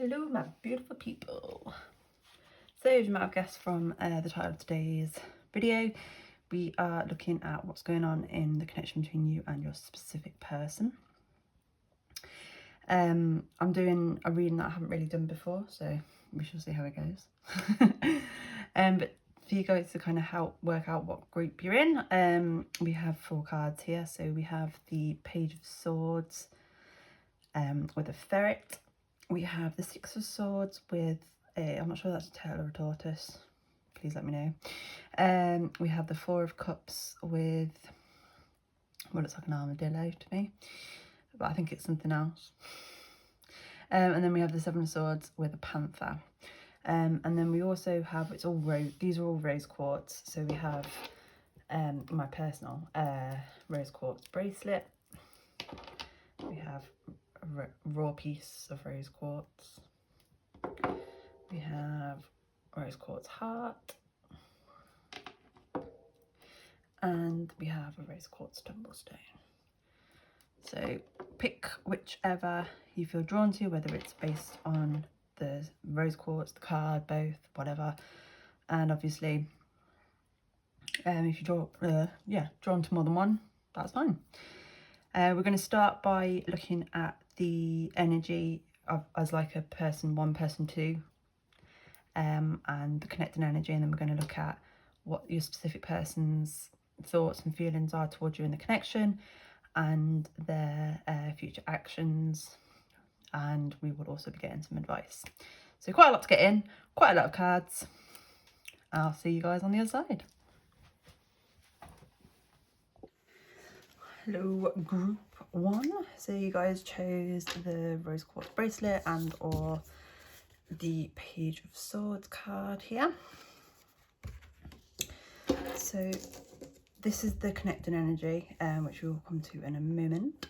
Hello my beautiful people. So as you might have guessed from the title of today's video, we are looking at what's going on in the connection between you and your specific person. I'm doing a reading that I haven't really done before, so we shall see how it goes. But for you guys to kind of help work out what group you're in, we have 4 cards here. So we have the Page of Swords with a ferret. We have the 6 of Swords with a, I'm not sure that's a turtle or a tortoise, please let me know. We have the 4 of Cups with, well, it's like an armadillo to me, but I think it's something else. And then we have the 7 of Swords with a panther. And then we also have, it's all rose, these are all rose quartz. So we have my personal rose quartz bracelet. We have a raw piece of rose quartz. We have rose quartz heart. And we have a rose quartz tumblestone. So pick whichever you feel drawn to, whether it's based on the rose quartz, the card, both, whatever. And obviously, if you drawn to more than one, that's fine. We're going to start by looking at the energy of as like a person 1, person 2, and the connecting energy, and then we're going to look at what your specific person's thoughts and feelings are towards you in the connection, and their future actions, and we will also be getting some advice. So quite a lot to get in, quite a lot of cards. I'll see you guys on the other side. Hello group 1. So you guys chose the rose quartz bracelet and or the Page of Swords card here. So this is the connecting energy, which we will come to in a moment.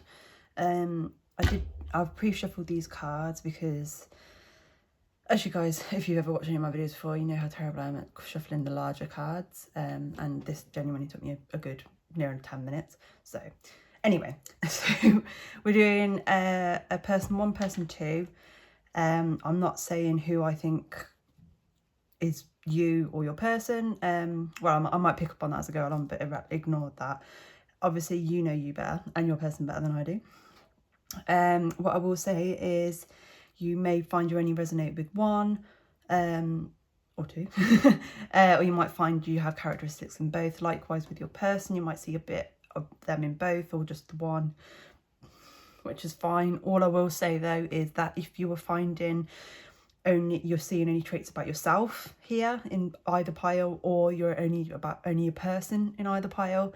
I've pre-shuffled these cards because, as you guys, if you've ever watched any of my videos before, you know how terrible I am at shuffling the larger cards, and this genuinely took me a good near 10 minutes. So anyway, so we're doing a person 1, person 2. I'm not saying who I think is you or your person. Well, I might pick up on that as I go along, but ignore that. Obviously, you know you better and your person better than I do. What I will say is you may find you only resonate with 1 or 2, or you might find you have characteristics in both. Likewise with your person, you might see a bit of them in both or just the 1, which is fine. All I will say though is that if you were finding you're seeing any traits about yourself here in either pile, or you're only a person in either pile,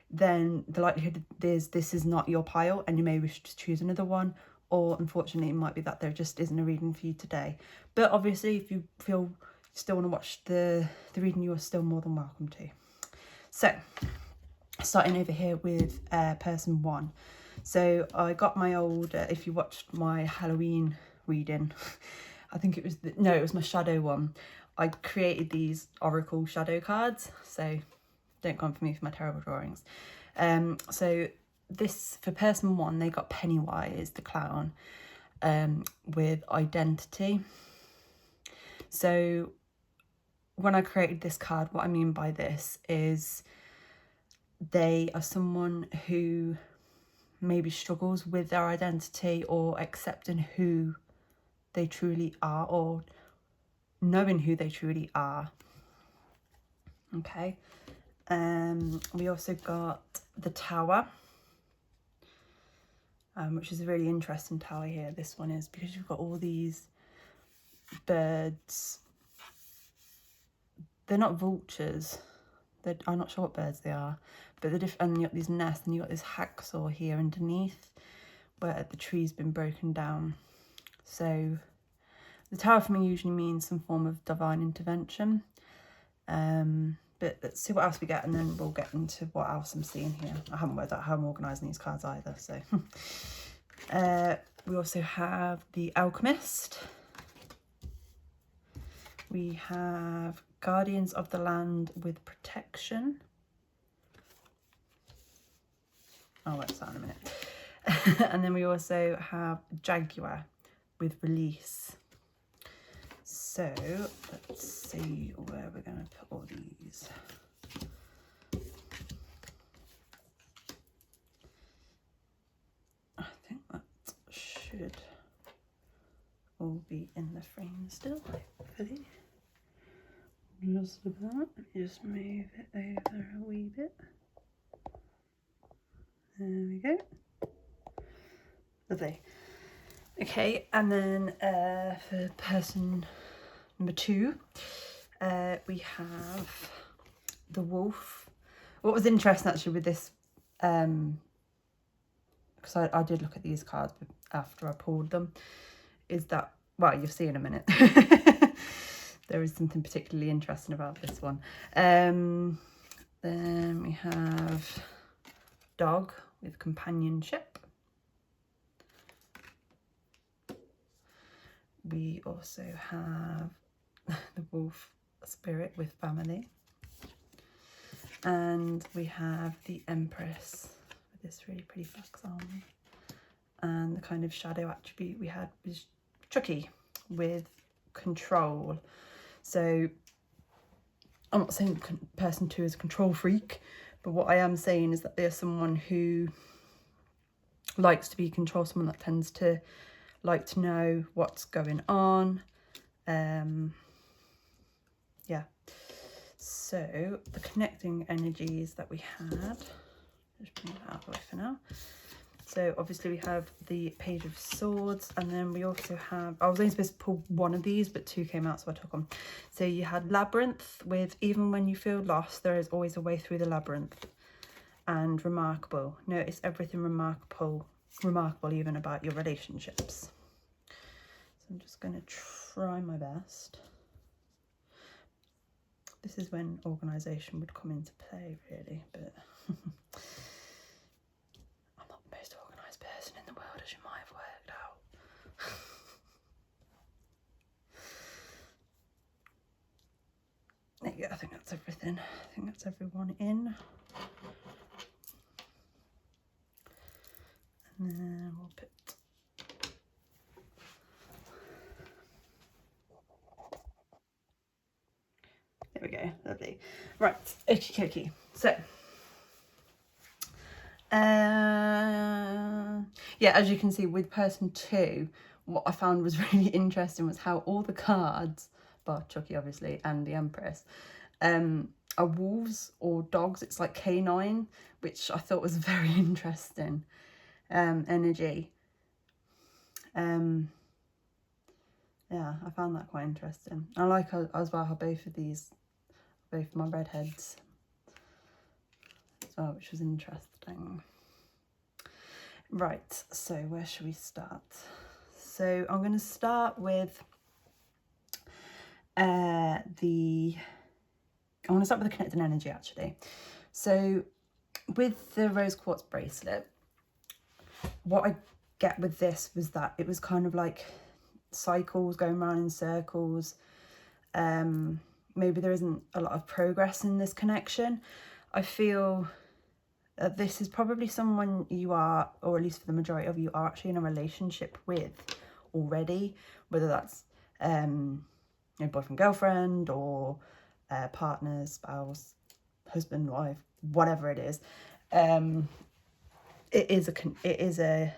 then the likelihood is this is not your pile and you may wish to choose another one, or unfortunately it might be that there just isn't a reading for you today. But obviously if you feel you still want to watch the reading, you are still more than welcome to. So starting over here with person 1. So I got my old, if you watched my Halloween reading, I think it was, it was my shadow one. I created these oracle shadow cards, so don't come for me for my terrible drawings. So this, for person 1, they got Pennywise the clown with identity. So when I created this card, what I mean by this is they are someone who maybe struggles with their identity or accepting who they truly are, or knowing who they truly are. Okay. We also got the Tower, which is a really interesting tower here. This one is because you've got all these birds. They're not vultures. I'm not sure what birds they are, but and you got these nests, and you got this hacksaw here underneath where the tree's been broken down. So the Tower for me usually means some form of divine intervention. But let's see what else we get, and then we'll get into what else I'm seeing here. I haven't worked out how I'm organising these cards either. So we also have the Alchemist. We have Guardians of the Land with protection. I'll work that in a minute. And then we also have Jaguar with release. So let's see where we're going to put all these. I think that should all be in the frame still, hopefully. Just about, just move it over a wee bit. There we go. Lovely. Okay, and then for person number 2, we have the wolf. What was interesting actually with this, because I did look at these cards after I pulled them, is that, well, you'll see in a minute. There is something particularly interesting about this one. Then we have dog with companionship. We also have the wolf spirit with family. And we have the Empress with this really pretty fox arm. And the kind of shadow attribute we had was Chucky with control. So I'm not saying person 2 is a control freak, but what I am saying is that they're someone who likes to be controlled, someone that tends to like to know what's going on. Yeah. So the connecting energies that we had, just bring that out of the way for now. So obviously we have the Page of Swords, and then we also have, I was only supposed to pull one of these, but 2 came out, so I took them. So you had Labyrinth with even when you feel lost, there is always a way through the labyrinth. And Remarkable. Notice everything remarkable even about your relationships. So I'm just going to try my best. This is when organisation would come into play, really, but I'm not the most organised person in the world, as you might have worked out. There you go, I think that's everything. I think that's everyone in. And then we'll put there we go, lovely. Right, okie dokie. So, yeah, as you can see with person 2, what I found was really interesting was how all the cards, bar Chucky obviously, and the Empress, are wolves or dogs. It's like canine, which I thought was very interesting energy. Yeah, I found that quite interesting. I like as well how both of my redheads as well, which was interesting. Right, so where should we start? So I'm going to start with I want to start with the connecting energy, actually. So with the rose quartz bracelet, what I get with this was that it was kind of like cycles going around in circles. Maybe there isn't a lot of progress in this connection. I feel that this is probably someone you are, or at least for the majority of you, are actually in a relationship with already, whether that's boyfriend, girlfriend, or partner, spouse, husband, wife, whatever it is. It is a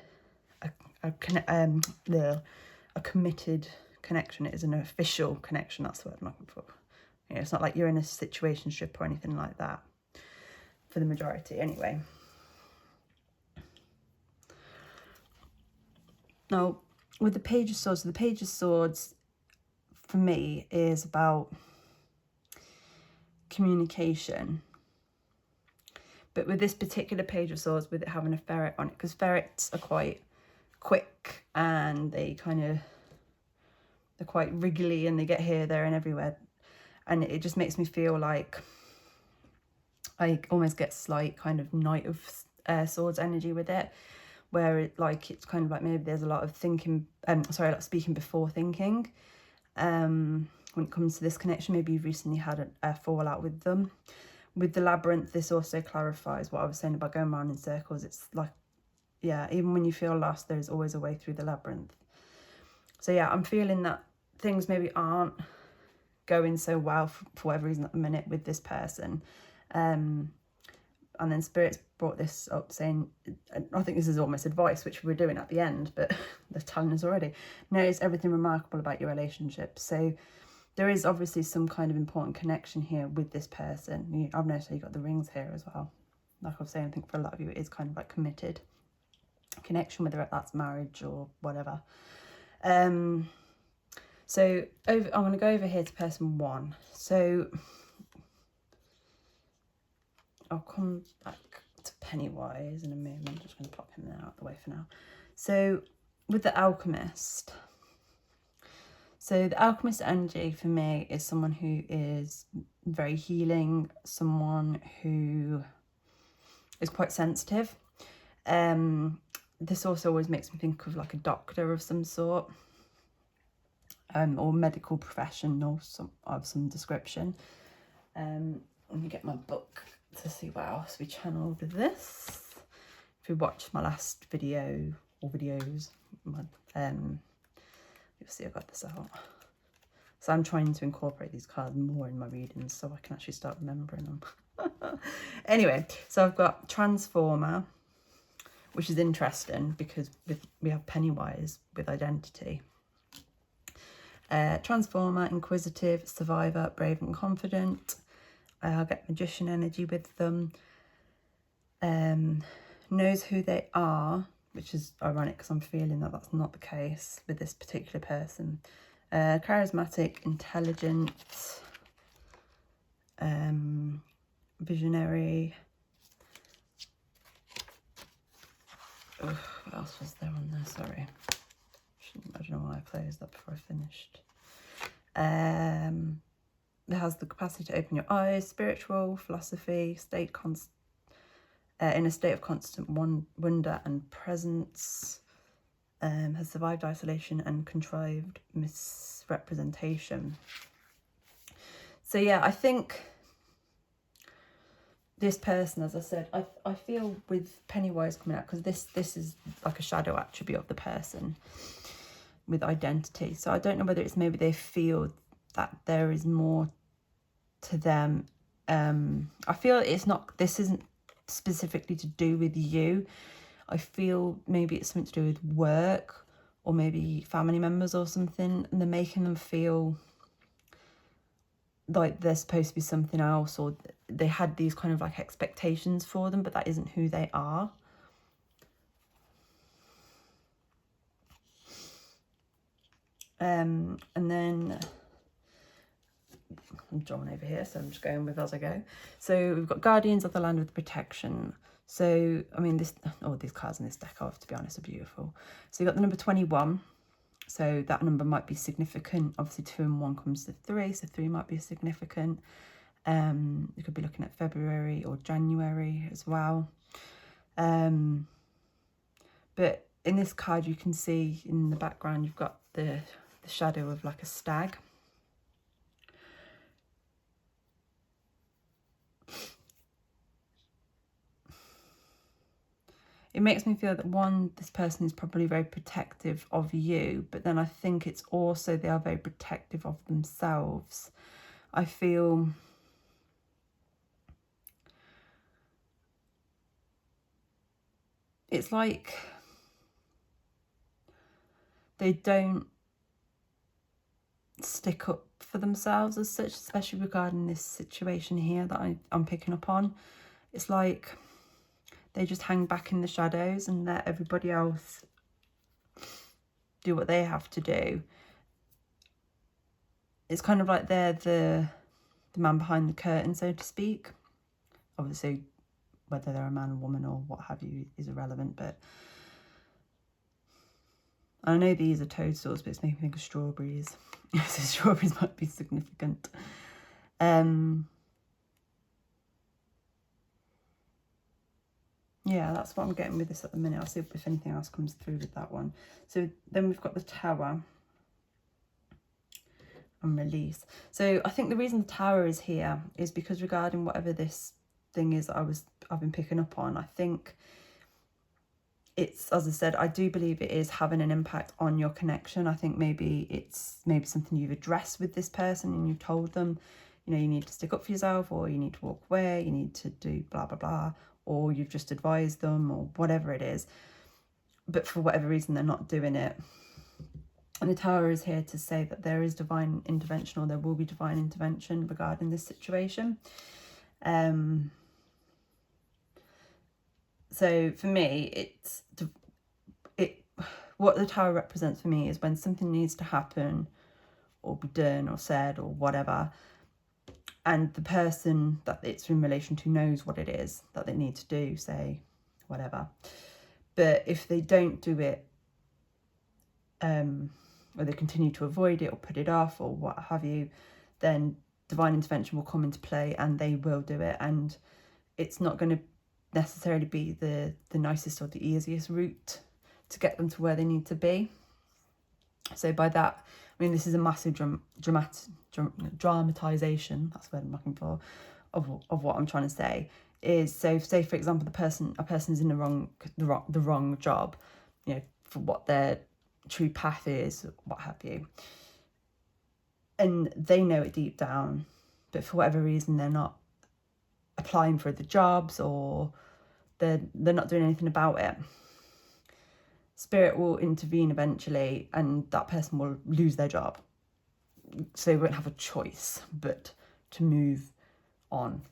committed connection. It is an official connection. That's the word I'm looking for. You know, it's not like you're in a situationship or anything like that, for the majority anyway. Now, with the Page of Swords, so the Page of Swords for me is about communication. But with this particular Page of Swords, with it having a ferret on it, because ferrets are quite quick and they're quite wriggly and they get here, there and everywhere. And it just makes me feel like I almost get slight kind of Knight of Swords energy with it, where it's kind of like maybe there's a lot of thinking, like speaking before thinking. When it comes to this connection, maybe you've recently had a fallout with them. With the Labyrinth, this also clarifies what I was saying about going around in circles. It's like, yeah, even when you feel lost, there's always a way through the labyrinth. So yeah, I'm feeling that things maybe aren't going so well for whatever reason at the minute with this person. And then Spirit's brought this up saying, I think this is almost advice, which we're doing at the end, but they're telling us already. Notice everything remarkable about your relationship. So there is obviously some kind of important connection here with this person. I've noticed you got the rings here as well. Like I was saying, I think for a lot of you it is kind of like committed connection, whether that's marriage or whatever. So I'm going to go over here to person 1. So I'll come back to Pennywise in a moment. I'm just going to pop him out of the way for now. So with the Alchemist. So the Alchemist energy for me is someone who is very healing, someone who is quite sensitive. This also always makes me think of like a doctor of some sort, or medical professional of some description. Let me get my book to see what else we channeled with this. If you watched my last video or videos, you'll see I got this out. So I'm trying to incorporate these cards more in my readings so I can actually start remembering them. Anyway, so I've got Transformer, which is interesting because we have Pennywise with identity. Transformer, inquisitive, survivor, brave and confident. I'll get Magician energy with them. Knows who they are, which is ironic because I'm feeling that that's not the case with this particular person. Charismatic, intelligent, visionary. Ugh, what else was there on there? Sorry. I don't know why I closed that before I finished. It has the capacity to open your eyes, spiritual, philosophy, in a state of constant wonder and presence, has survived isolation and contrived misrepresentation. So yeah, I think this person, as I said, I feel with Pennywise coming out, because this is like a shadow attribute of the person with identity. So I don't know whether it's maybe they feel that there is more to them. I feel this isn't specifically to do with you. I feel maybe it's something to do with work or maybe family members or something, and they're making them feel like they're supposed to be something else, or they had these kind of like expectations for them, but that isn't who they are. And then I'm drawn over here, so I'm just going with as I go. So we've got Guardians of the Land with Protection. So, I mean, these cards in this deck are, to be honest, are beautiful. So you've got the number 21. So that number might be significant. Obviously, 2 and 1 comes to 3, so 3 might be significant. You could be looking at February or January as well. But in this card, you can see in the background, you've got the shadow of like a stag. It makes me feel that, one, this person is probably very protective of you, but then I think it's also they are very protective of themselves. I feel it's like they don't stick up for themselves as such, especially regarding this situation here that I'm picking up on. It's like they just hang back in the shadows and let everybody else do what they have to do. It's kind of like they're the man behind the curtain, so to speak. Obviously, whether they're a man or woman or what have you is irrelevant, but I know these are toadstools, but it's making me think of strawberries. So strawberries might be significant. Yeah, that's what I'm getting with this at the minute. I'll see if anything else comes through with that one. So then we've got the Tower and Release. So I think the reason the Tower is here is because regarding whatever this thing is that I've been picking up on, I think it's, as I said, I do believe it is having an impact on your connection. I think maybe it's something you've addressed with this person and you've told them, you know, you need to stick up for yourself, or you need to walk away, you need to do blah, blah, blah, or you've just advised them, or whatever it is. But for whatever reason, they're not doing it. And the Tower is here to say that there is divine intervention, or there will be divine intervention regarding this situation. So for me, what the Tower represents for me is when something needs to happen or be done or said or whatever, and the person that it's in relation to knows what it is that they need to do, say, whatever. But if they don't do it, or they continue to avoid it or put it off or what have you, then divine intervention will come into play and they will do it. And it's not going to necessarily be the nicest or the easiest route to get them to where they need to be. So by that, I mean, this is a massive dramatization, that's the word I'm looking for, of what I'm trying to say. Is, so say for example, a person's in the wrong job, you know, for what their true path is, what have you, and they know it deep down, but for whatever reason they're not applying for the jobs, or they're not doing anything about it. Spirit will intervene eventually and that person will lose their job, so they won't have a choice but to move on.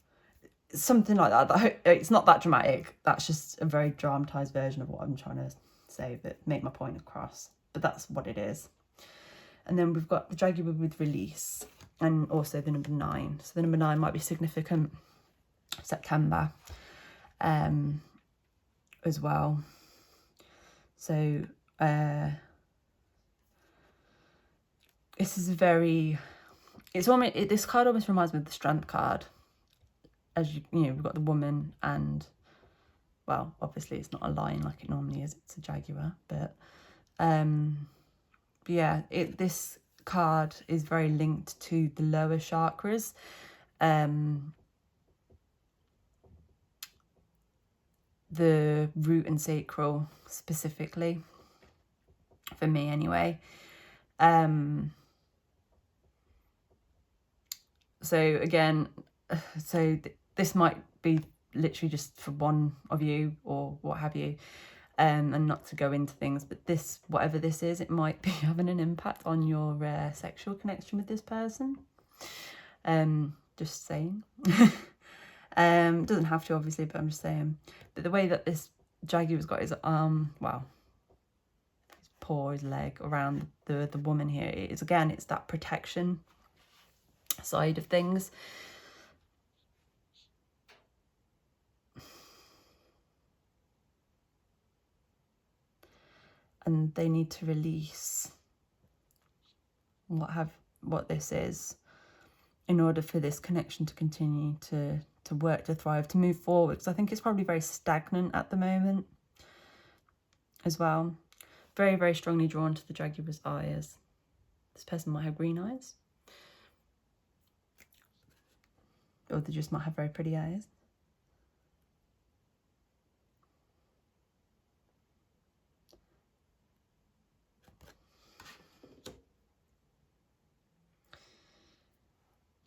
Something like that. It's not that dramatic, that's just a very dramatized version of what I'm trying to say, but make my point across. But that's what it is. And then we've got the Jaguar with release, and also the number 9. So the number 9 might be significant September as well. So this is this card almost reminds me of the Strength card. As you know, we've got the woman, and well, obviously it's not a lion like it normally is, it's a jaguar, but yeah, this card is very linked to the lower chakras. The root and sacral specifically, for me anyway. So again, this might be literally just for one of you or what have you, and not to go into things, but this, whatever this is, it might be having an impact on your sexual connection with this person. Just saying. Doesn't have to, obviously, but I'm just saying. But the way that this jaguar's got his arm, well, his paw, his leg around the woman here, is, again, it's that protection side of things. And they need to release what this is in order for this connection to continue to work, to thrive, to move forward. Because I think it's probably very stagnant at the moment as well. Very, very strongly drawn to the jaguar's eyes. This person might have green eyes. Or they just might have very pretty eyes.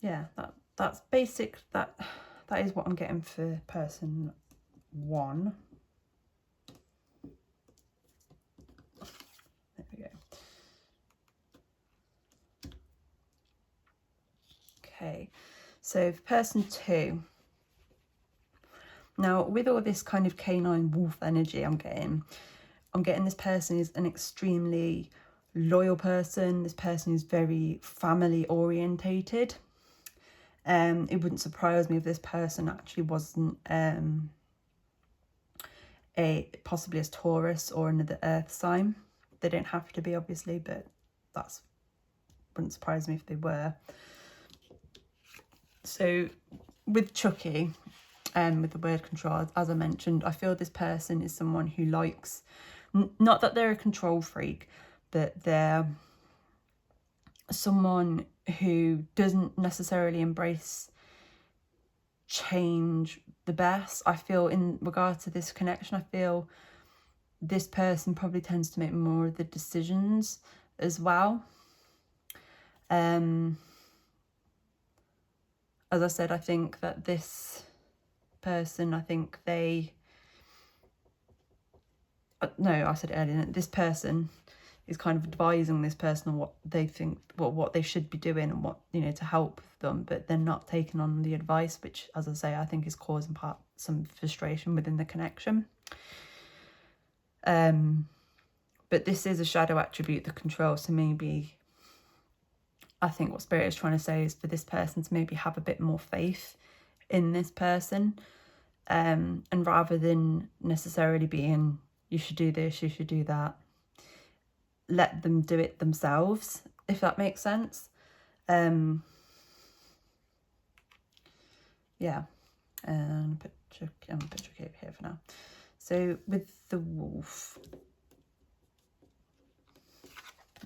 Yeah, that's basic. That is what I'm getting for person 1. There we go. Okay, so for person 2. Now, with all this kind of canine wolf energy I'm getting this person is an extremely loyal person. This person is very family orientated. It wouldn't surprise me if this person actually wasn't possibly as Taurus or another earth sign. They don't have to be, obviously, but wouldn't surprise me if they were. So with Chucky, with the word control, as I mentioned, I feel this person is someone who likes, not that they're a control freak, but they're someone who doesn't necessarily embrace change the best. I feel in regard to this connection, I feel this person probably tends to make more of the decisions as well. As I said, I think that this person, I think they... No, I said it earlier. This person is kind of advising this person on what they think, what they should be doing and what, you know, to help them, but they're not taking on the advice, which, as I say, I think is causing some frustration within the connection. But this is a shadow attribute, the control, so maybe I think what Spirit is trying to say is for this person to maybe have a bit more faith in this person, and rather than necessarily being, you should do this, you should do that, let them do it themselves, if that makes sense. Yeah. And I'm gonna put Tricky over here for now. So with the wolf,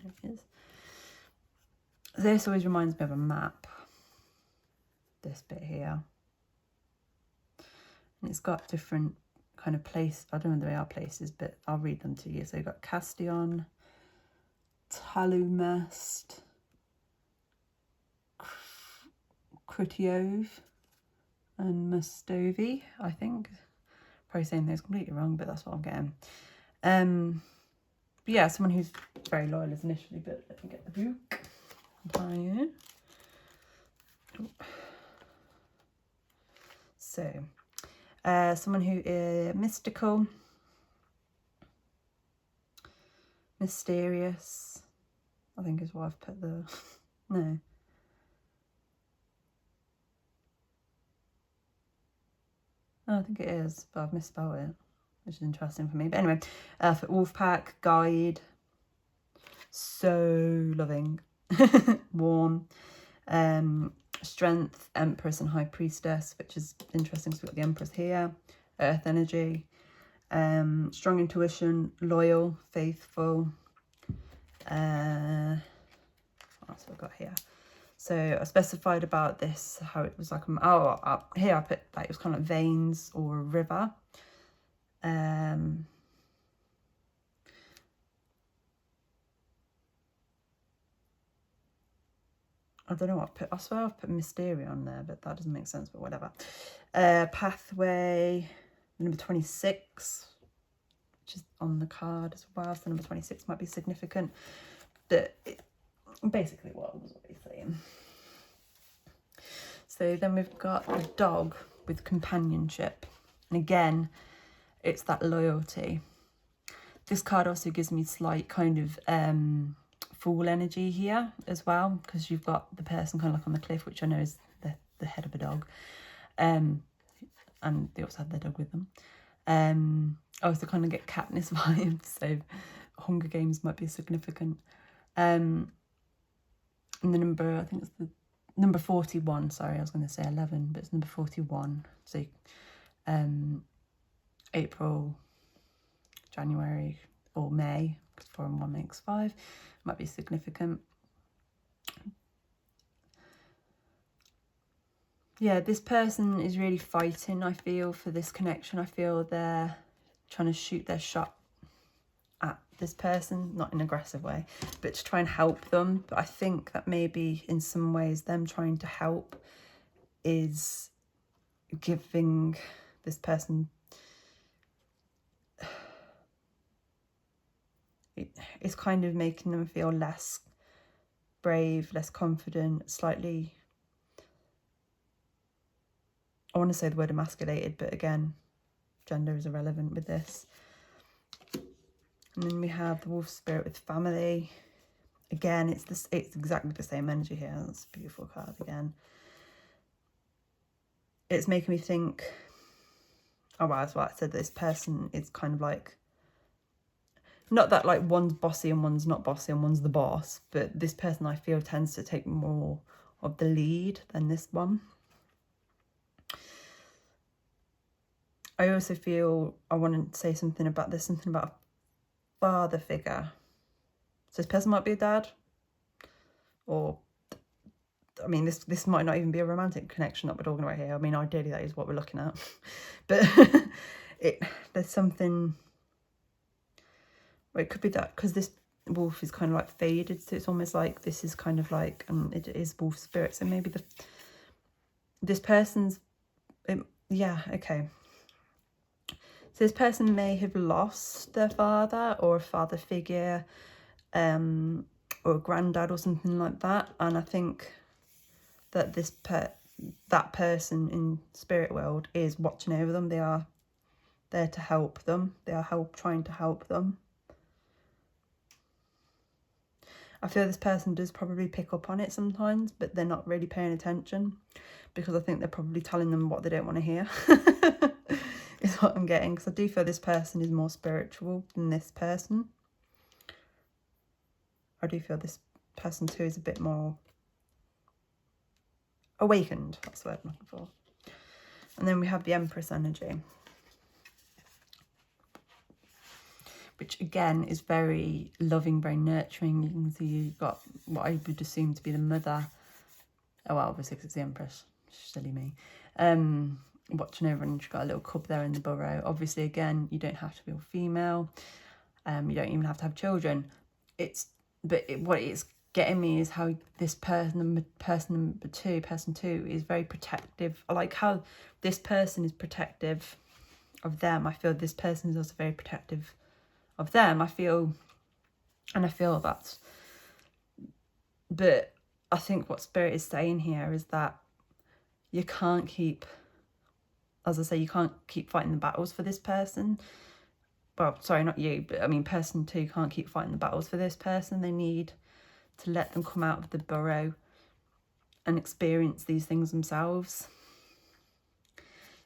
there it is. This always reminds me of a map. This bit here. And it's got different kind of place. I don't know if they are places, but I'll read them to you. So you've got Castion, Talumest, Krutiov, and Mustovi, I think. Probably saying those completely wrong, but that's what I'm getting. But yeah, someone who's very loyal is initially, but let me get the book. So, someone who is mystical, mysterious, I think is what I've put the... No. Oh, I think it is, but I've misspelled it, which is interesting for me. But anyway, for Wolfpack, guide, so loving, warm, strength, Empress and High Priestess, which is interesting because we've got the Empress here, earth energy, strong intuition, loyal, faithful, what else have I got here? So I specified about this, how it was like, here I put like it was kind of like veins or a river. I don't know what I put. I swear I've put Mysteria on there, but that doesn't make sense, but whatever. Pathway, number 26, which is on the card as well. So number 26 might be significant. But basically what I was always saying. So then we've got the dog with companionship. And again, it's that loyalty. This card also gives me slight kind of fool energy here as well, because you've got the person kind of like on the cliff, which I know is the head of a dog. And they also have their dog with them. I also kind of get Katniss vibes, so Hunger Games might be significant. And the number, I think it's the number 41, sorry, I was going to say 11, but it's number 41. So April, January or May, 4 and 1 makes 5, might be significant. Yeah, this person is really fighting, I feel, for this connection. I feel they're trying to shoot their shot at this person, not in an aggressive way, but to try and help them. But I think that maybe in some ways them trying to help is giving this person, it's kind of making them feel less brave, less confident, slightly, I want to say the word emasculated, but again, gender is irrelevant with this. And then we have the wolf spirit with family. Again, it's exactly the same energy here. That's a beautiful card again. It's making me think, oh wow, that's what I said, this person is kind of like, not that like one's bossy and one's not bossy and one's the boss, but this person I feel tends to take more of the lead than this one. I also feel I want to say something about this, something about a father figure. So this person might be a dad, or, I mean, this might not even be a romantic connection that we're talking about here. I mean, ideally that is what we're looking at. But there's something, Or it could be that because this wolf is kind of like faded, so it's almost like this is kind of like it is wolf spirit. So maybe this person's yeah, okay. So this person may have lost their father or a father figure, or a granddad or something like that, and I think that that person in spirit world is watching over them. They are there to help them. They are trying to help them. I feel this person does probably pick up on it sometimes, but they're not really paying attention because I think they're probably telling them what they don't want to hear. Is what I'm getting, because I do feel this person is more spiritual than this person. I do feel this person too is a bit more awakened. That's the word I'm looking for. And then we have the Empress energy, which again is very loving, very nurturing. You can see you've got what I would assume to be the mother. Oh, well, obviously because it's the Empress. Silly me. Watching over, and she's got a little cub there in the burrow. Obviously, again, you don't have to be all female. You don't even have to have children. What it's getting me is how this person two is very protective. I like how this person is protective of them. I feel this person is also very protective of them. I feel that's, but I think what Spirit is saying here is that you can't keep, as I say, you can't keep fighting the battles for this person. Well, sorry, not you, but I mean person two can't keep fighting the battles for this person. They need to let them come out of the burrow and experience these things themselves.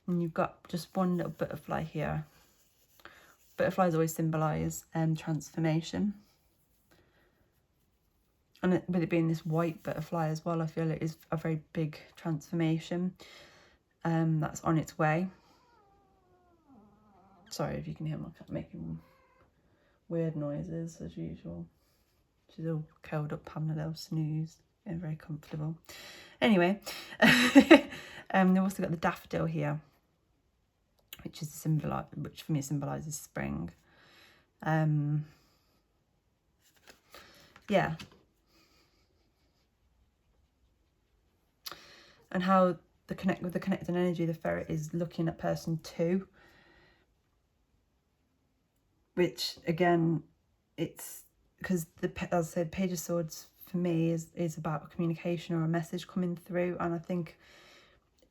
And you've got just one little butterfly here. Butterflies always symbolise transformation. And with it being this white butterfly as well, I feel it is a very big transformation that's on its way. Sorry if you can hear my cat making weird noises as usual. She's all curled up, having a little snooze, getting very comfortable. Anyway, they've also got the daffodil here, which for me symbolises spring. Yeah. And how with the connected energy, the ferret is looking at person two, which again, it's because as I said, Page of Swords for me is about communication or a message coming through, and I think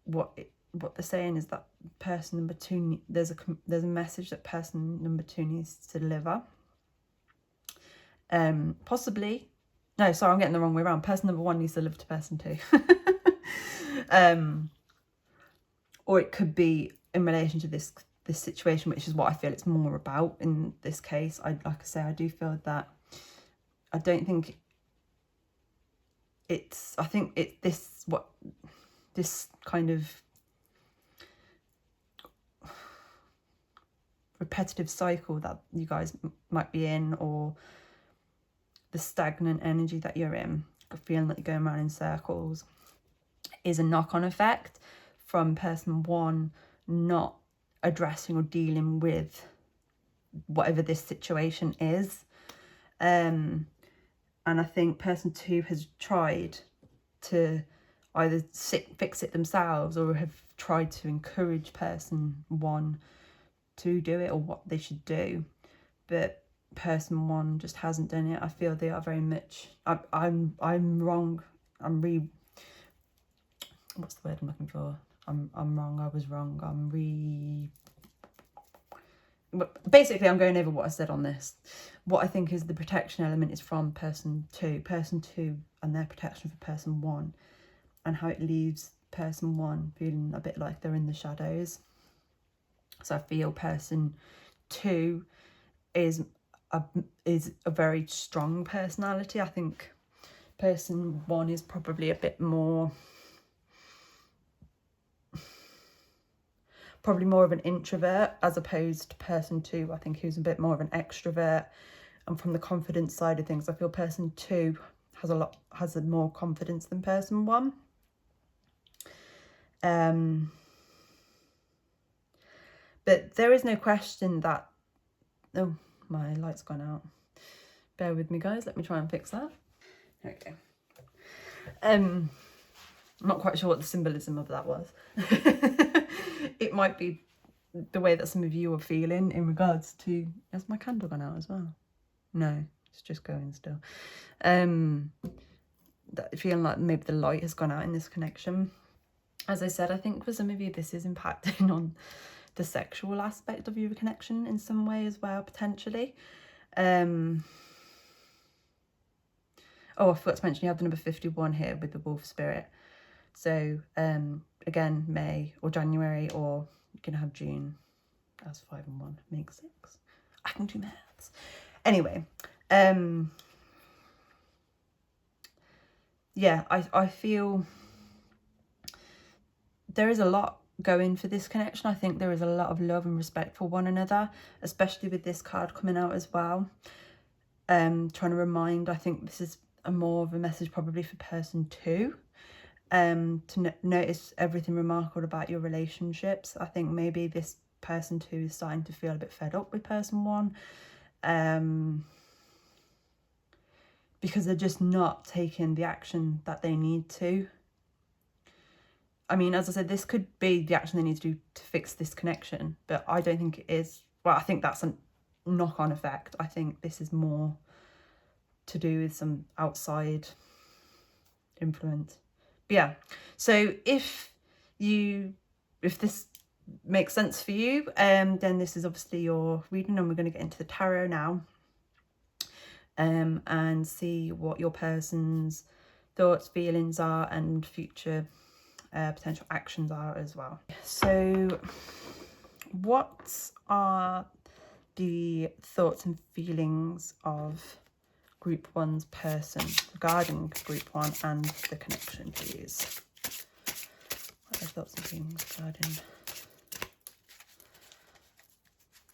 what they're saying is that person number two, there's a message that person number two needs to deliver. Possibly, no, sorry, I'm getting the wrong way around. Person number one needs to deliver to person two. Or it could be in relation to this situation, which is what I feel it's more about in this case. Like I say, I do feel that I don't think it's, I think this kind of repetitive cycle that you guys might be in, or the stagnant energy that you're in, feeling like you're going around in circles, is a knock-on effect from person one not addressing or dealing with whatever this situation is. And I think person two has tried to either fix it themselves or have tried to encourage person one to do it or what they should do, but person one just hasn't done it. I feel they are very much, I'm wrong. What's the word I'm looking for? I'm wrong. I was wrong. Basically, I'm going over what I said on this. What I think is the protection element is from person two, and their protection for person one, and how it leaves person one feeling a bit like they're in the shadows. So I feel person two is a very strong personality. I think person one is probably a bit more, probably more of an introvert, as opposed to person two, I think, who's a bit more of an extrovert. And from the confidence side of things, I feel person two has more confidence than person one. But there is no question that, oh, my light's gone out. Bear with me, guys. Let me try and fix that. Okay. I'm not quite sure what the symbolism of that was. It might be the way that some of you are feeling in regards to... Has my candle gone out as well? No, it's just going still. That feeling like maybe the light has gone out in this connection. As I said, I think for some of you this is impacting on the sexual aspect of your connection in some way as well, potentially. Oh, I forgot to mention you have the number 51 here with the wolf spirit. So again, May or January, or you can have June as 5 and 1 makes 6. I can do maths. Anyway, yeah, I feel there is a lot going for this connection. I think there is a lot of love and respect for one another, especially with this card coming out as well. Trying to remind, I think this is more of a message probably for person 2. To notice everything remarkable about your relationships. I think maybe this person 2 is starting to feel a bit fed up with person 1. Because they're just not taking the action that they need to. I mean, as I said, this could be the action they need to do to fix this connection, but I don't think it is. Well, I think that's a knock-on effect. I think this is more to do with some outside influence. But yeah, so if this makes sense for you, then this is obviously your reading, and we're going to get into the tarot now. And see what your person's thoughts, feelings are, and future potential actions are as well. So what are the thoughts and feelings of group 1's person regarding group 1 and the connection, please? What are the thoughts and feelings regarding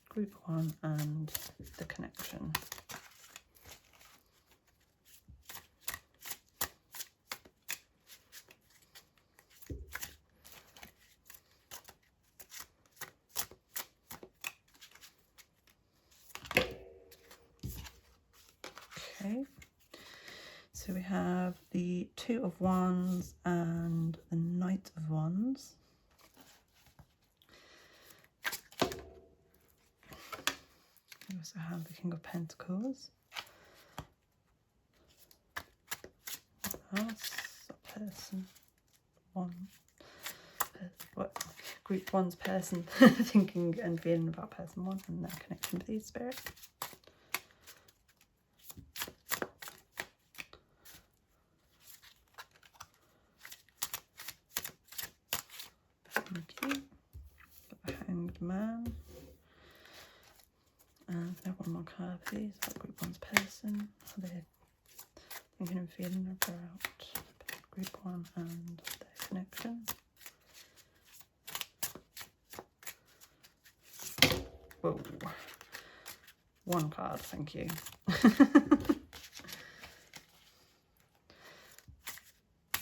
group 1 and the connection? Okay, so we have the 2 of Wands and the Knight of Wands. We also have the King of Pentacles. What else? A person 1. What? Group 1's person thinking and feeling about person 1 and their connection, please, Spirit. Thank you. Got the Hanged Man. And can I have one more card, please? About group 1's person. How they're thinking and feeling about group 1 and their connection. Whoa. One card, thank you.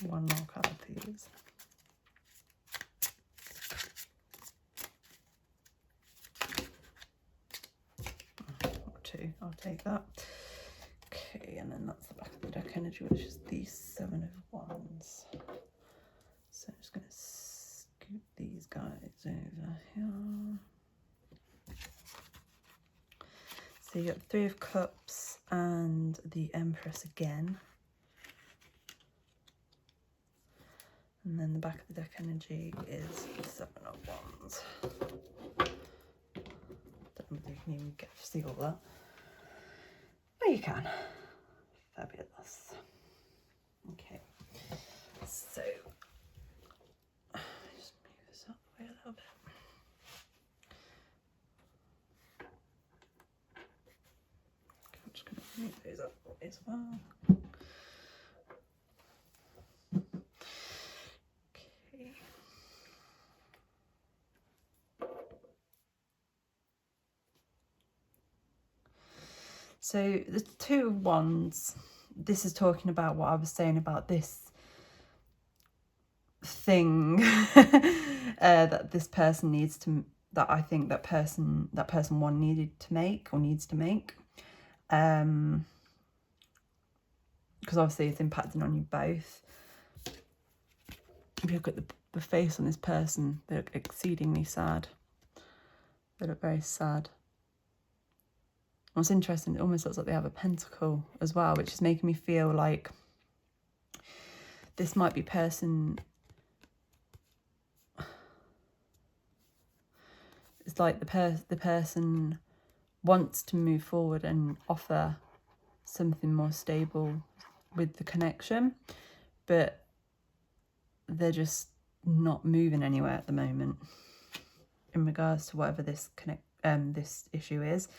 One more card, please. Or 2, I'll take that. Okay, and then that's the back of the deck energy, which is the 7 of Wands. So I'm just going to scoot these guys over here. So you got 3 of Cups and the Empress again. And then the back of the deck energy is the 7 of Wands. Don't know if you can even get to see all that. But you can. Fabulous. Okay. So just move this up a little bit. I'm just going to move those up as well. Okay. So the 2 of Wands, this is talking about what I was saying about this thing that this person needs to that I think that person one needed to make or needs to make. Because obviously it's impacting on you both. If you look at the face on this person, they look exceedingly sad. They look very sad. What's interesting, it almost looks like they have a pentacle as well, which is making me feel like this might be person. It's like the person wants to move forward and offer something more stable with the connection, but they're just not moving anywhere at the moment in regards to whatever this this issue is.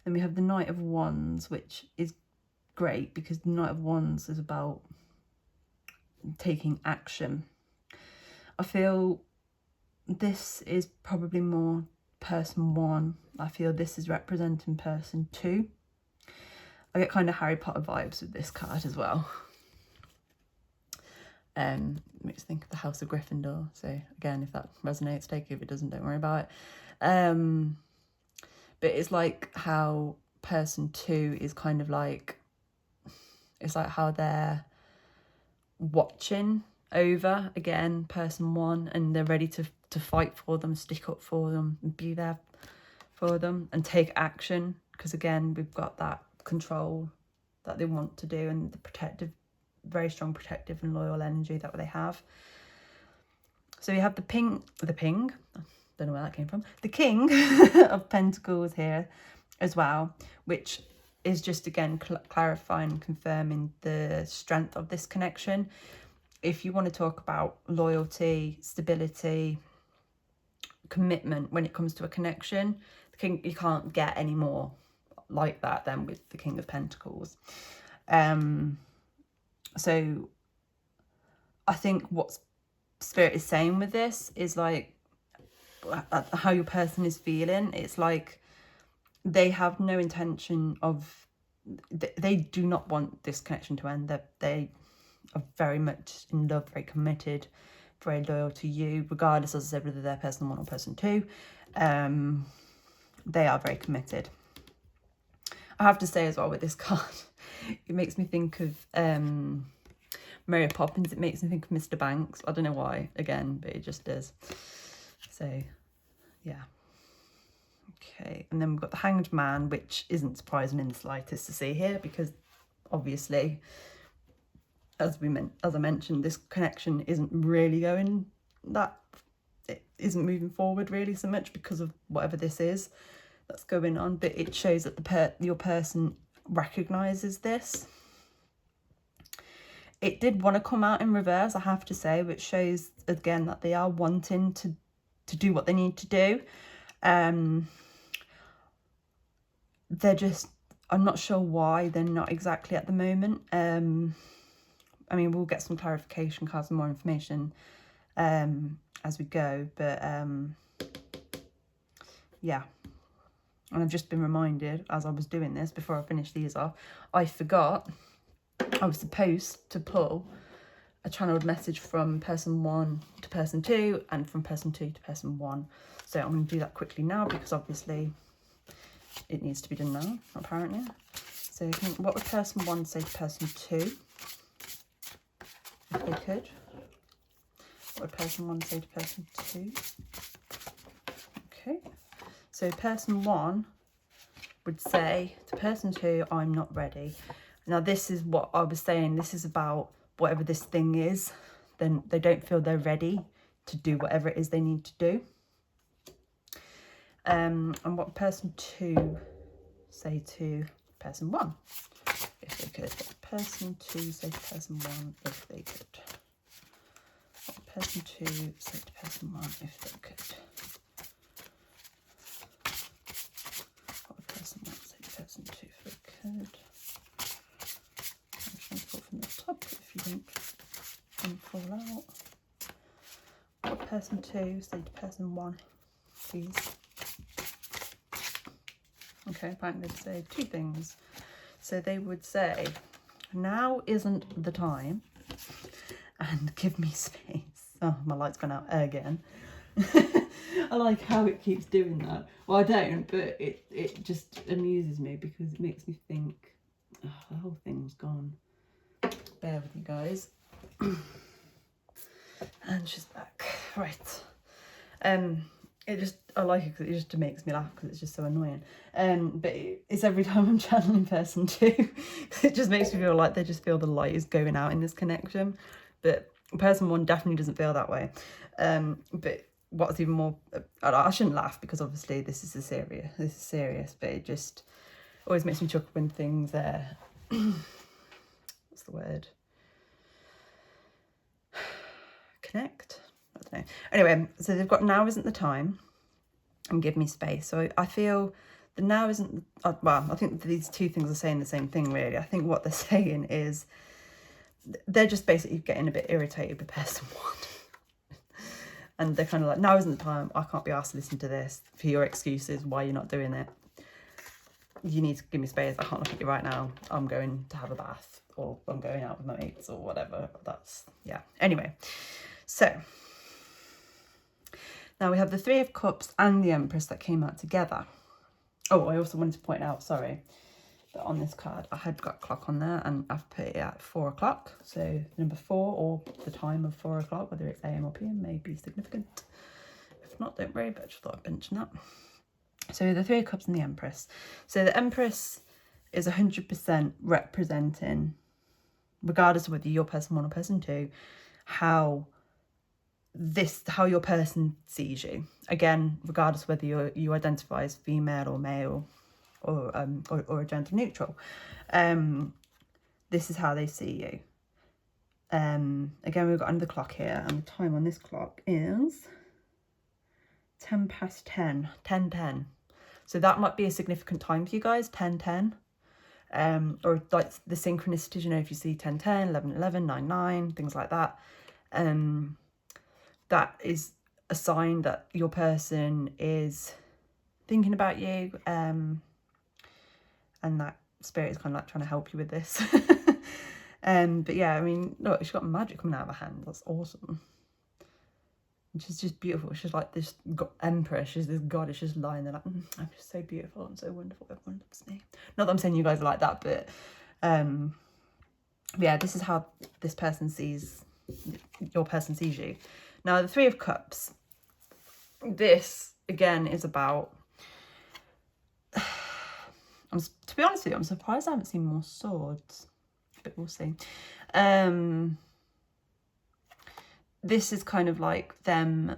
Then we have the Knight of Wands, which is great because the Knight of Wands is about taking action. I feel this is probably more person one. I feel this is representing person two. I get kind of Harry Potter vibes with this card as well. Makes me think of the House of Gryffindor. So again, if that resonates, take it. If it doesn't, don't worry about it. But it's like how person two is kind of like, it's like how they're watching over again person one, and they're ready to fight for them, stick up for them, and be there for them and take action, because again we've got that control that they want to do and the protective, very strong protective and loyal energy that they have. So you have the ping, don't know where that came from, the King of Pentacles here as well, which is just again clarifying and confirming the strength of this connection. If you want to talk about loyalty, stability, commitment when it comes to a connection, the King, you can't get any more like that than with the King of Pentacles. So I think what Spirit is saying with this is like how your person is feeling. It's like they have no intention of, they do not want this connection to end. They are very much in love, very committed, very loyal to you, regardless, as I said, whether they're person one or person two. They are very committed. I have to say as well with this card, it makes me think of Mary Poppins. It makes me think of Mr. Banks. I don't know why, again, but it just does. So, yeah. Okay, and then we've got the Hanged Man, which isn't surprising in the slightest to see here, because obviously, as I mentioned, this connection isn't really going, that it isn't moving forward really so much because of whatever this is that's going on. But it shows that your person recognizes this. It did want to come out in reverse, I have to say, which shows again that they are wanting to do what they need to do. They're just, I'm not sure why they're not exactly at the moment. I mean, we'll get some clarification cards and more information as we go, but yeah. And I've just been reminded as I was doing this, before I finished these off, I forgot I was supposed to pull a channeled message from person one to person two and from person two to person one. So I'm going to do that quickly now, because obviously it needs to be done now, apparently. So what would person one say to person two, if they could? What would person one say to person two? Okay. So person one would say to person two, I'm not ready. Now this is what I was saying, this is about whatever this thing is, then they don't feel they're ready to do whatever it is they need to do. And what person two say to person one, if they could? Person two say to person one, if they could? What person two say to person one, if they could? What would person one say to person two, if they could? I'm trying to pull from the top if you don't fall out. What would person two say to person one, please? Okay, apparently they'd say two things. So they would say, now isn't the time, and give me space. Oh, my light's gone out again. I like how it keeps doing that. Well, I don't, but it just amuses me because it makes me think, oh, the whole thing's gone. Bear with you guys. And she's back. Right. I like it because it just makes me laugh because it's just so annoying. But it's every time I'm channeling person 2. It just makes me feel like they just feel the light is going out in this connection. But person 1 definitely doesn't feel that way. But what's even more, I shouldn't laugh because obviously this is serious, but it just always makes me chuckle when things what's the word? Connect? I don't know. Anyway, so they've got now isn't the time and give me space. So I feel the now isn't, well, I think these two things are saying the same thing really. I think what they're saying is they're just basically getting a bit irritated with person 1. And they're kind of like, now isn't the time. I can't be asked to listen to this for your excuses why you're not doing it. You need to give me space. I can't look at you right now. I'm going to have a bath or I'm going out with my mates or whatever. That's, yeah. Anyway, so now we have the 3 of Cups and the Empress that came out together. Oh, I also wanted to point out, sorry, that on this card I had got a clock on there and I've put it at 4 o'clock. So number 4 or the time of 4 o'clock, whether it's AM or PM, may be significant. If not, don't worry, but I just thought I'd mention that. So the 3 of Cups and the Empress. So the Empress is 100% representing, regardless of whether you're person 1 or person 2, how your person sees you. Again, regardless of whether you identify as female or male or gender neutral. This is how they see you. Again, we've got another clock here, and the time on this clock is 10 past 10, 10:10. So that might be a significant time for you guys, 10:10. Or like the synchronicities, you know, if you see 10:10, 11:11, 9:9, things like that. That is a sign that your person is thinking about you, and that spirit is kind of like trying to help you with this. But yeah, I mean, look, she's got magic coming out of her hand. That's awesome. And she's just beautiful. She's like this empress. She's this goddess just lying there like, I'm just so beautiful. I'm so wonderful. Everyone loves me. Not that I'm saying you guys are like that, but yeah, this is how this person sees, your person sees you. Now, the 3 of Cups, this, again, is about, to be honest with you, I'm surprised I haven't seen more swords, but we'll see. This is kind of like them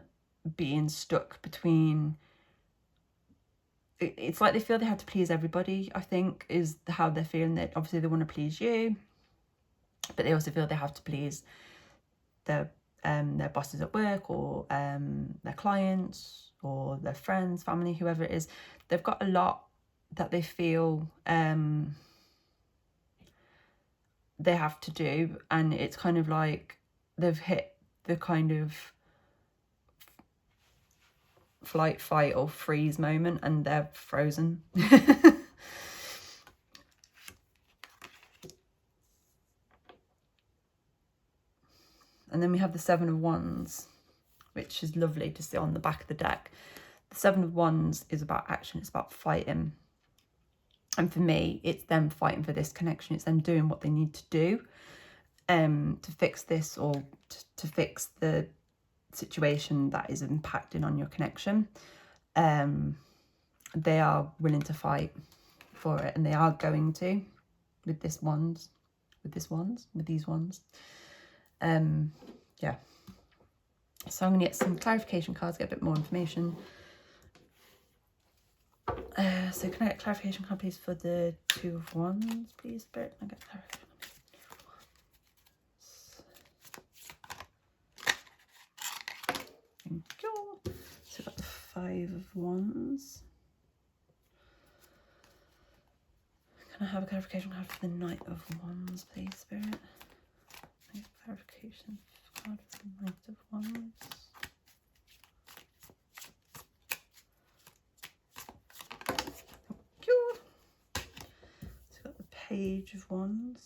being stuck between, it's like they feel they have to please everybody, I think, is how they're feeling. That obviously they want to please you, but they also feel they have to please their bosses at work, or their clients, or their friends, family, whoever it is. They've got a lot that they feel they have to do, and it's kind of like they've hit the kind of flight, fight or freeze moment, and they're frozen. And then we have the 7 of Wands, which is lovely to see on the back of the deck. The 7 of Wands is about action. It's about fighting. And for me, it's them fighting for this connection. It's them doing what they need to do to fix this, or to fix the situation that is impacting on your connection. They are willing to fight for it, and they are going to with these wands. Yeah. So I'm going to get some clarification cards, get a bit more information. So can I get clarification card, please, for the 2 of Wands, please, Spirit? Can I get clarification? Thank you. So we've got the 5 of Wands. Can I have a clarification card for the Knight of Wands, please, Spirit? Can I get clarification card for the Knight of Wands? Thank you. So we've got the Page of Wands.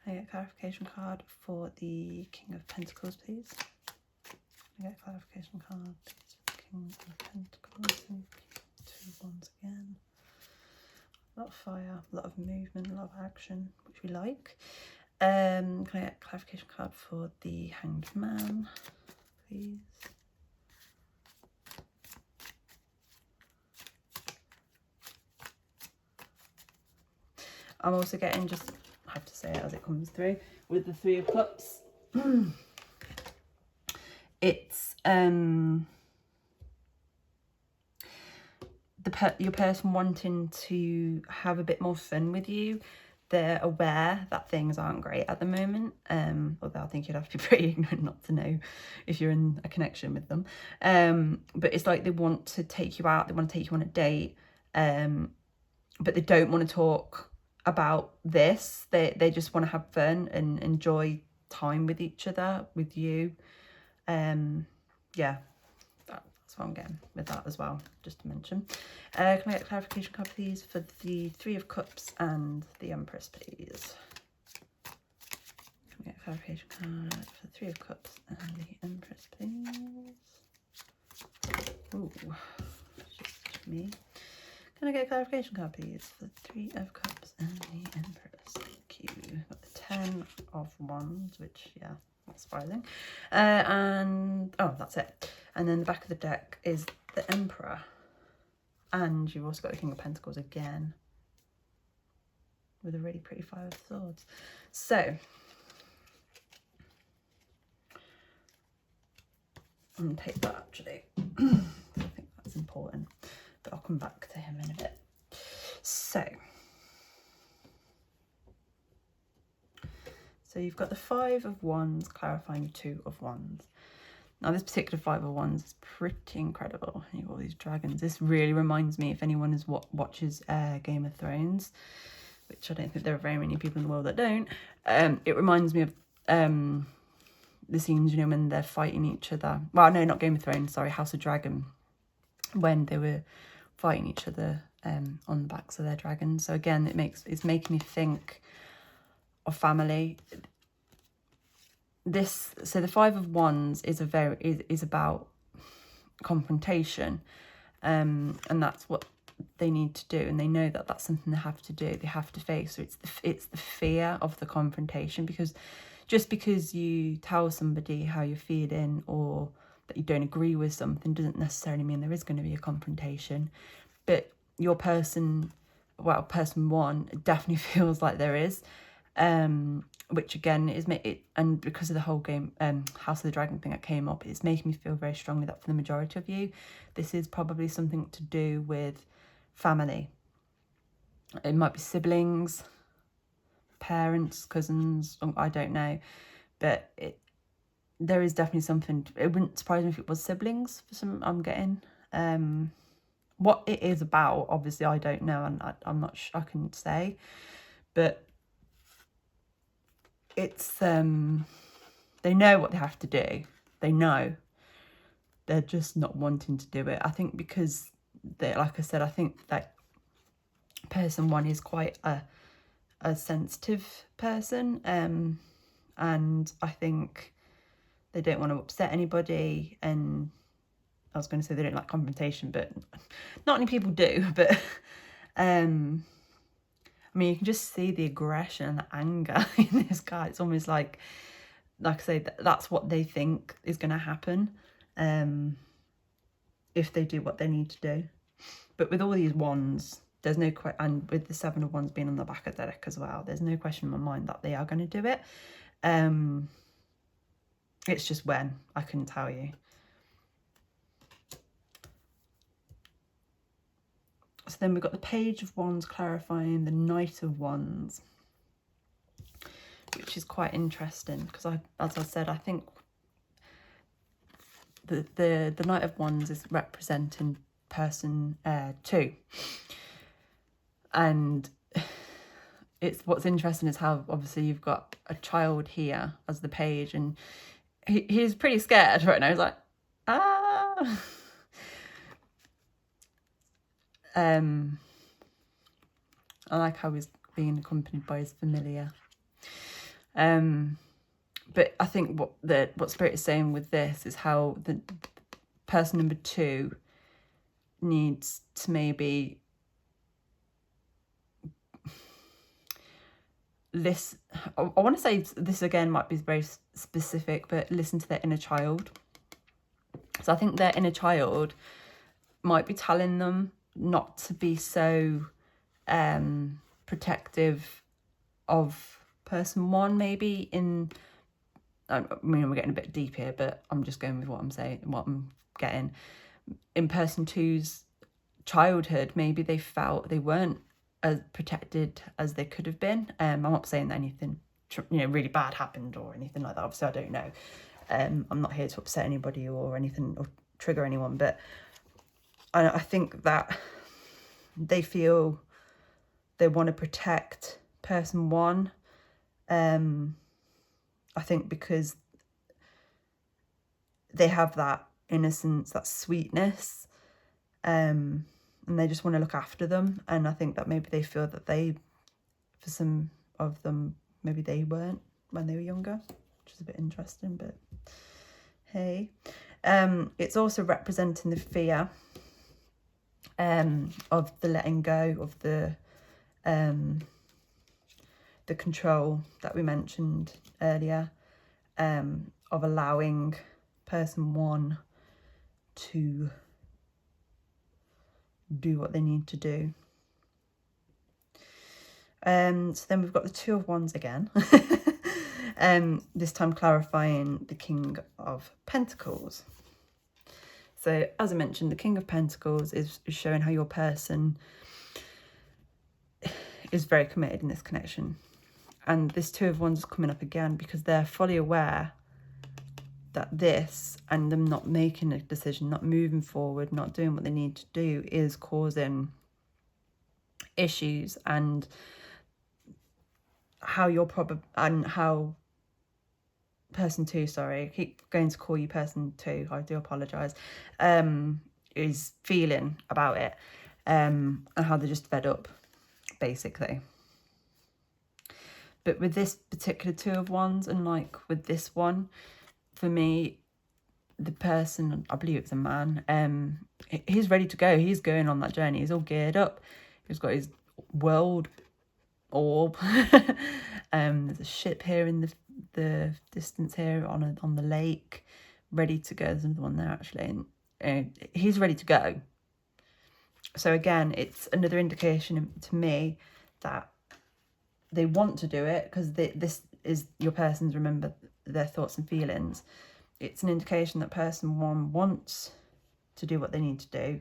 Can I get a clarification card for the King of Pentacles, please? Can I get a clarification card? King of Pentacles and 2 Wands again. A lot of fire, a lot of movement, a lot of action, which we like. Can I get a clarification card for the Hanged Man, please? I'm also getting, just I have to say it as it comes through, with the 3 of Cups. It's your person wanting to have a bit more fun with you. They're aware that things aren't great at the moment, although I think you'd have to be pretty ignorant not to know if you're in a connection with them. But it's like they want to take you out, they want to take you on a date, but they don't want to talk about this. They just want to have fun and enjoy time with each other, with you. Yeah, that's what I'm getting with that as well, just to mention. Can I get a clarification card, please, for the 3 of Cups and the Empress, please? Can I get a clarification card for the 3 of Cups and the Empress, please? Ooh, just me. Can I get a clarification card, please, for the 3 of Cups and the Empress? Thank you. Got the 10 of Wands, which, yeah, not surprising. And, oh, that's it. And then the back of the deck is the Emperor. And you've also got the King of Pentacles again, with a really pretty 5 of Swords. So, I'm going to take that, actually. I think that's important. But I'll come back to him in a bit. So you've got the 5 of Wands clarifying 2 of Wands. Now this particular 5 of Wands is pretty incredible. You've got all these dragons. This really reminds me, if anyone is watches Game of Thrones, which I don't think there are very many people in the world that don't, it reminds me of the scenes, you know, when they're fighting each other. Well, no, not Game of Thrones, sorry, House of Dragon, when they were fighting each other on the backs of their dragons. So again, it's making me think of family. So the 5 of Wands is about confrontation, and that's what they need to do, and they know that that's something they have to do. They have to face. So it's the fear of the confrontation, because just because you tell somebody how you're feeling or that you don't agree with something doesn't necessarily mean there is going to be a confrontation. But your person 1 definitely feels like there is, which again is and because of the whole game House of the Dragon thing that came up, it's making me feel very strongly that for the majority of you, this is probably something to do with family. It might be siblings, parents, cousins, I don't know, but there is definitely something. It wouldn't surprise me if it was siblings for some. I'm getting what it is about, obviously I don't know, and I'm not sure, I couldn't say, but it's they know what they have to do. They know. They're just not wanting to do it. I think because like I said, I think that person 1 is quite a sensitive person, and I think they don't want to upset anybody. And I was going to say they don't like confrontation, but not many people do. But I mean, you can just see the aggression and the anger in this guy. It's almost like I say, that's what they think is going to happen if they do what they need to do. But with all these wands, there's no and with the 7 of Wands being on the back of the deck as well, there's no question in my mind that they are going to do it. It's just when, I couldn't tell you. So then we've got the Page of Wands clarifying the Knight of Wands, which is quite interesting because, as I said, I think the Knight of Wands is representing person 2, and what's interesting is how obviously you've got a child here as the page, and he's pretty scared right now. He's like, ah. I like how he's being accompanied by his familiar. But I think what Spirit is saying with this is how the person number 2 needs to maybe listen. I want to say this again might be very specific, but listen to their inner child. So I think their inner child might be telling them not to be so protective of person 1, maybe in, I mean, we're getting a bit deep here, but I'm just going with what I'm saying, what I'm getting. In person 2's childhood, maybe they felt they weren't as protected as they could have been. I'm not saying that anything, really bad happened or anything like that. Obviously, I don't know. I'm not here to upset anybody or anything or trigger anyone, but I think that they feel they want to protect person 1. I think because they have that innocence, that sweetness, and they just want to look after them. And I think that maybe they feel that for some of them, maybe they weren't when they were younger, which is a bit interesting, but hey. It's also representing the fear of the letting go of the control that we mentioned earlier, of allowing person 1 to do what they need to do. So then we've got the 2 of Wands again. This time clarifying the King of Pentacles. So as I mentioned, the King of Pentacles is showing how your person is very committed in this connection. And this 2 of Wands is coming up again because they're fully aware that this and them not making a decision, not moving forward, not doing what they need to do is causing issues, and how how person 2, sorry, I keep going to call you person 2, I do apologise, is feeling about it, and how they're just fed up, basically. But with this particular 2 of Wands, and like with this one, for me, the person, I believe it's a man, he's ready to go. He's going on that journey. He's all geared up. He's got his world orb. There's a ship here in the distance here on the lake, ready to go. There's another one there actually, and he's ready to go. So again, it's another indication to me that they want to do it, because this is your person's, remember, their thoughts and feelings. It's an indication that person 1 wants to do what they need to do.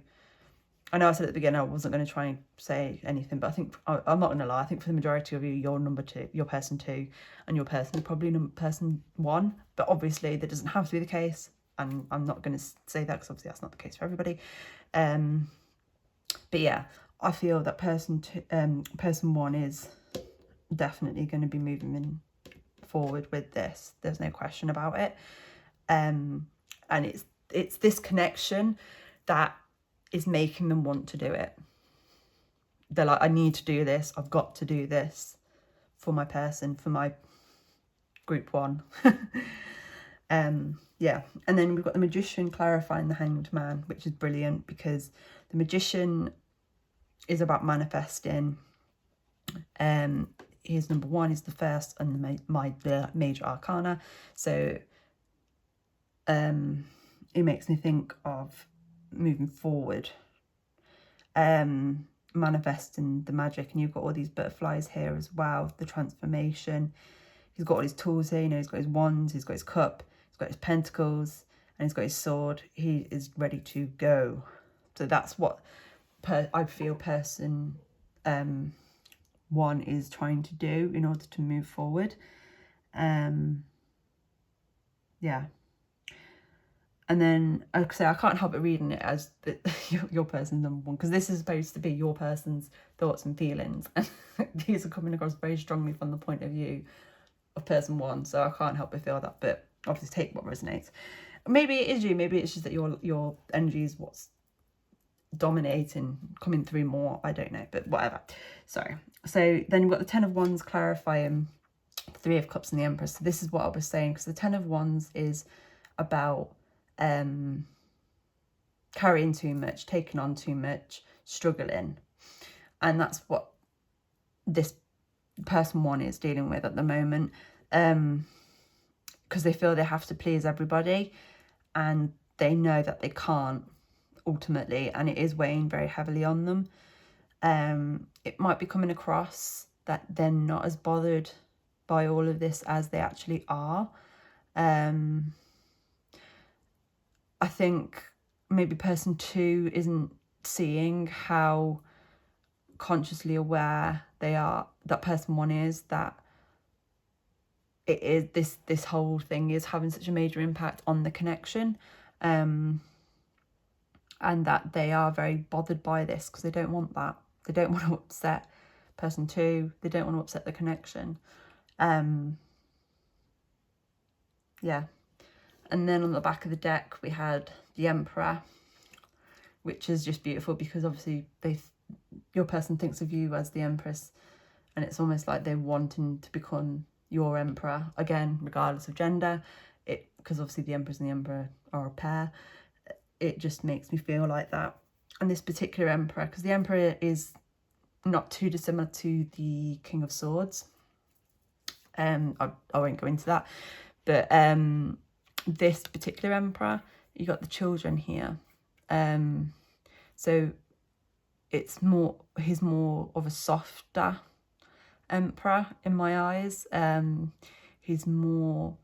I know I said at the beginning I wasn't going to try and say anything, but I think, I'm not going to lie, I think for the majority of you, you're number 2, your person 2, and your person is probably person 1. But obviously that doesn't have to be the case, and I'm not going to say that because obviously that's not the case for everybody. But yeah, I feel that person 1 is definitely going to be moving forward with this. There's no question about it. And it's this connection that is making them want to do it. They're like, I need to do this. I've got to do this for my person, for my group 1. Yeah. And then we've got the Magician clarifying the Hanged Man, which is brilliant, because the Magician is about manifesting. Here's number 1, is the first and the major arcana. So it makes me think of moving forward, manifesting the magic. And you've got all these butterflies here as well, the transformation. He's got all his tools here, he's got his wands, he's got his cup, he's got his pentacles, and he's got his sword. He is ready to go. So that's what I feel person 1 is trying to do in order to move forward. Yeah. And then, like I say, I can't help but reading it as your person's number 1, because this is supposed to be your person's thoughts and feelings. And these are coming across very strongly from the point of view of person 1. So I can't help but feel that, but obviously take what resonates. Maybe it is you, maybe it's just that your energy is what's dominating, coming through more. I don't know, but whatever. Sorry. So then you've got the 10 of Wands clarifying Three of Cups and the Empress. So this is what I was saying, because the Ten of Wands is about carrying too much, taking on too much, struggling. And that's what this person one is dealing with at the moment, because they feel they have to please everybody and they know that they can't ultimately, and it is weighing very heavily on them. It might be coming across that they're not as bothered by all of this as they actually are. I think maybe person two isn't seeing how consciously aware they are, that person one is, that it is this whole thing is having such a major impact on the connection, and that they are very bothered by this because they don't want that. They don't want to upset person two. They don't want to upset the connection. Yeah. And then on the back of the deck, we had the Emperor, which is just beautiful because obviously your person thinks of you as the Empress, and it's almost like they're wanting to become your Emperor, again, regardless of gender. Because obviously the Empress and the Emperor are a pair. It just makes me feel like that. And this particular Emperor, because the Emperor is not too dissimilar to the King of Swords. I won't go into that. But this particular Emperor, you got the children here. So he's more of a softer Emperor in my eyes. He's more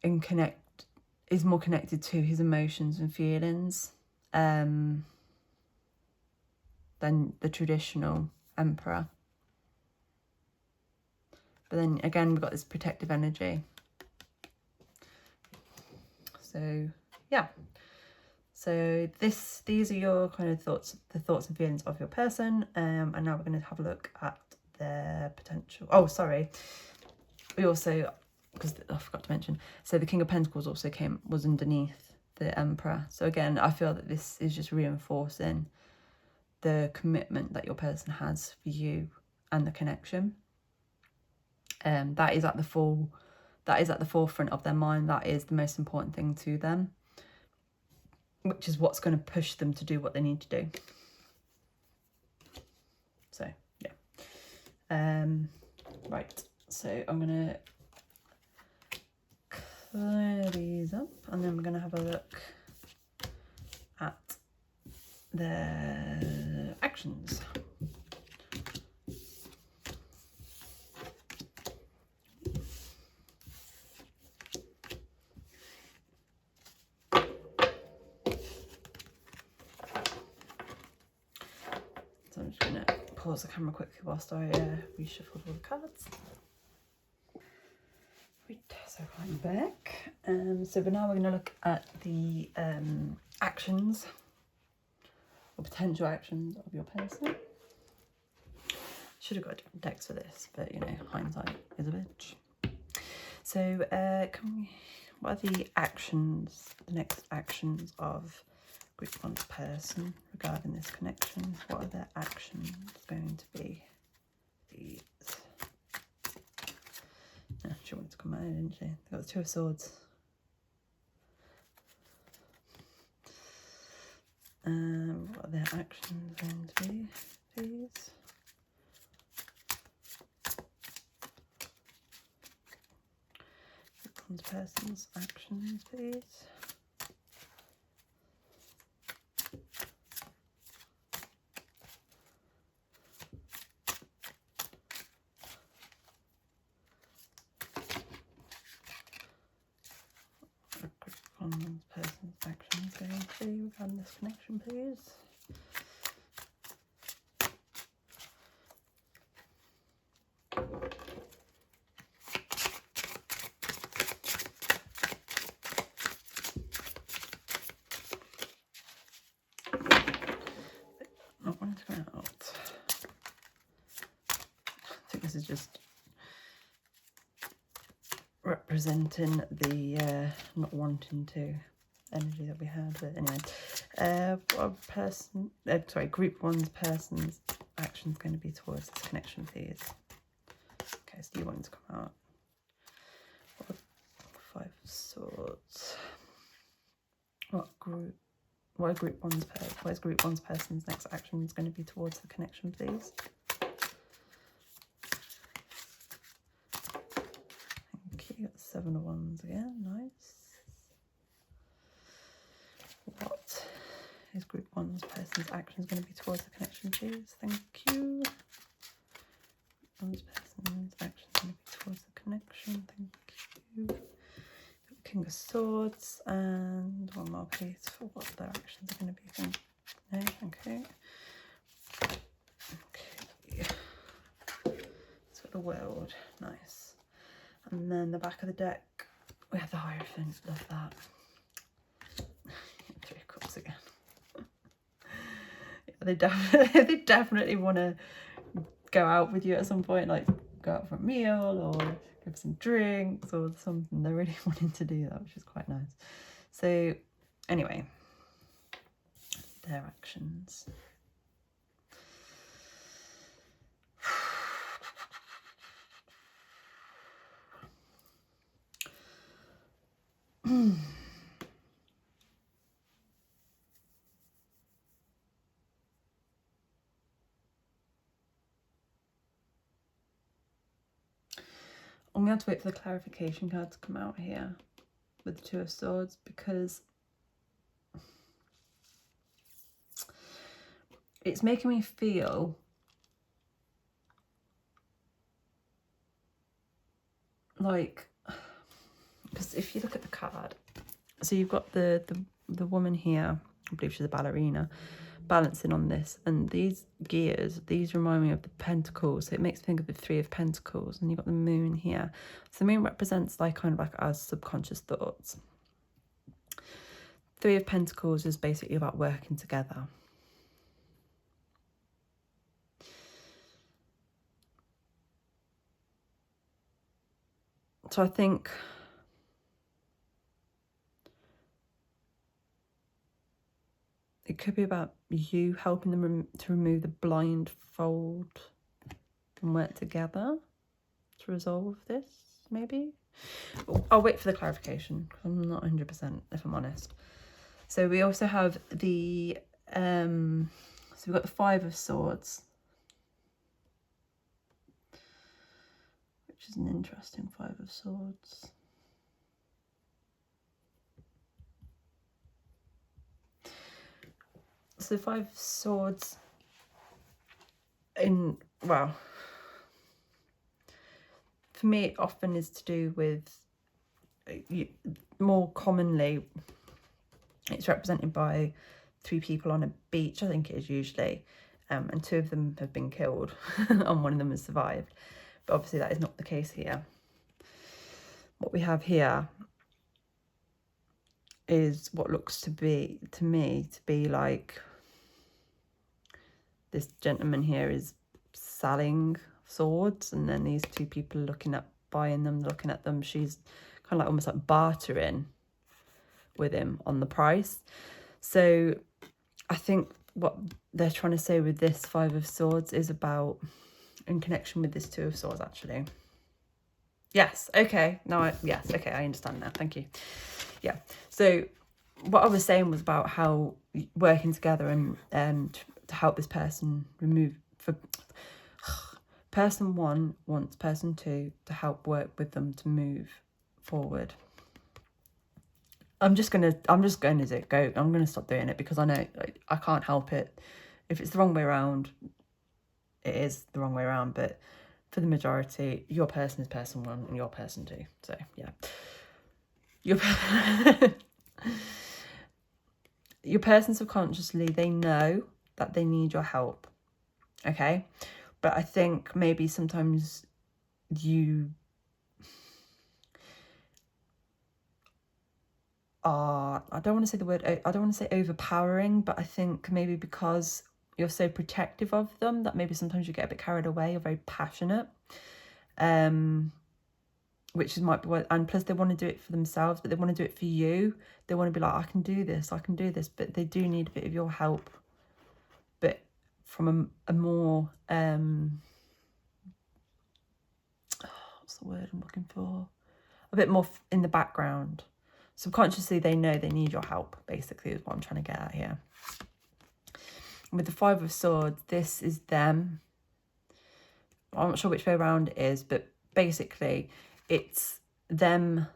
connected to his emotions and feelings than the traditional Emperor. But then again, we've got this protective energy. So yeah. So these are your kind of thoughts, the thoughts and feelings of your person. And now we're going to have a look at their potential. Oh, sorry. We also, because I forgot to mention, so the King of Pentacles also was underneath the Emperor. So again, I feel that this is just reinforcing the commitment that your person has for you and the connection. That is at the forefront of their mind. That is the most important thing to them, which is what's going to push them to do what they need to do. So yeah. Right, so I'm going to clear these up, and then we're going to have a look at their actions. So I'm just going to pause the camera quickly whilst I reshuffle all the cards. So I'm back. So now we're going to look at the actions or potential actions of your person. Should have got different decks for this, but you know, hindsight is a bitch. So what are the actions, the next actions of Group 1's person regarding this connection? What are their actions going to be? These. Yeah, she wanted to come out, didn't she? They got the Two of Swords. What are their actions going to be, please? One person's actions, please. One person's actions going to be regarding this connection, please. Not wanting to come out. I think this is just representing the not wanting to energy that we had. But anyway, what Group 1's person's action's going to be towards this connection, please. Okay, so you want to come out. Five of Swords. What is Group 1's person's next action is going to be towards the connection, please? Thank you. Got the 7 of Wands again. Nice. What is Group 1's person's action is going to be towards the connection, please? Thank you. One's person's action is going to be towards the connection. Thank you. King of Swords, and one more please for what their actions are going to be. No, okay. Okay. It's got the World, nice. And then the back of the deck, we have the Hierophant, love that. 3 of Cups again. Yeah, they definitely want to go out with you at some point, like go out for a meal or give some drinks or something. They're really wanting to do that, which is quite nice. So anyway, their actions. I'm going to have to wait for the clarification card to come out here with the 2 of Swords, because it's making me feel like, because if you look at the card, so you've got the woman here, I believe she's a ballerina, balancing on this, and these gears, these remind me of the Pentacles, so it makes me think of the 3 of Pentacles, and you've got the Moon here. So the Moon represents like kind of like our subconscious thoughts. 3 of Pentacles is basically about working together. So I think it could be about you helping them to remove the blindfold and work together to resolve this, maybe? I'll wait for the clarification, because I'm not 100% if I'm honest. So we also have the, so we've got the 5 of Swords, which is an interesting 5 of Swords. So 5 of Swords well, for me it often is to do with, more commonly it's represented by 3 people on a beach, I think it is usually, and 2 of them have been killed and 1 of them has survived, but obviously that is not the case here. What we have here is what looks to me to be like this gentleman here is selling swords, and then these 2 people are looking at buying them, looking at them. She's kind of like almost like bartering with him on the price. So I think what they're trying to say with this 5 of Swords is about, in connection with this 2 of Swords actually. Yes, okay, yes, okay, I understand now, thank you. Yeah, so what I was saying was about how working together and to help this person remove, for person 1 wants person 2 to help work with them to move forward. I'm just gonna go. I'm gonna stop doing it, because I know I can't help it. If it's the wrong way around, it is the wrong way around, but for the majority, your person is person 1 and your person 2. So yeah, your person subconsciously, they know that they need your help, okay? But I think maybe sometimes you are, I don't want to say the word, I don't want to say overpowering, but I think maybe because you're so protective of them that maybe sometimes you get a bit carried away. You're very passionate, which is might be what, and plus they want to do it for themselves, but they want to do it for you. They want to be like, I can do this, but they do need a bit of your help, but from a more the word I'm looking for? A bit more in the background. Subconsciously, they know they need your help, basically, is what I'm trying to get at here. With the Five of Swords, this is them. I'm not sure which way around it is, but basically it's them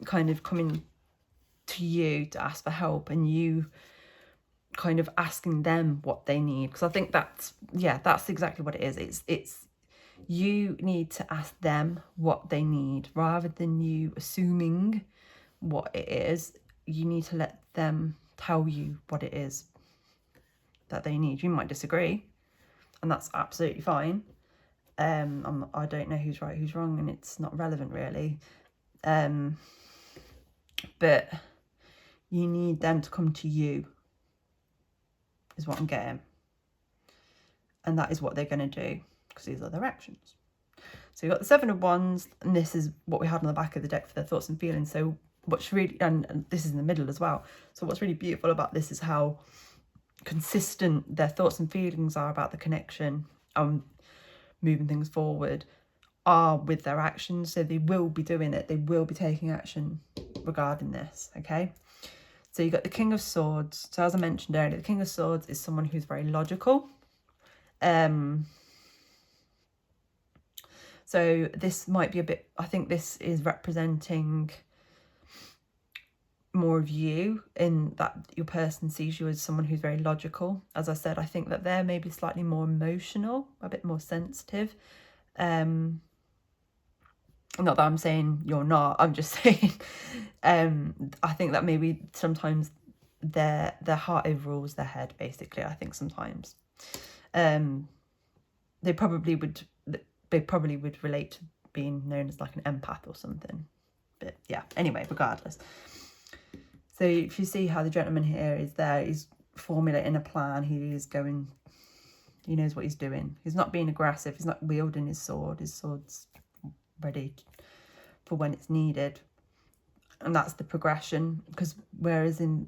kind of coming to you to ask for help, and you kind of asking them what they need. Because I think that's exactly what it is. It's you need to ask them what they need rather than you assuming what it is. You need to let them tell you what it is that they need. You might disagree, and that's absolutely fine. I don't know who's right, who's wrong, and it's not relevant really. But you need them to come to you, is what I'm getting. And that is what they're going to do, because these are their actions. So you've got the Seven of Wands, and this is what we had on the back of the deck for their thoughts and feelings. So what's really, and this is in the middle as well. So what's really beautiful about this is how consistent their thoughts and feelings are about the connection, moving things forward, are with their actions. So they will be doing it. They will be taking action regarding this, okay? So you've got the King of Swords. So as I mentioned earlier, the King of Swords is someone who's very logical. So this might be a bit, I think this is representing more of you, in that your person sees you as someone who's very logical. As I said, I think that they're maybe slightly more emotional, a bit more sensitive. Not that I'm saying you're not, I'm just saying I think that maybe sometimes their heart overrules their head, basically. I think sometimes they probably would relate to being known as like an empath or something. But yeah, anyway, regardless. So if you see how the gentleman here is there, he's formulating a plan. He knows what he's doing. He's not being aggressive. He's not wielding his sword. His sword's ready for when it's needed. And that's the progression. Because whereas it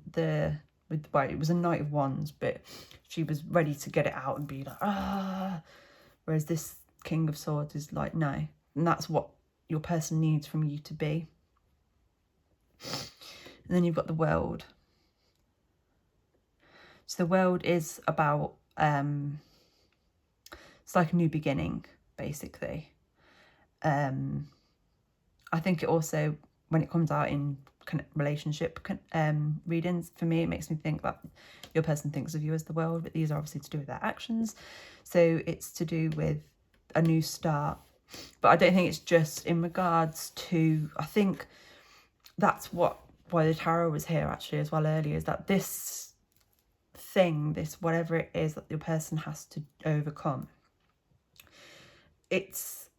was a Knight of Wands, but she was ready to get it out and be like, ah. Whereas this King of Swords is like, no. And that's what your person needs from you to be. And then you've got the World. So the World is about, it's like a new beginning, basically. I think it also, when it comes out in relationship readings, for me, it makes me think that your person thinks of you as the world, but these are obviously to do with their actions. So it's to do with a new start. But I don't think it's just in regards to, I think that's why the tarot was here actually as well earlier, is that this thing, this whatever it is that your person has to overcome, it's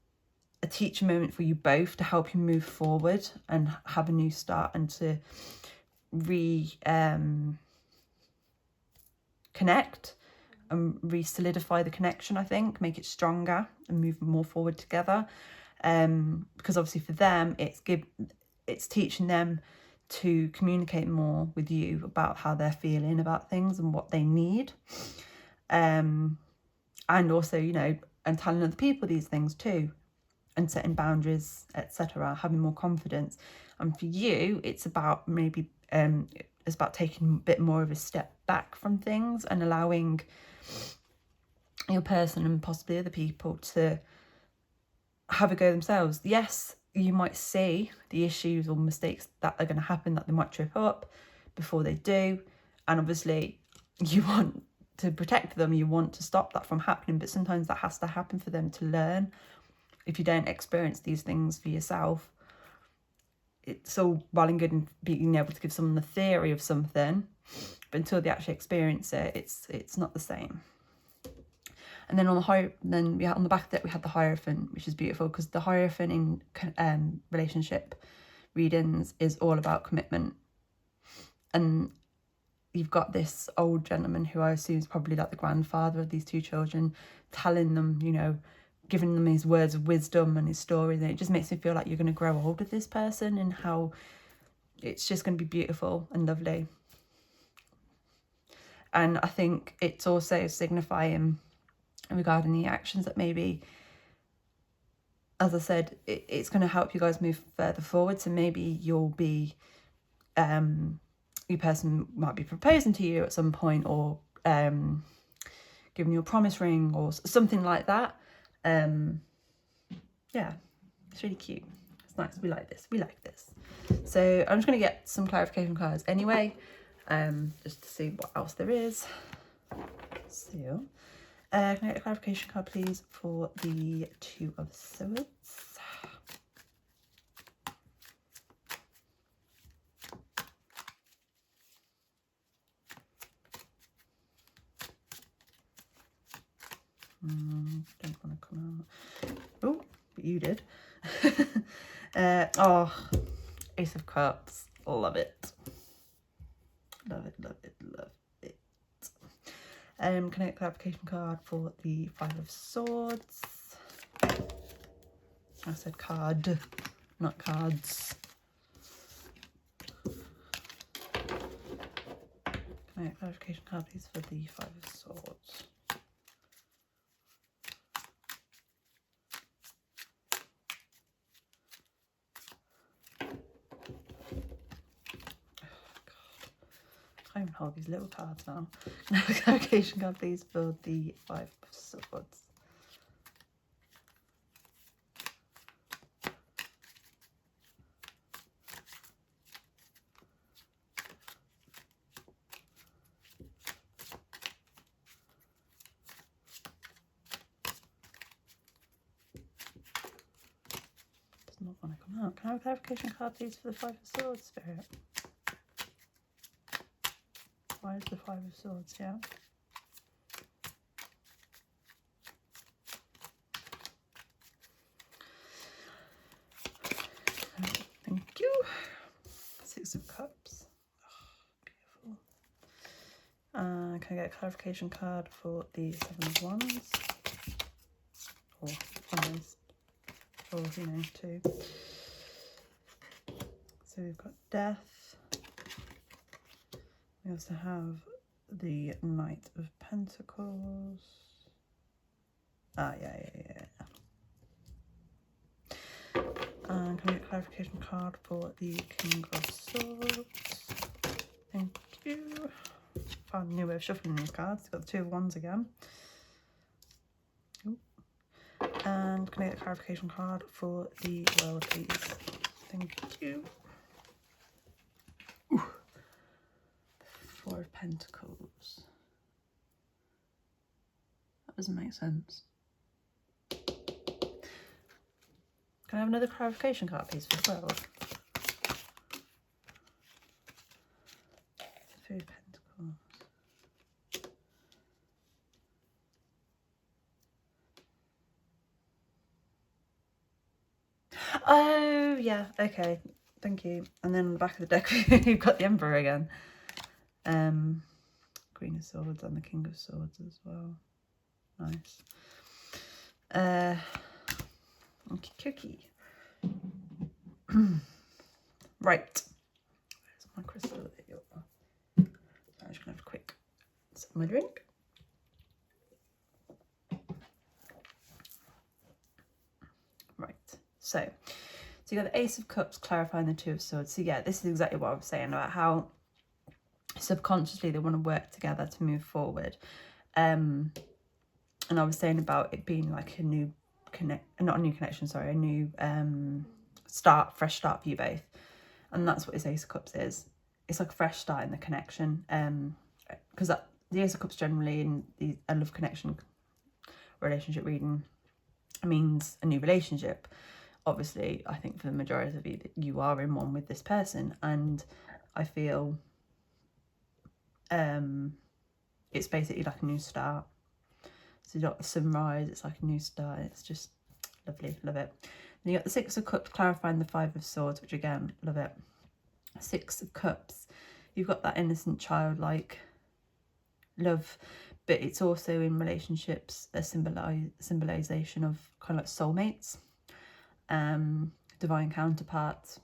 a teaching moment for you both to help you move forward and have a new start, and to connect and re-solidify the connection, I think, make it stronger and move more forward together. Because obviously for them, it's teaching them to communicate more with you about how they're feeling about things and what they need. And also, and telling other people these things too, and setting boundaries, etc., having more confidence. And for you, it's about maybe it's about taking a bit more of a step back from things and allowing your person and possibly other people to have a go themselves. Yes, you might see the issues or mistakes that are going to happen, that they might trip up before they do, and obviously you want to protect them, you want to stop that from happening, but sometimes that has to happen for them to learn. If you don't experience these things for yourself, it's all well and good in being able to give someone the theory of something, but until they actually experience it, it's not the same. And then on the back of that we had the Hierophant, which is beautiful, because the Hierophant in relationship readings is all about commitment. And you've got this old gentleman who I assume is probably like the grandfather of these two children, telling them, giving them his words of wisdom and his stories, and it just makes me feel like you're going to grow old with this person, and how it's just going to be beautiful and lovely. And I think it's also signifying regarding the actions that maybe as I said, it's going to help you guys move further forward. So maybe you'll be, your person might be proposing to you at some point, or giving you a promise ring or something like that. Yeah, it's really cute. It's nice. We like this. We like this. So I'm just going to get some clarification cards anyway, just to see what else there is. So, can I get a clarification card, please, for the Two of Swords? Don't want to come out. Oh, but you did. Oh, Ace of Cups. Love it. Love it, love it, love it. Can I get a clarification card for the Five of Swords? I said card, not cards. Can I get a clarification card, please, for the Five of Swords? I can't even hold these little cards now. Can I have a clarification card, please, for the Five of Swords? Does not want to come out. Can I have a clarification card, please, for the Five of Swords, Spirit? Why is the Five of Swords here? Thank you. Six of Cups. Oh, beautiful. Can I get a clarification card for the Seven of Wands? Or almost. Or, you know, two. So we've got Death. We also have the Knight of Pentacles. Yeah. And can we get a clarification card for the King of Swords? Thank you. Found a new way of shuffling these cards. Got the Two of Wands again. Ooh. And can I get a clarification card for the World, please? Thank you. Ooh. Four of Pentacles. That doesn't make sense. Can I have another clarification card, please, for 12? Three of Pentacles. Oh, yeah, okay. Thank you. And then on the back of the deck, you've got the Emperor again. Queen of Swords and the King of Swords as well. Nice. Okie right. Where's my crystal? There you are. I'm just gonna have a quick sip of my drink. Right. So you got the Ace of Cups clarifying the Two of Swords. So yeah, this is exactly what I was saying about how subconsciously they want to work together to move forward. And I was saying about it being like a new not a new connection, sorry, a new fresh start for you both. And that's what this Ace of Cups is. It's like a fresh start in the connection. Because the Ace of Cups generally in a love connection relationship reading means a new relationship. Obviously, I think for the majority of you that you are in one with this person, and I feel it's basically like a new start. So you got the sunrise, it's like a new start. It's just lovely, love it. Then you got the Six of Cups clarifying the Five of Swords, which again, love it. Six of Cups, you've got that innocent childlike love, but it's also in relationships a symbolization of kind of like soulmates, divine counterparts,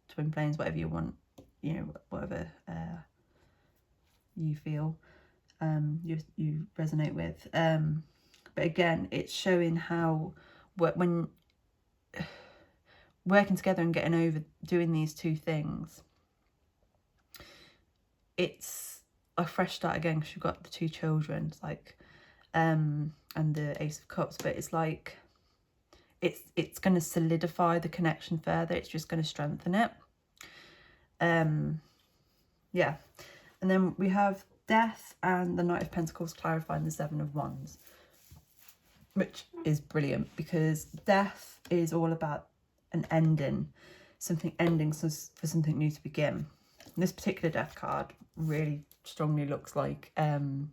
twin flames, whatever you want, you know, whatever you feel you resonate with. But again, it's showing how when working together and getting over doing these two things, it's a fresh start again, because you've got the two children. It's like and the Ace of Cups, but it's like it's going to solidify the connection further. It's just going to strengthen it. Yeah. And then we have Death and the Knight of Pentacles clarifying the Seven of Wands, which is brilliant, because death is all about an ending, something ending for something new to begin. And this particular death card really strongly looks like you know,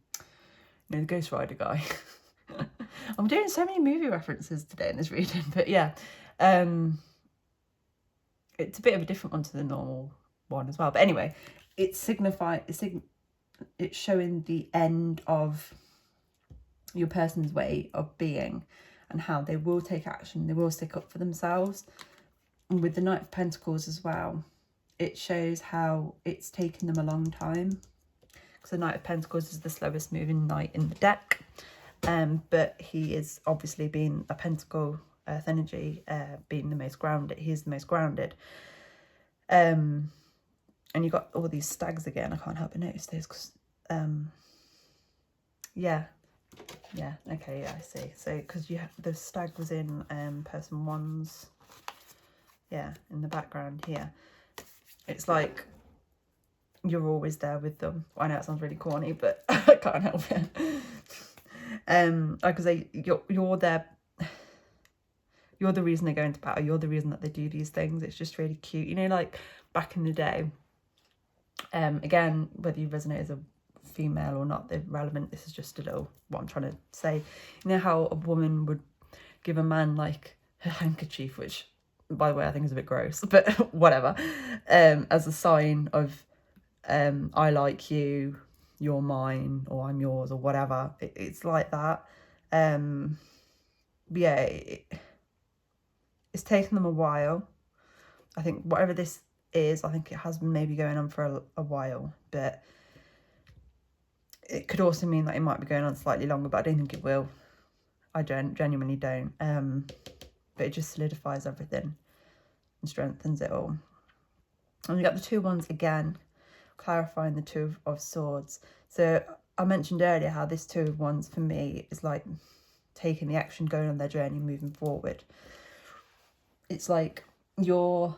the Ghost Rider guy. I'm doing so many movie references today in this reading, but yeah, it's a bit of a different one to the normal one as well. But anyway, it's showing the end of your person's way of being, and how they will take action, they will stick up for themselves. And with the Knight of Pentacles as well, it shows how it's taken them a long time, because the Knight of Pentacles is the slowest moving knight in the deck, but he is obviously being a Pentacle Earth energy, being the most grounded. He is the most grounded. And you got all these stags again. I can't help but notice this, because yeah, okay, yeah, I see. So because you have the stag was in person one's, yeah, in the background here. It's like you're always there with them. I know it sounds really corny, but I can't help it. Like I say, you're there. You're the reason they go into battle. You're the reason that they do these things. It's just really cute. You know, like back in the day, again, whether you resonate as a female or not, they're relevant. This is just a little, what I'm trying to say. You know how a woman would give a man like her handkerchief, which, by the way, I think is a bit gross, but whatever, as a sign of I like you, you're mine, or I'm yours, or whatever. It's like that. But yeah, it's taken them a while. I think whatever this is, I think it has been maybe going on for a while, but it could also mean that it might be going on slightly longer, but I don't think it will. I genuinely don't. But it just solidifies everything and strengthens it all. And we got the Two of Wands again, clarifying the Two of Swords. So I mentioned earlier how this Two of Wands for me is like taking the action, going on their journey, moving forward. It's like you're,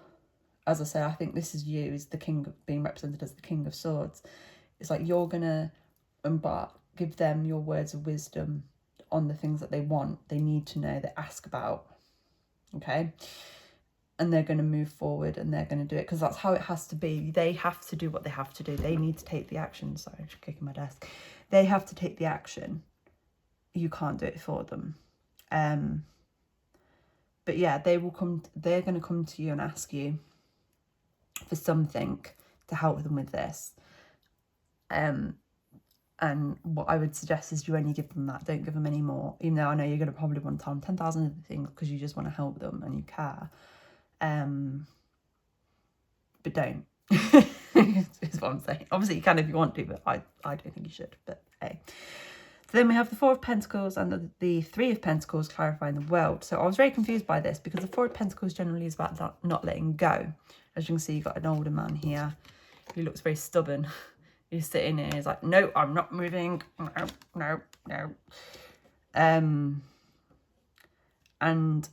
as I say, I think this is you, is the king, being represented as the King of Swords. It's like you're gonna embark, give them your words of wisdom on the things that they want, they need to know, they ask about, okay? And they're going to move forward and they're going to do it, because that's how it has to be. They have to do what they have to do. They need to take the action. Sorry, I'm just kicking my desk. They have to take the action. You can't do it for them. But yeah, they're going to come to you and ask you for something to help them with this. And what I would suggest is you only give them that. Don't give them any more. Even though I know you're going to probably want to tell them 10,000 other things because you just want to help them and you care. But don't. Is what I'm saying. Obviously you can if you want to, but I don't think you should. But hey. So then we have the Four of Pentacles and the Three of Pentacles clarifying the world. So I was very confused by this, because the Four of Pentacles generally is about not letting go. As you can see, you've got an older man here who looks very stubborn. He's sitting here, he's like, no, I'm not moving. No. And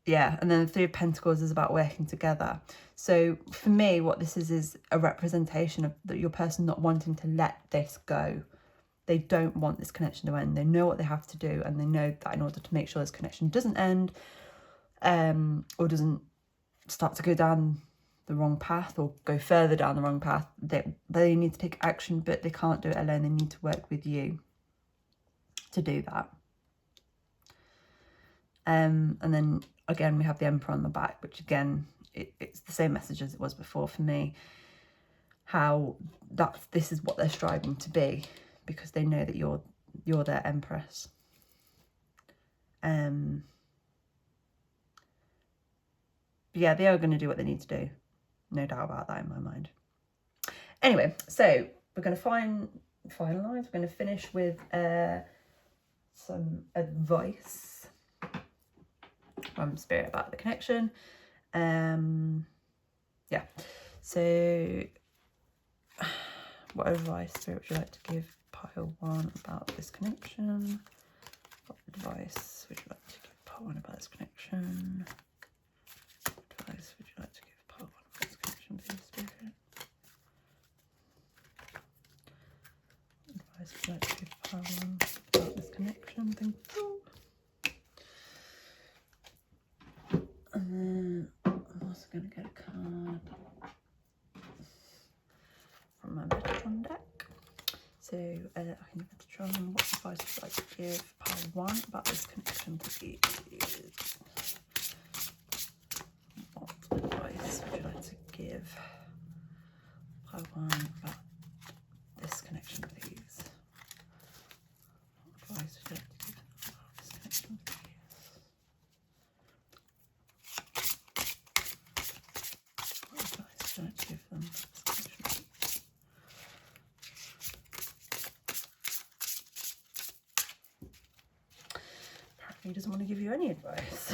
yeah, and then the Three of Pentacles is about working together. So for me, what this is a representation of your person not wanting to let this go. They don't want this connection to end. They know what they have to do, and they know that in order to make sure this connection doesn't end, or doesn't start to go down the wrong path or go further down the wrong path, they need to take action, but they can't do it alone. They need to work with you to do that. And then again, we have the Emperor on the back, which again, it's the same message as it was before for me, how this is what they're striving to be, because they know that you're their Empress. Yeah, they are going to do what they need to do. No doubt about that in my mind. Anyway, so we're going to finalise. We're going to finish with some advice. from Spirit about the connection. Yeah, so what advice, Spirit, would you like to give pile 1 about this connection? What advice would you like to give pile 1 about this connection? What advice would you like to give pile 1 about this connection, please, Spirit? What advice would you like to give pile 1 about this connection? Thank you. And then I'm also going to get a card from my Metatron deck. So I can Metatron, what advice would you like to give pile 1 about this connection, please? What advice would you like to give pile 1 about this connection, please? What advice would you like to give about this connection, please? What advice would you like to give them about this connection, please? He doesn't want to give you any advice.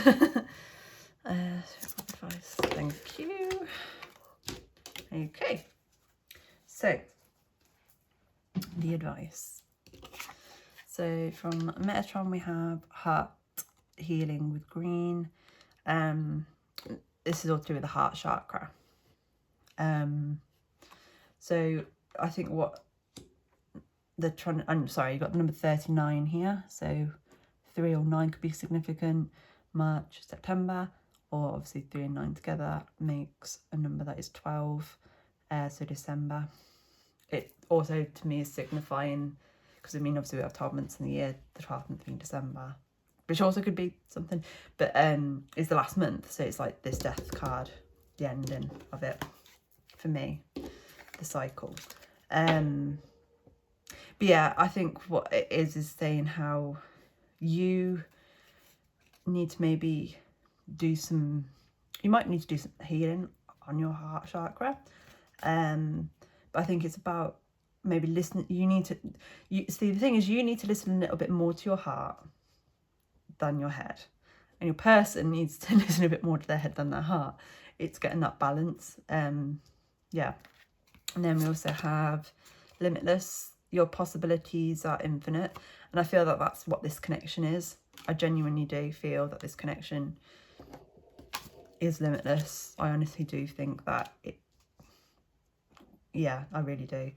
Advice, thank you. Okay, so the advice. So from Metatron we have heart healing with green. This is all to do with the heart chakra. So I think what I'm sorry, you got the number 39 here, so 3 or 9 could be significant. March, September, or obviously 3 and 9 together makes a number that is 12. So December. It also to me is signifying, because I mean obviously we have 12 months in the year, the 12th month being December, which also could be something, but is the last month, so it's like this death card, the ending of it for me, the cycle. But yeah, I think what it is saying how you need to maybe do some, you might need to do some healing on your heart chakra. But I think it's about maybe listening. See, the thing is, you need to listen a little bit more to your heart than your head. And your person needs to listen a bit more to their head than their heart. It's getting that balance. Yeah. And then we also have limitless. Your possibilities are infinite. And I feel that that's what this connection is. I genuinely do feel that this connection is limitless. I honestly do think that it, yeah, I really do.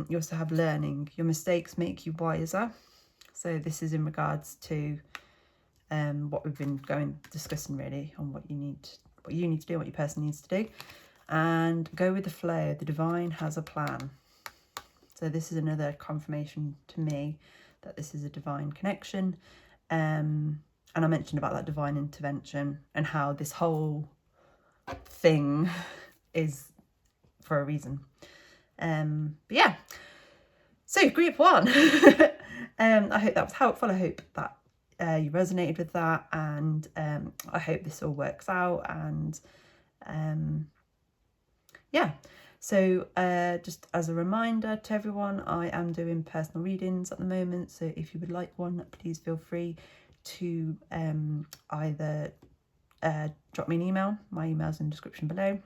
You also have learning. Your mistakes make you wiser. So this is in regards to what we've been discussing really, on what you need to do, what your person needs to do. And go with the flow. The divine has a plan. So this is another confirmation to me that this is a divine connection. And I mentioned about that divine intervention and how this whole thing is for a reason. But yeah, so group 1. I hope that was helpful. I hope that you resonated with that, and I hope this all works out. And yeah, so just as a reminder to everyone, I am doing personal readings at the moment, so if you would like one, please feel free to either drop me an email. My email's in the description below,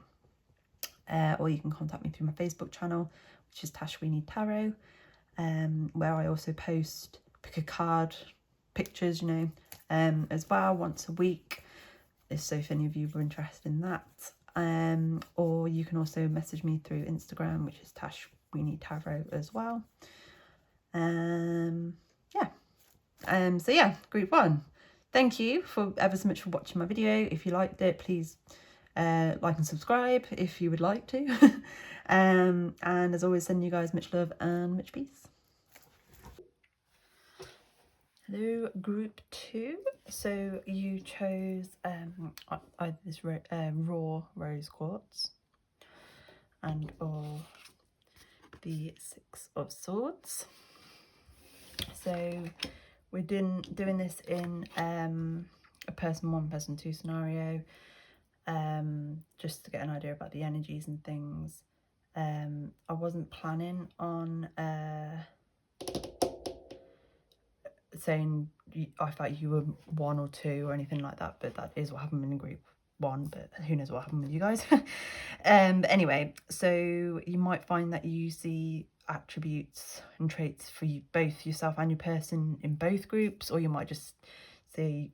or you can contact me through my Facebook channel, which is Tash We Need Tarot, where I also post pick a card pictures, as well, once a week, so if any of you were interested in that. Or you can also message me through Instagram, which is Tash We Need Tarot as well. Yeah. So yeah, group 1. Thank you for ever so much for watching my video. If you liked it, please like and subscribe if you would like to. And as always, sending you guys much love and much peace. Hello, group 2. So you chose either this raw rose quartz or the 6 of Swords. So we're doing this in a person 1, person 2 scenario, just to get an idea about the energies and things. I wasn't planning on saying I thought you were one or two or anything like that, but that is what happened in group one, but who knows what happened with you guys. Anyway, so you might find that you see attributes and traits for you, both yourself and your person in both groups, or you might just see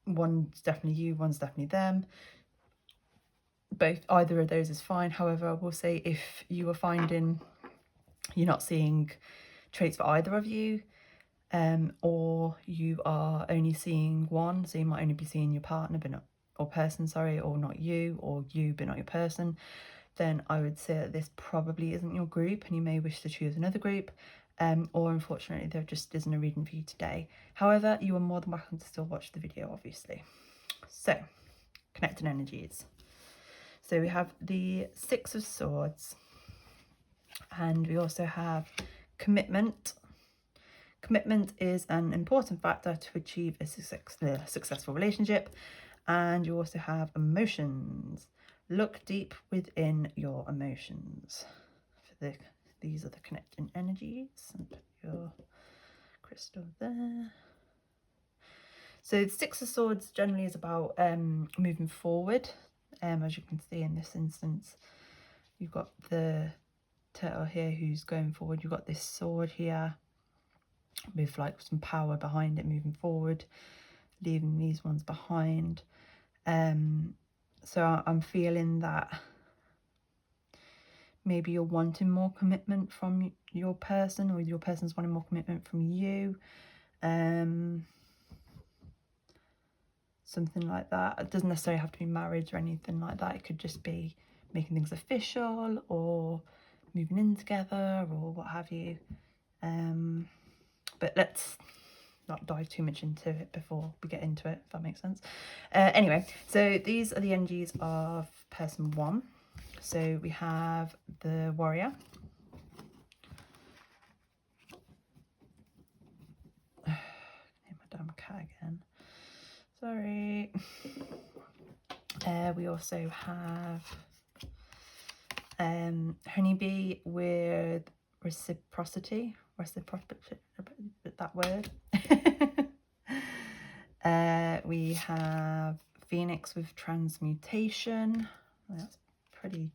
one's definitely you, one's definitely them. Either of those is fine. However, I will say if you are finding you're not seeing traits for either of you, or you are only seeing one, so you might only be seeing your partner but not, or person, sorry, or not you, or you but not your person, then I would say that this probably isn't your group and you may wish to choose another group, or unfortunately there just isn't a reading for you today. However, you are more than welcome to still watch the video, obviously. So, connecting energies. So we have the Six of Swords, and we also have commitment. Commitment is an important factor to achieve a successful relationship. And you also have emotions. Look deep within your emotions. These are the connecting energies. And put your crystal there. So the Six of Swords generally is about moving forward. As you can see in this instance, you've got the turtle here who's going forward. You've got this sword here with like some power behind it, moving forward, leaving these ones behind. So I'm feeling that maybe you're wanting more commitment from your person, or your person's wanting more commitment from you. Something like that. It doesn't necessarily have to be marriage or anything like that. It could just be making things official or moving in together or what have you. But let's not dive too much into it before we get into it, if that makes sense. Anyway, so these are the energies of person one. So we have the warrior. My damn cat again. Sorry. We also have honeybee with reciprocity, that word. We have phoenix with transmutation. That's pretty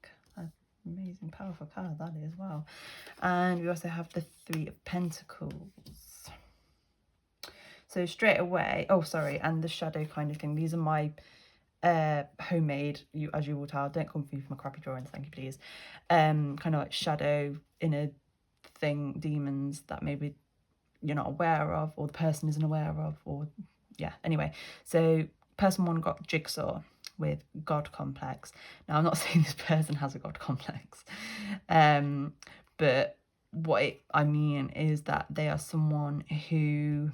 amazing, powerful card that is, wow. And we also have the Three of Pentacles. So straight away, oh sorry, and the shadow kind of thing. These are my homemade, as you will tell, don't come for me for my crappy drawings, thank you please. Kind of like shadow inner thing, demons that maybe you're not aware of, or the person isn't aware of, or yeah, anyway. So person one got jigsaw with God complex. Now I'm not saying this person has a God complex, but what I mean is that they are someone who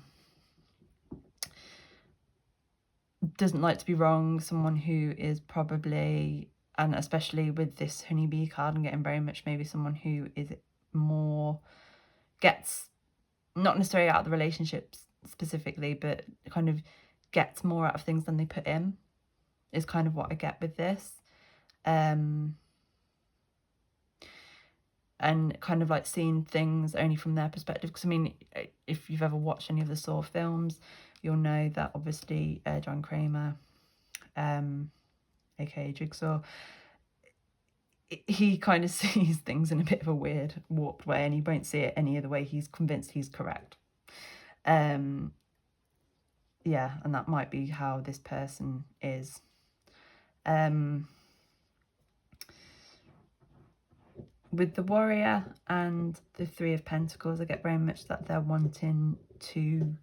doesn't like to be wrong, someone who is probably, and especially with this honeybee card, and getting very much maybe someone who is more, gets not necessarily out of the relationships specifically, but kind of gets more out of things than they put in, is kind of what I get with this. And kind of like seeing things only from their perspective, because I mean, if you've ever watched any of the Saw films, you'll know that obviously John Kramer, aka Jigsaw, he kind of sees things in a bit of a weird, warped way, and he won't see it any other way. He's convinced he's correct. Yeah, and that might be how this person is. With the warrior and the Three of Pentacles, I get very much that they're wanting to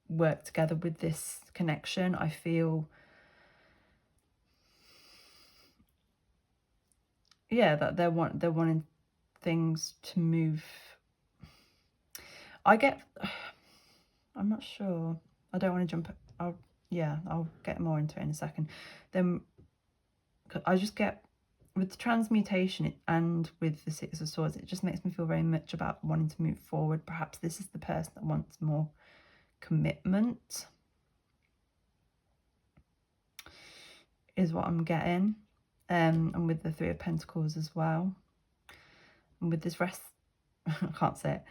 work together with this connection. I feel, yeah, that they're wanting things to move. I get, I'm not sure. I don't want to jump. I'll get more into it in a second. Then I just get, with the transmutation and with the Six of Swords, it just makes me feel very much about wanting to move forward. Perhaps this is the person that wants more commitment, is what I'm getting. And with the Three of Pentacles as well. And with this rest, I can't say it.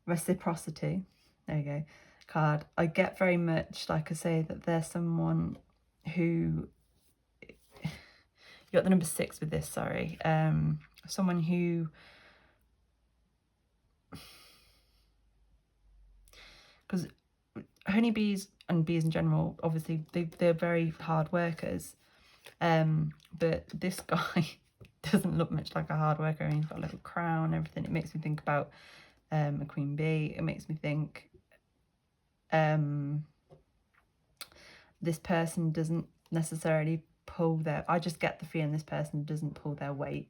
reciprocity, there you go, card. I get very much, like I say, that there's someone who, you got the number 6 with this, sorry, someone who, because honeybees and bees in general, obviously they're very hard workers, but this guy doesn't look much like a hard worker. I mean, he's got a little crown and everything. It makes me think about a queen bee. It makes me think this person doesn't necessarily pull their, I just get the feeling this person doesn't pull their weight,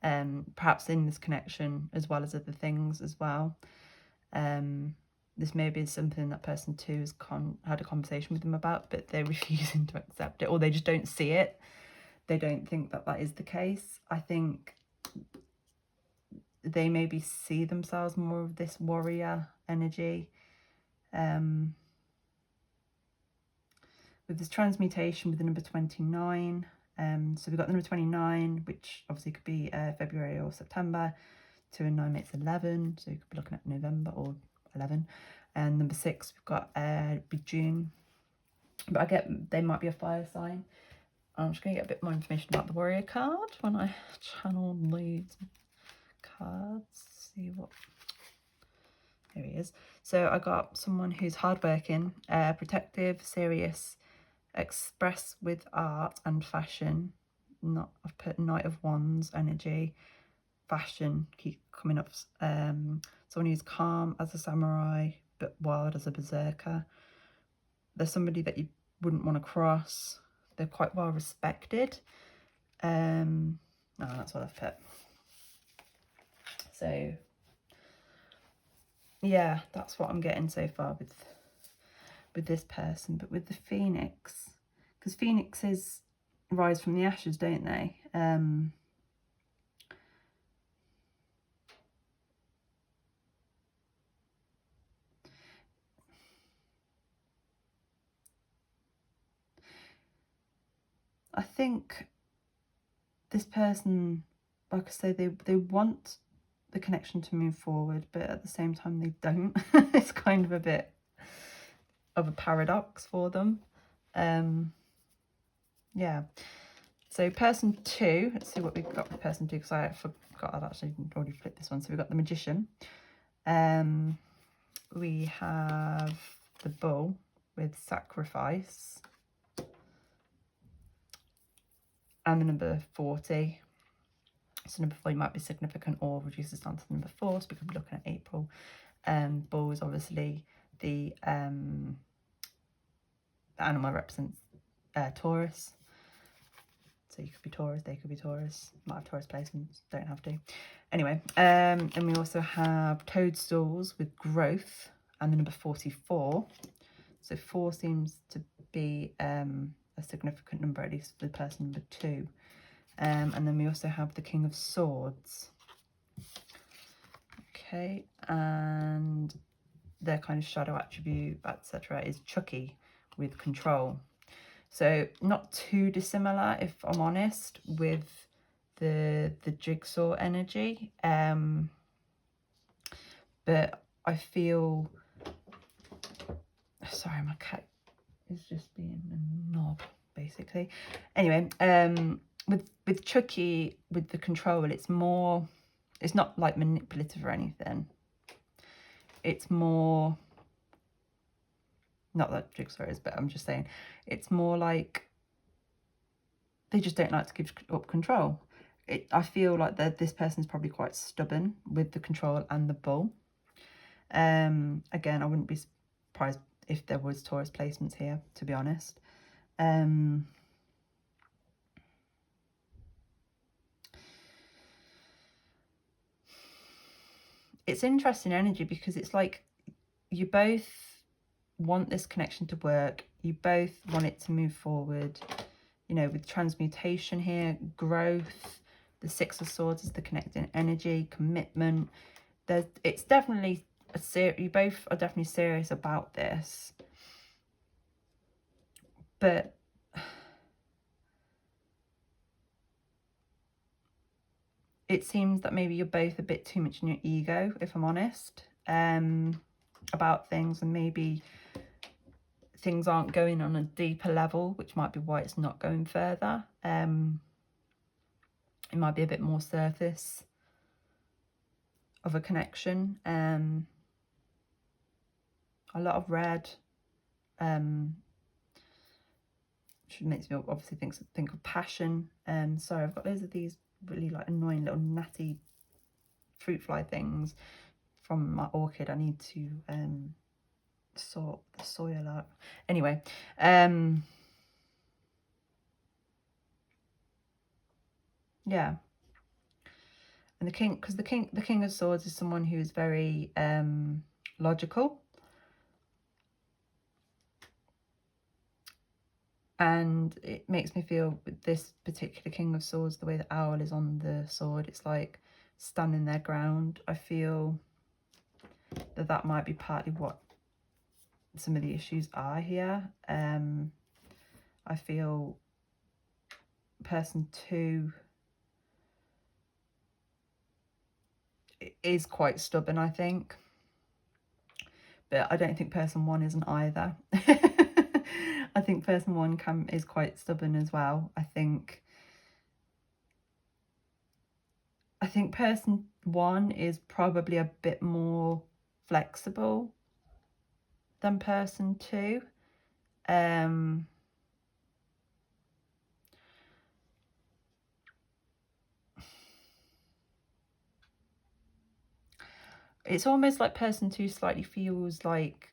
perhaps in this connection as well as other things as well. This may be something that person 2 has had a conversation with them about, but they're refusing to accept it, or they just don't see it. They don't think that that is the case. I think they maybe see themselves more of this warrior energy. With this transmutation with the number 29. So we've got the number 29, which obviously could be February or September. 2 and 9 makes 11, so you could be looking at November or 11. And number 6, we've got be June. But I get they might be a fire sign. I'm just going to get a bit more information about the warrior card when I channel these cards. See what. Here he is. So I got someone who's hardworking, protective, serious, express with art and fashion. I've put Knight of Wands energy. Fashion keep coming up. Someone who's calm as a samurai but wild as a berserker. There's somebody that you wouldn't want to cross. They're quite well respected. No, that's what I've put. So yeah, that's what I'm getting so far with this person. But with the phoenix, because phoenixes rise from the ashes, don't they? I think this person, like I say, they want the connection to move forward, but at the same time they don't. It's kind of a bit of a paradox for them. Yeah. So person 2, let's see what we've got with person 2, because I forgot I've actually already flipped this one. So we've got the magician. We have the bull with sacrifice. And the number 40. So number 4 might be significant or reduces down to number 4. So we could be looking at April. Bull is obviously the animal represents Taurus. So you could be Taurus, they could be Taurus. Might have Taurus placements, don't have to. Anyway, and we also have toadstools with growth and the number 44. So 4 seems to be a significant number, at least for the person number 2. And then we also have the King of Swords. Okay, and their kind of shadow attribute, etc., is Chucky with control. So not too dissimilar, if I'm honest, with the jigsaw energy. But I feel, sorry, my cat is just being a knob, basically. Anyway, with Chucky, with the control, it's more, it's not like manipulative or anything. It's more, not that Jigsaw is, but I'm just saying, it's more like they just don't like to give up control. I feel like that this person is probably quite stubborn with the control and the bull. Again, I wouldn't be surprised if there was Taurus placements here, to be honest. It's interesting energy because it's like you both want this connection to work. You both want it to move forward. You know, with transmutation here, growth, the 6 of Swords is the connecting energy, commitment. It's definitely you both are definitely serious about this. But it seems that maybe you're both a bit too much in your ego, if I'm honest, about things, and maybe things aren't going on a deeper level, which might be why it's not going further. It might be a bit more surface of a connection. A lot of red, which makes me obviously think of passion. Sorry, I've got loads of these really like annoying little natty fruit fly things from my orchid. I need to sort the soil out. Anyway, yeah. And the king, because the king of swords is someone who is very logical, and it makes me feel with this particular king of swords, the way the owl is on the sword, it's like standing their ground. I feel that might be partly what some of the issues are here. I feel person 2 is quite stubborn, I think, but I don't think person 1 isn't either. I think person 1 is quite stubborn as well. I think person 1 is probably a bit more flexible than person 2. It's almost like person 2 slightly feels like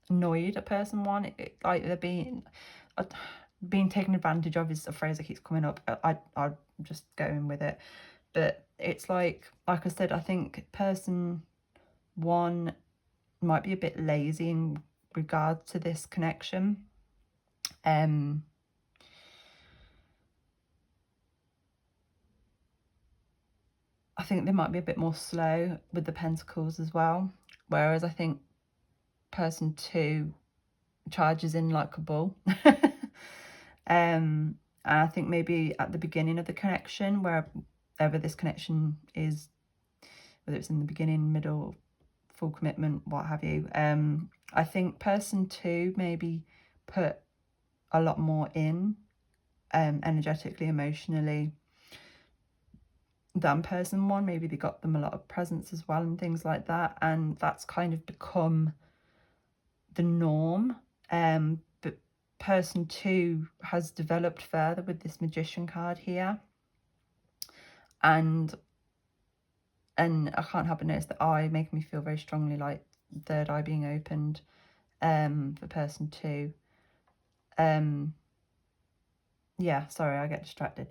annoyed at person 1, like they're being taken advantage of is a phrase that keeps coming up. I'm just going with it, but it's like I said, I think person 1 might be a bit lazy in regard to this connection. I think they might be a bit more slow with the pentacles as well, whereas I think person 2 charges in like a bull. And I think maybe at the beginning of the connection, wherever this connection is, whether it's in the beginning, middle, full commitment, what have you, I think person 2 maybe put a lot more in energetically, emotionally, than person 1. Maybe they got them a lot of presents as well and things like that, and that's kind of become the norm. But person 2 has developed further with this Magician card here, and I can't help but notice the eye making me feel very strongly like third eye being opened for person 2. Yeah, sorry, I get distracted.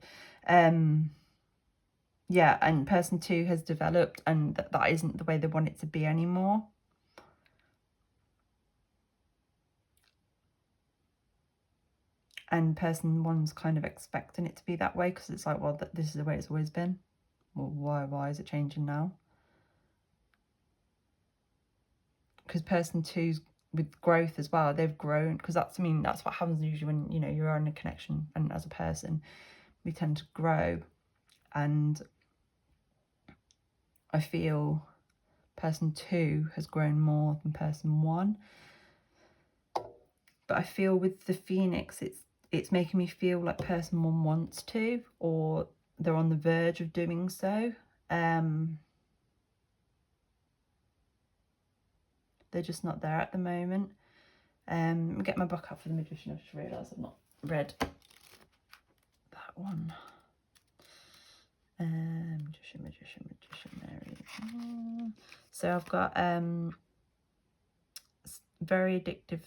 Yeah, and person 2 has developed, and that isn't the way they want it to be anymore. And person 1's kind of expecting it to be that way, because it's like, well, this is the way it's always been. Well, why is it changing now? Because person 2's with growth as well, they've grown, because that's what happens usually when you're in a connection, and as a person we tend to grow. And I feel person 2 has grown more than person 1, but I feel with the Phoenix it's making me feel like person 1 wants to, or they're on the verge of doing so. They're just not there at the moment. Let me get my book up for the Magician. I've just realised I've not read that one. Magician, Mary. So I've got very addictive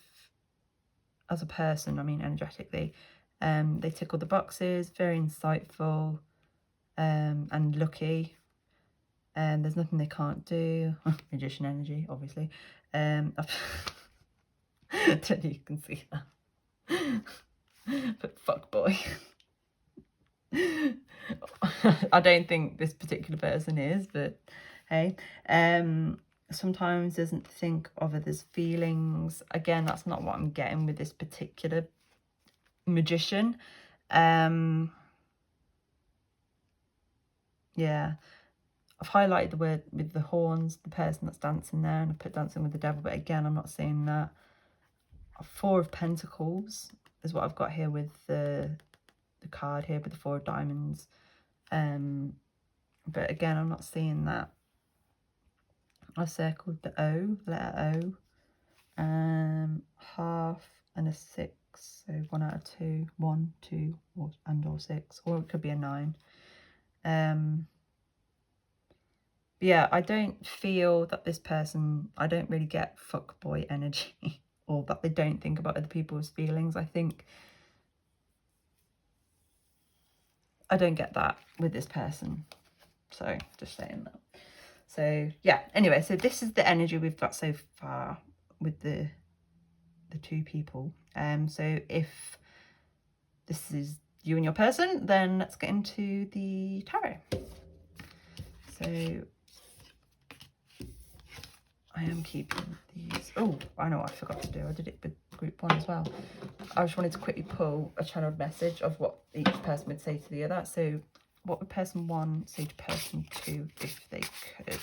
as a person, energetically. They tick all the boxes, very insightful, and lucky. There's nothing they can't do. Magician energy, obviously. I don't know if you can see that. But fuck boy. I don't think this particular person is, but hey. sometimes doesn't think of others' feelings. Again, that's not what I'm getting with this particular magician. Yeah, I've highlighted the word with the horns, the person that's dancing there, and I put dancing with the devil, but again, I'm not seeing that. 4 of Pentacles is what I've got here with the card here with the 4 of Diamonds. But again, I'm not seeing that. I've circled the O, letter O, half and a 6, so 1 out of 2, 1, 2, or 6, or it could be a 9. Yeah, I don't feel that this person, I don't really get fuckboy energy or that they don't think about other people's feelings. I think I don't get that with this person. So just saying that. So yeah, anyway, so this is the energy we've got so far with the 2 people. So if this is you and your person, then let's get into the tarot. So I am keeping these. Oh, I know what I forgot to do. I did it with group 1 as well. I just wanted to quickly pull a channeled message of what each person would say to the other. So what would person 1 say to person 2 if they could?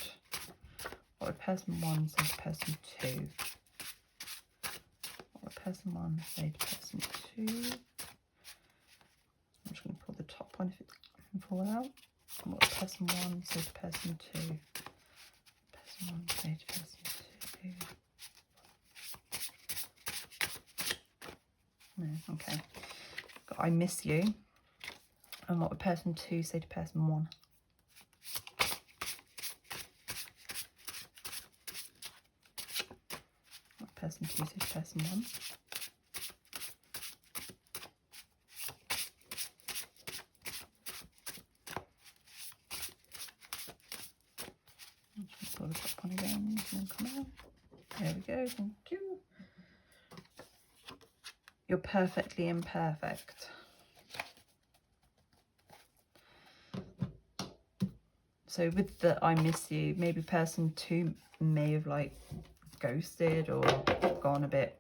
What would person 1 say to person 2? What would person 1 say to person 2? I'm just going to pull the top one if it can fall out. And what would person 1 say to person 2? Person 1 say to person 2. No, okay. Got I miss you. And what would person 2 say to person 1? What person 2 say to person 1? Just pull the top one again and then come out. There we go, thank you. You're perfectly imperfect. So with the I miss you, maybe person 2 may have like ghosted or gone a bit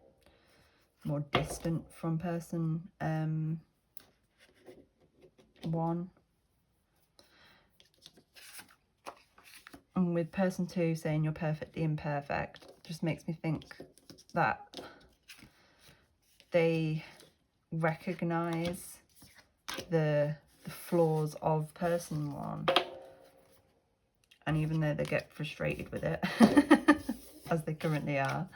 more distant from person 1. And with person 2 saying you're perfectly imperfect, just makes me think that they recognize the flaws of person 1. And even though they get frustrated with it, as they currently are,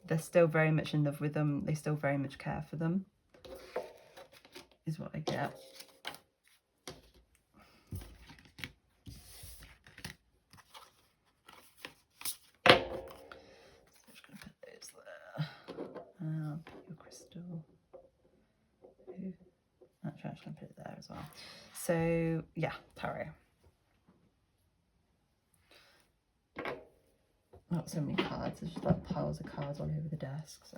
they're still very much in love with them. They still very much care for them, is what I get. So I'm just going to put those there. Put your crystal. Actually, I'm just going to put it there as well. So, yeah, tarot. Not so many cards, there's just like piles of cards all over the desk, so.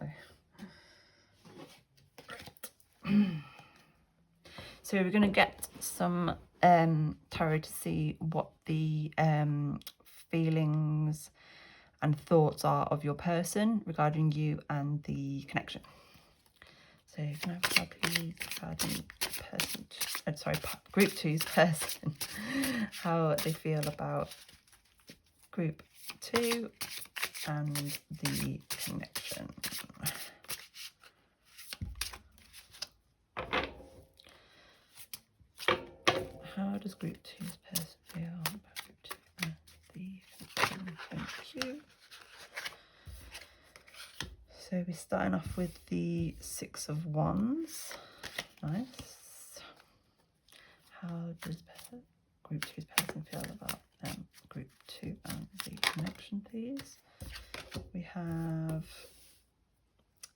So we're going to get some tarot to see what the feelings and thoughts are of your person regarding you and the connection. So can I have please regarding person, sorry, group 2's person, how they feel about group 2 and the connection. How does group 2's person feel about group 2 and the connection? Thank you. So we're starting off with the 6 of Wands. Nice. How does group 2's person feel about group 2 and the connection, please? We have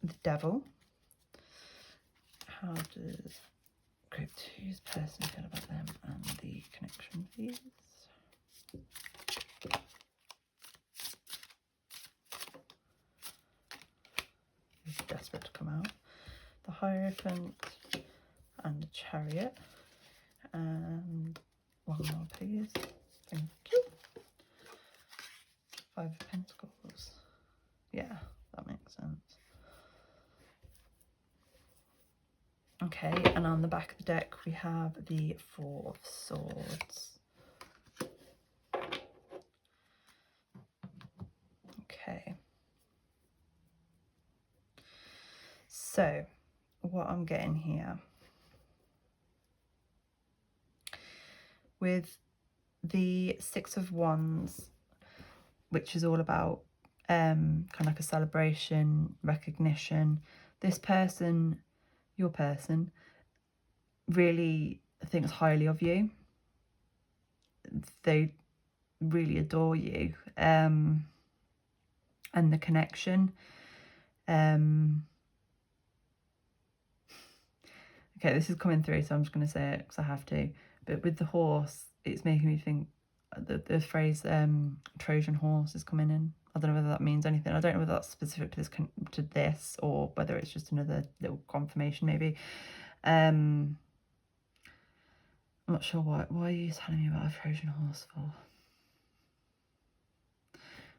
the Devil. How does group 2's person feel about them and the connection, please? He's desperate to come out. The Hierophant and the Chariot. And one more, please. Thank you. 5 of back of the deck we have the Four of Swords. Okay. So, what I'm getting here with the Six of Wands, which is all about kind of like a celebration, recognition. This person, your person, really thinks highly of you. They really adore you, and the connection. Okay, this is coming through, so I'm just going to say it because I have to. But with the horse, it's making me think the phrase Trojan horse is coming in. I don't know whether that means anything. I don't know whether that's specific to this or whether it's just another little confirmation maybe. I'm not sure why are you telling me about a Trojan horse for?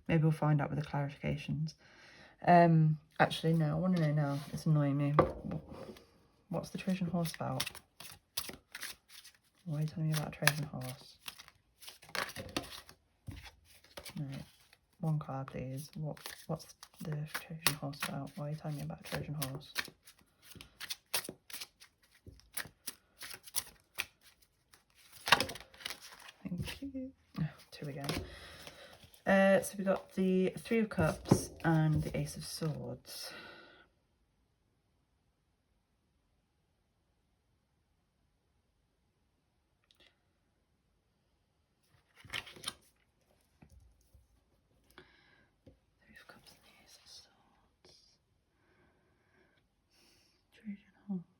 Maybe we'll find out with the clarifications. Actually, no, I want to know now. It's annoying me. What's the Trojan horse about? Why are you telling me about a Trojan horse? No, one card, please. What's the Trojan horse about? Why are you telling me about a Trojan horse? Thank you. Oh, two again. So we got the Three of Cups and the Ace of Swords. Three of Cups and the Ace of Swords. Trojan horse.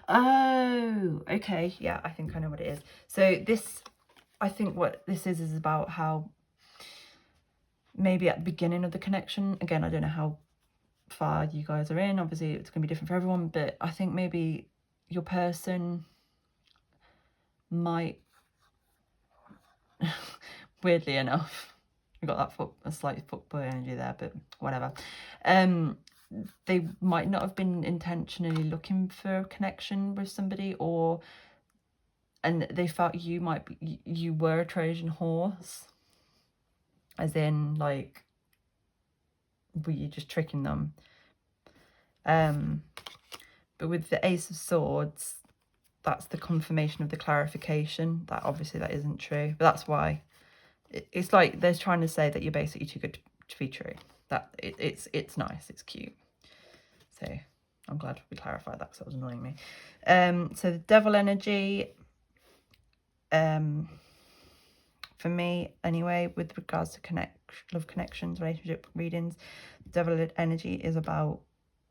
Oh, okay. Yeah, I think I know what it is. So this, I think what this is about how maybe at the beginning of the connection, again, I don't know how far you guys are in, obviously it's going to be different for everyone, but I think maybe your person might, weirdly enough, we got that a slight fuckboy energy there, but whatever, they might not have been intentionally looking for a connection with somebody, and they felt you were a Trojan horse, as in, like, were you just tricking them? But with the Ace of Swords, that's the confirmation of the clarification that obviously that isn't true. But that's why it's like they're trying to say that you're basically too good to be true. That it's nice, it's cute. So I'm glad we clarified that because that was annoying me. So the Devil energy, for me anyway, with regards to love connections, relationship readings, Devil energy is about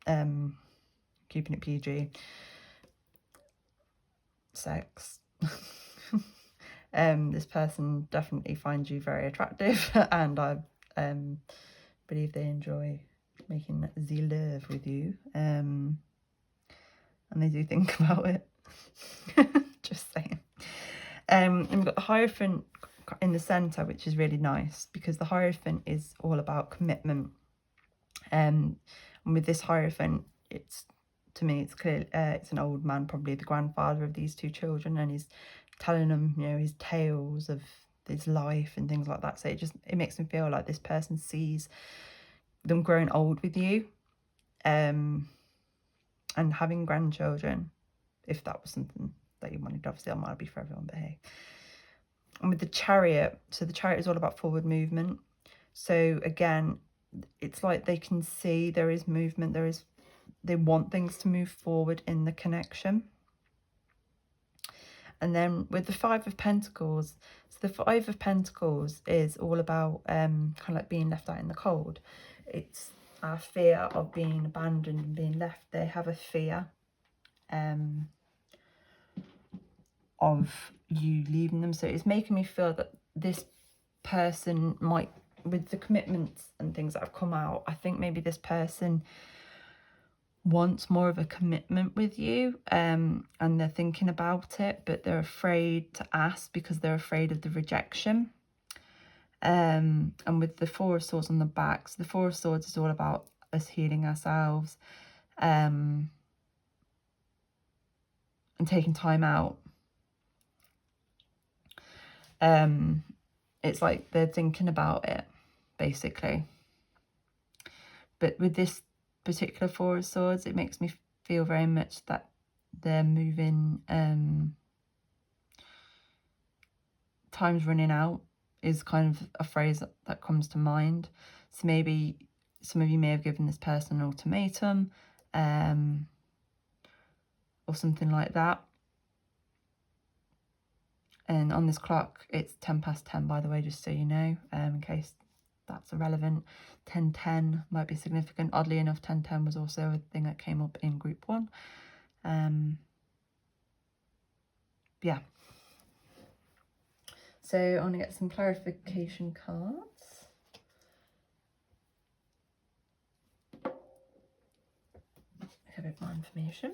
keeping it PG, sex. This person definitely finds you very attractive, and I believe they enjoy making the love with you, and they do think about it. Just saying. And we've got the Hierophant in the centre, which is really nice because the Hierophant is all about commitment, and with this Hierophant, to me it's clear it's an old man, probably the grandfather of these two children, and he's telling them, you know, his tales of his life and things like that. So it makes me feel like this person sees them growing old with you, and having grandchildren, if that was something that you wanted. Obviously that might be for everyone, but hey. And with the Chariot, so the Chariot is all about forward movement. So again, it's like they can see there is movement, they want things to move forward in the connection. And then with the Five of Pentacles, so the Five of Pentacles is all about kind of like being left out in the cold. It's our fear of being abandoned and being left. They have a fear of you leaving them. So it's making me feel that this person might, with the commitments and things that have come out, I think maybe this person wants more of a commitment with you, and they're thinking about it, but they're afraid to ask because they're afraid of the rejection. And with the Four of Swords on the back, so the Four of Swords is all about us healing ourselves, and taking time out. It's like they're thinking about it, basically. But with this particular Four of Swords, it makes me feel very much that they're moving, time's running out is kind of a phrase that comes to mind. So maybe some of you may have given this person an ultimatum, or something like that. And on this clock, it's 10 past 10, by the way, just so you know, in case that's irrelevant. 10:10 might be significant. Oddly enough, 10:10 was also a thing that came up in group 1. Yeah. So I want to get some clarification cards. A bit more information.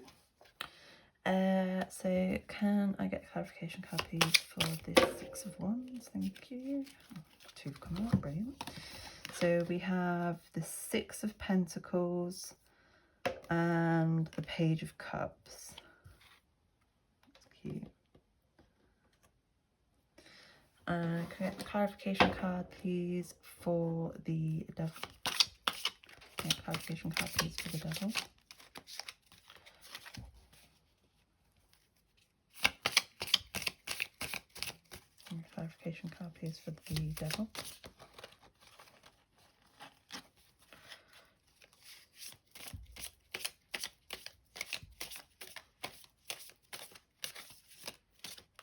So can I get a clarification card, please, for the Six of Wands? Thank you. Oh, 2 have come out, brilliant. So we have the Six of Pentacles and the Page of Cups. That's cute. Can I get a clarification card, please, for the Devil? Can I get a clarification card, please, for the Devil? Clarification card, please, for the Devil.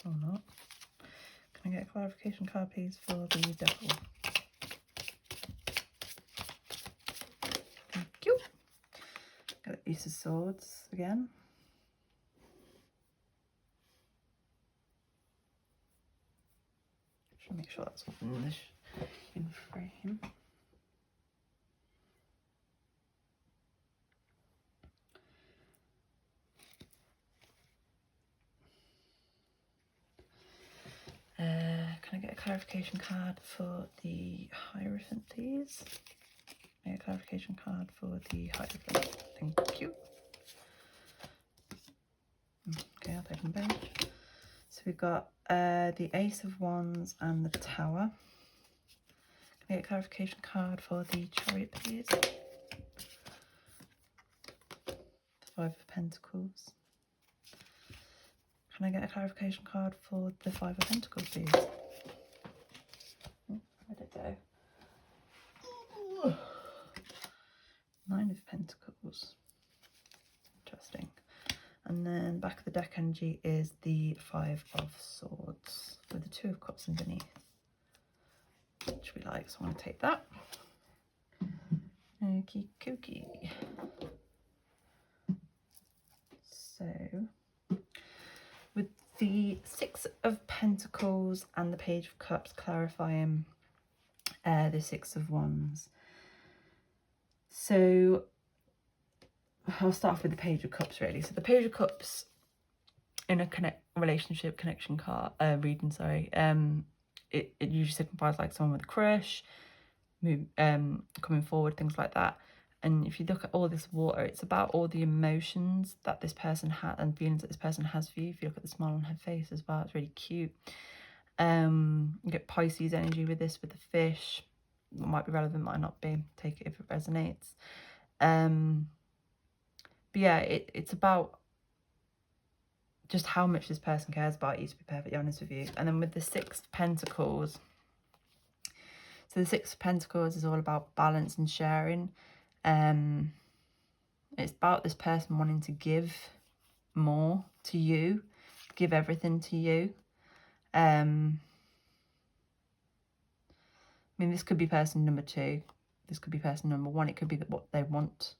Or not. Can I get a clarification card, please, for the Devil? Thank you. Got the Ace of Swords again. Should make sure that's in frame. Can I get a clarification card for the Hierophant, please? Can I get a clarification card for the Hierophant? Thank you. Okay, I'll take them both. So we've got the Ace of Wands and the Tower. Can I get a clarification card for the Chariot, please? The Five of Pentacles. Can I get a clarification card for the Five of Pentacles, please? Oh, where'd it go? Nine of Pentacles. Interesting. And then back of the deck energy is the Five of Swords with the Two of Cups underneath, which we like, so I want to take that. Okie dokie. So with the Six of Pentacles and the Page of Cups clarifying the Six of Wands. So I'll start off with the Page of Cups, really. So the Page of Cups in a relationship connection card reading, sorry, it usually signifies like someone with a crush, coming forward, things like that. And if you look at all this water, it's about all the emotions that this person has and feelings that this person has for you. If you look at the smile on her face as well, it's really cute. You get Pisces energy with this, with the fish. It might be relevant, might not be. Take it if it resonates. But yeah, it's about just how much this person cares about you, to be perfectly honest with you. And then with the Six of Pentacles, so the Six of Pentacles is all about balance and sharing. It's about this person wanting to give more to you, give everything to you. I mean, this could be person number 2. This could be person number 1. It could be that what they want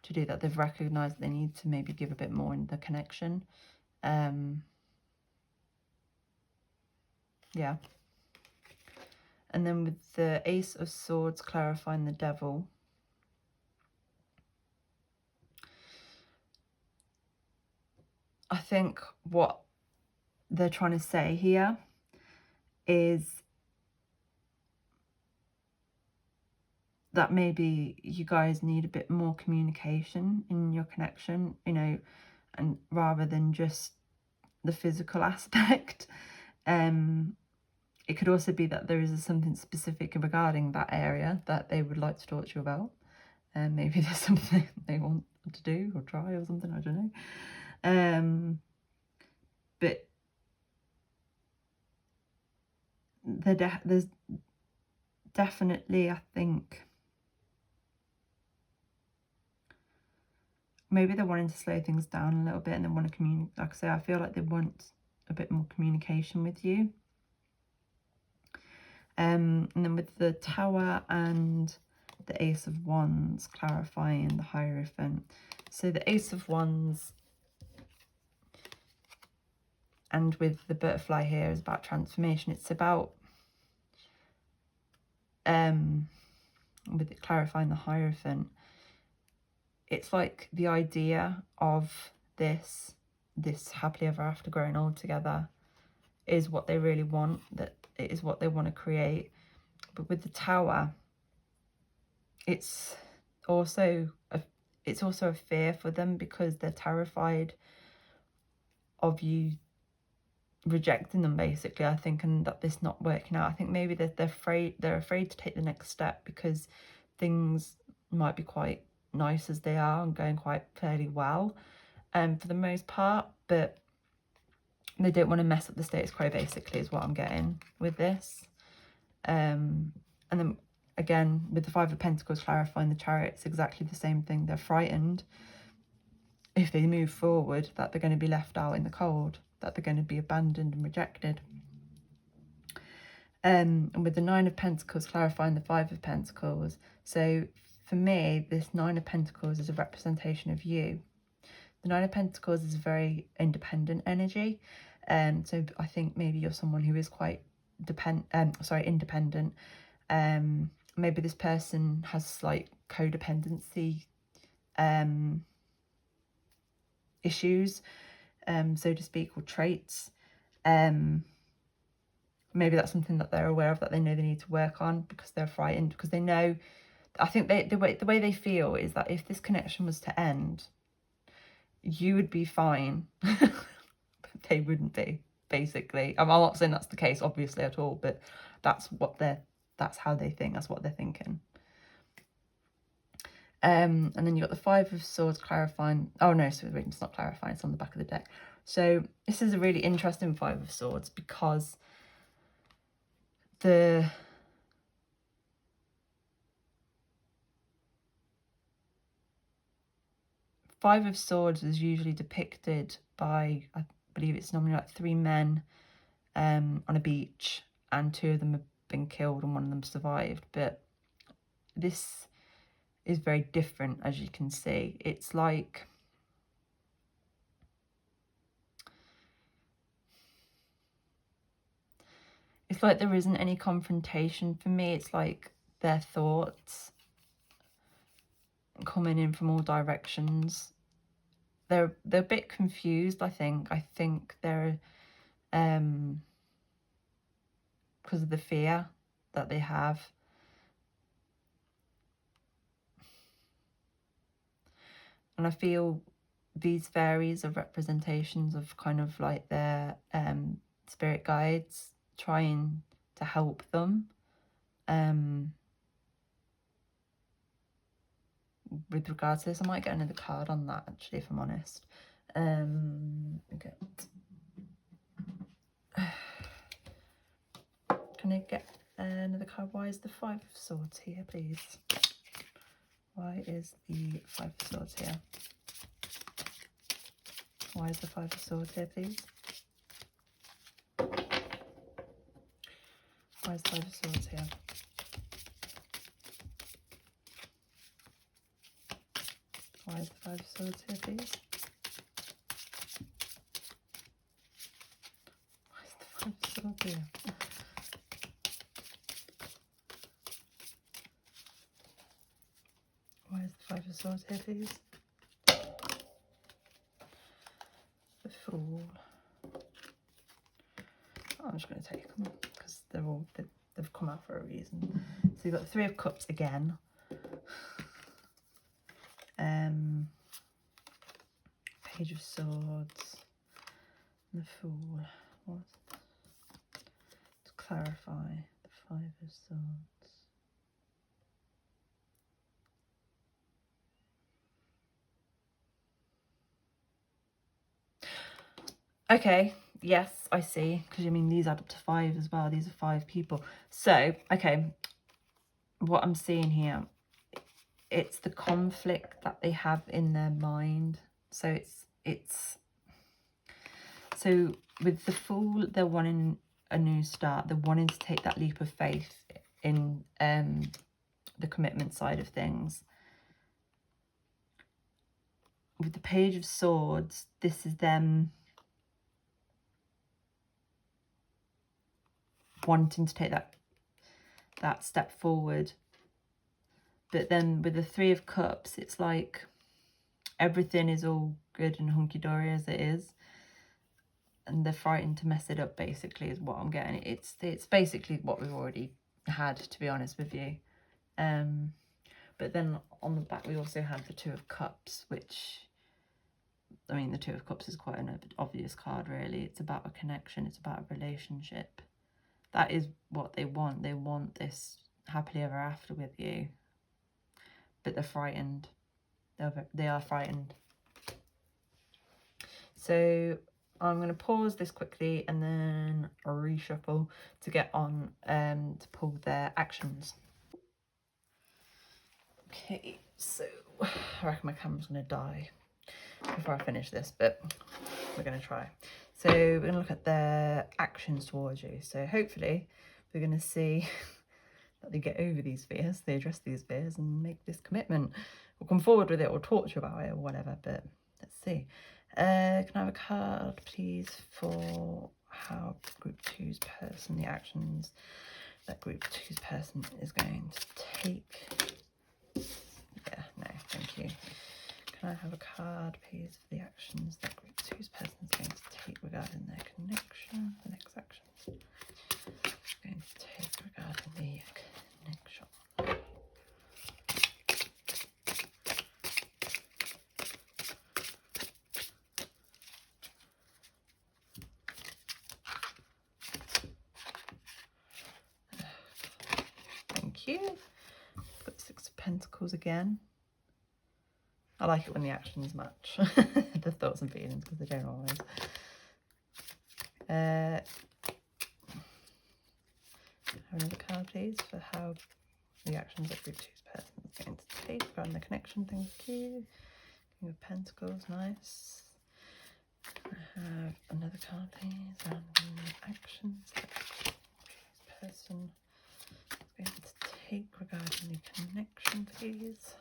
to do, that they've recognised that they need to maybe give a bit more in the connection. Yeah. And then with the Ace of Swords clarifying the Devil. I think what they're trying to say here is that maybe you guys need a bit more communication in your connection. You know, and rather than just the physical aspect. It could also be that there is something specific regarding that area that they would like to talk to you about. And maybe there's something they want to do or try or something, I don't know. But there's definitely, I think, maybe they're wanting to slow things down a little bit and they want to communicate. Like I say, I feel like they want a bit more communication with you. And then with the Tower and the Ace of Wands, clarifying the Hierophant. So the Ace of Wands and with the butterfly here is about transformation. It's about, with it clarifying the Hierophant, it's like the idea of this happily ever after growing old together is what they really want, that it is what they want to create. But with the Tower, it's also a fear for them because they're terrified of you rejecting them, basically, I think, and that this not working out. I think maybe they're afraid to take the next step because things might be quite nice as they are and going quite fairly well for the most part, but they don't want to mess up the status quo, basically, is what I'm getting with this. And then again with the Five of Pentacles clarifying the Chariot, it's exactly the same thing. They're frightened if they move forward that they're going to be left out in the cold, that they're going to be abandoned and rejected. And with the Nine of Pentacles clarifying the Five of Pentacles, so for me this Nine of Pentacles is a representation of you. The Nine of Pentacles is a very independent energy, so I think maybe you're someone who is quite independent. Maybe this person has like codependency issues, so to speak, or traits. Maybe that's something that they're aware of, that they know they need to work on because they're frightened, because they know, I think the way they feel is that if this connection was to end, you would be fine, but they wouldn't be, basically. I'm not saying that's the case, obviously, at all, but that's how they think, that's what they're thinking. And then you got the Five of Swords clarifying, oh no, so it's not clarifying, it's on the back of the deck. So this is a really interesting Five of Swords because the Five of Swords is usually depicted by, I believe it's normally like three men on a beach, and two of them have been killed and one of them survived. But this is very different, as you can see. It's like, there isn't any confrontation for me. It's like their thoughts coming in from all directions. They're a bit confused, I think. I think they're because of the fear that they have. And I feel these fairies are representations of kind of like their spirit guides trying to help them with regards to this. I might get another card on that, actually, if I'm honest. Okay. Can I get another card? Why is the Five of Swords here, please? Why is the Five of Swords here? Why is the Five of Swords here, please? Why is the Five of Swords here? Why is the Five of Swords here, please? Why is the Five of Swords here? Why is the Five of Swords here, please? The Fool. I'm just going to take them because they've come out for a reason. So you've got the Three of Cups again. Page of Swords, and the Fool. What? To clarify, the Five of Swords. Okay, yes, I see. Because I mean, these add up to 5 as well. These are 5 people. So, okay, what I'm seeing here, it's the conflict that they have in their mind. So so with the Fool, they're wanting a new start. They're wanting to take that leap of faith in the commitment side of things. With the Page of Swords, this is them wanting to take that step forward. But then with the Three of Cups, it's like everything is all good and hunky-dory as it is. And they're frightened to mess it up, basically, is what I'm getting. It's basically what we've already had, to be honest with you. But then on the back, we also have the Two of Cups, which, I mean, the Two of Cups is quite an obvious card, really. It's about a connection. It's about a relationship. That is what they want. They want this happily ever after with you. But they're frightened. They are frightened. So I'm going to pause this quickly and then reshuffle to get on to pull their actions. Okay, so I reckon my camera's going to die before I finish this, but we're going to try. So we're going to look at their actions towards you. So hopefully we're going to see that they get over these fears, they address these fears and make this commitment, or come forward with it, or talk to you about it, or whatever. But let's see. Can I have a card, please, for how Group 2's person, the actions that Group 2's person is going to take? Yeah, no, thank you. Can I have a card, please, for the actions that Group 2's person is going to take regarding their connection? The next actions going to take regarding the connection. Thank you. Got 6 of Pentacles again. I like it when the actions match the thoughts and feelings, because they don't always. Have another card, please, for how the actions that Group 2's person is going to take regarding the connection. Thank you. King of Pentacles, nice. I have another card, please, and the actions that Group 2's person is going to take regarding the connection, please.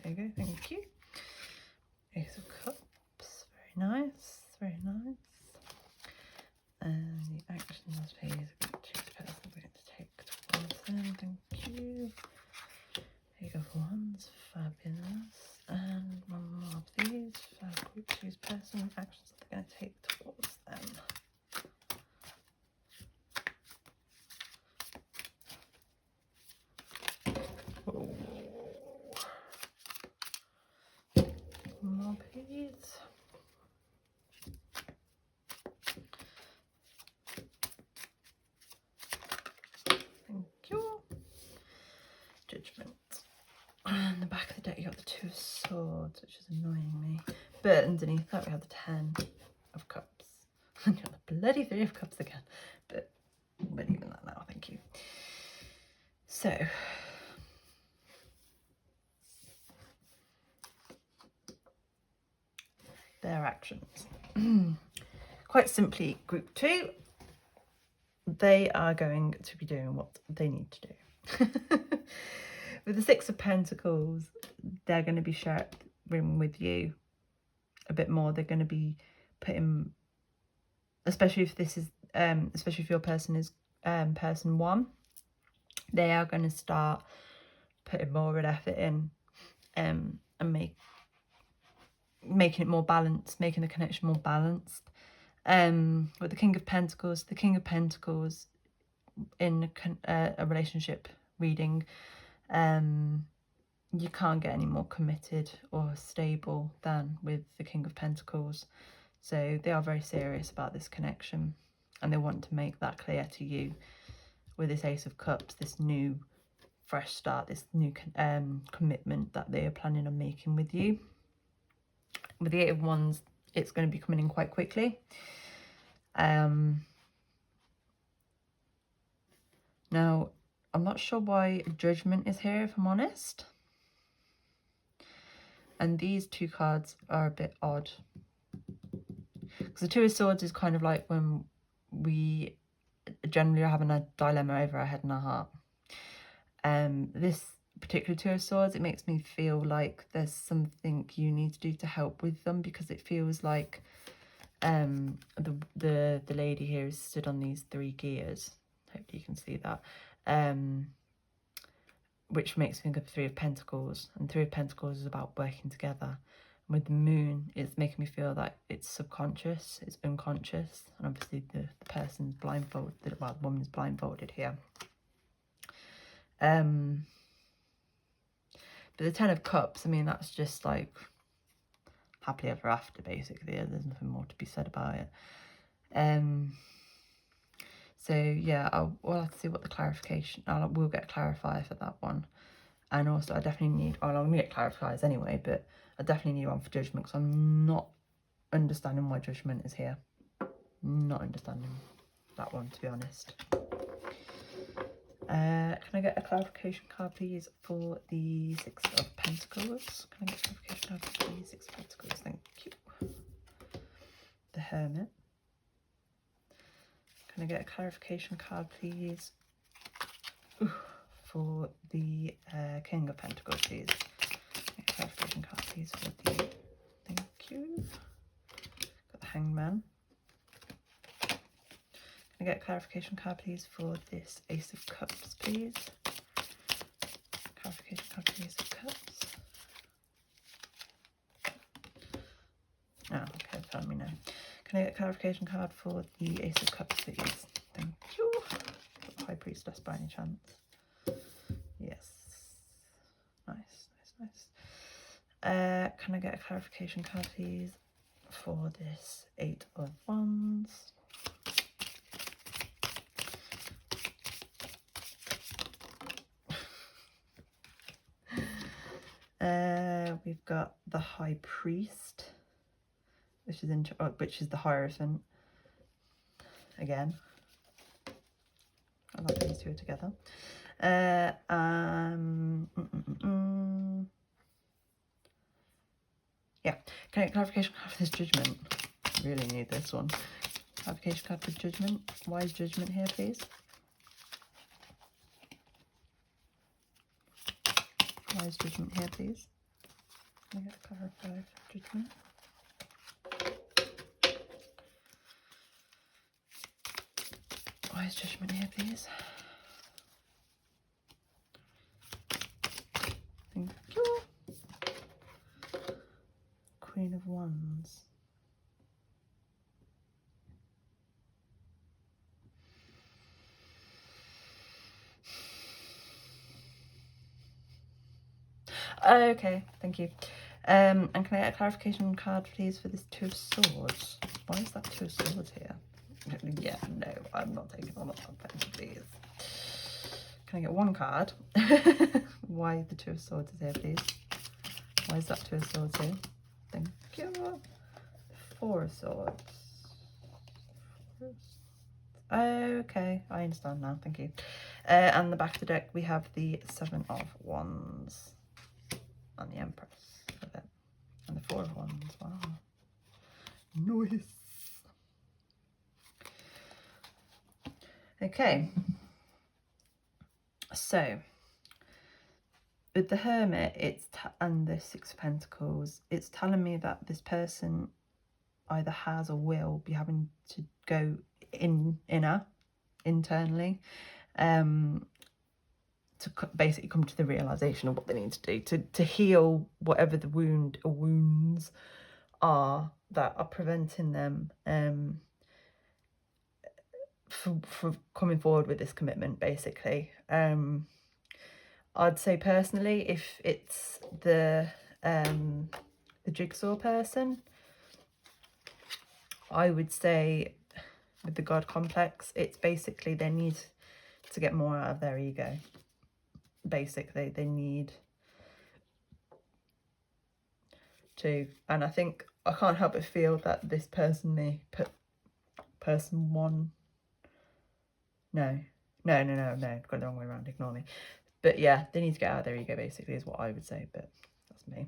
There you go, thank you. Ace of Cups, very nice, very nice. And the actions, please, Group 2's person we're going to take towards them, thank you. Eight of Wands, fabulous. And one more of these for Group 2's person, actions that they're going to take towards them. Oh. More, please. Thank you. Judgment. And the back of the deck, you got the Two of Swords, which is annoying me. But underneath that, we have the 10 of Cups. And you got the bloody 3 of Cups again. But even that now, thank you. So, their actions. Quite simply, Group 2, they are going to be doing what they need to do. With the 6 of Pentacles, they're going to be sharing with you a bit more. They're going to be putting, especially if this is, especially if your person is person 1, they are going to start putting more of an effort in and making it more balanced, making the connection more balanced. With the King of Pentacles in a relationship reading, you can't get any more committed or stable than with the King of Pentacles. So they are very serious about this connection, and they want to make that clear to you with this Ace of Cups, this new fresh start, this new commitment that they are planning on making with you. With the Eight of Wands, it's going to be coming in quite quickly. Now, I'm not sure why Judgment is here, if I'm honest. And these two cards are a bit odd. Because the Two of Swords is kind of like when we generally are having a dilemma over our head and our heart. This particular Two of Swords, it makes me feel like there's something you need to do to help with them, because it feels like the lady here is stood on these 3 gears. Hopefully you can see that. Which makes me think of 3 of Pentacles, and 3 of Pentacles is about working together. And with the Moon, it's making me feel that it's subconscious, it's unconscious, and obviously the person's blindfolded, well, the woman's blindfolded here. But the 10 of Cups, I mean, that's just like happily ever after, basically. There's nothing more to be said about it. So yeah, we'll have to see what the clarification, we'll get a clarifier for that one. And also I definitely need, well, I'm going to get clarifiers anyway, but I definitely need one for Judgment, because I'm not understanding why Judgment is here. Not understanding that one, to be honest. Can I get a clarification card, please, for the 6 of Pentacles? Can I get a clarification card for the 6 of Pentacles? Thank you. The Hermit. Can I get a clarification card, please, for the King of Pentacles, please? Get a clarification card, please, for the... Thank you. Got the Hangman. Can I get a clarification card, please, for this Ace of Cups, please? Clarification card for the Ace of Cups. Oh, okay, tell me now. Can I get a clarification card for the Ace of Cups, please? Thank you. High Priestess by any chance? Yes. Nice, nice, nice. Can I get a clarification card, please, for this 8 of Wands? We've got the High Priest, which is the Hierophant. Again, I like these two together. Yeah, can I get clarification card for this Judgment? I really need this one. Clarification card for Judgment. Why is Judgment here, please? Why is Judgment here, please? Can I get a clarifier for Judgment? Why is Judgment here, please? Thank you. Queen of Wands. Okay, thank you. And can I get a clarification card, please, for this Two of Swords? Why is that Two of Swords here? Yeah, no, I'm not taking all of that, please. Can I get one card? Why the Two of Swords is here, please? Why is that Two of Swords here? Thank you. 4 of Swords. Okay, I understand now, thank you. And the back of the deck, we have the 7 of Wands. And the Empress with it. And the 4 of Wands, wow. Nice. Okay. So, with the Hermit, and the 6 of Pentacles, it's telling me that this person either has or will be having to go inner internally, to basically come to the realization of what they need to do to heal whatever the wounds are that are preventing them for coming forward with this commitment, basically. I'd say personally, if it's the jigsaw person, I would say with the God complex, it's basically they need to get more out of their ego. Basically, they need to, and I think I can't help but feel that this person may put person one. No, got it the wrong way around. Ignore me. But yeah, they need to get out of their ego, basically, is what I would say. But that's me.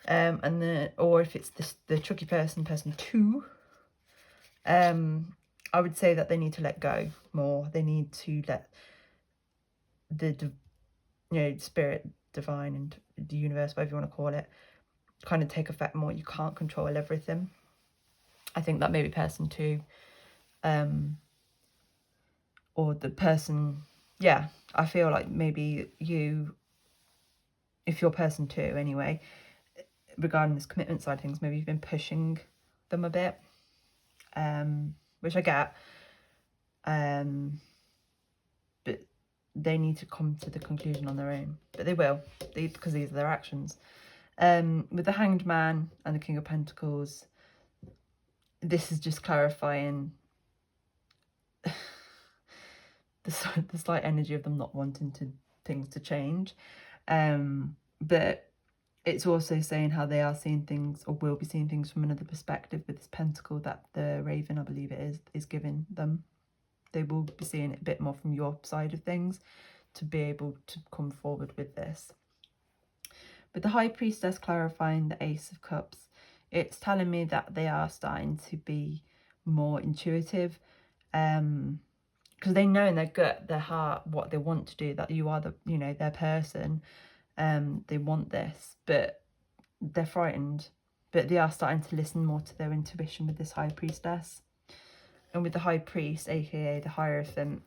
And then, or if it's the tricky person 2, I would say that they need to let go more. They need to let the spirit, divine, and the universe, whatever you want to call it, kind of take effect more. You can't control everything. I think that maybe person 2, or the person, yeah, I feel like maybe you, if you're person 2 anyway, regarding this commitment side of things, maybe you've been pushing them a bit, which I get, but they need to come to the conclusion on their own. But they will, because these are their actions. With the Hanged Man and the King of Pentacles, this is just clarifying the slight energy of them not wanting things to change. But it's also saying how they are seeing things, or will be seeing things, from another perspective with this pentacle that the Raven, I believe it is giving them. They will be seeing it a bit more from your side of things to be able to come forward with this. With the High Priestess clarifying the Ace of Cups, it's telling me that they are starting to be more intuitive, because they know in their gut, their heart, what they want to do, that you are their person. They want this, but they're frightened. But they are starting to listen more to their intuition with this High Priestess. And with the High Priest, aka the Hierophant,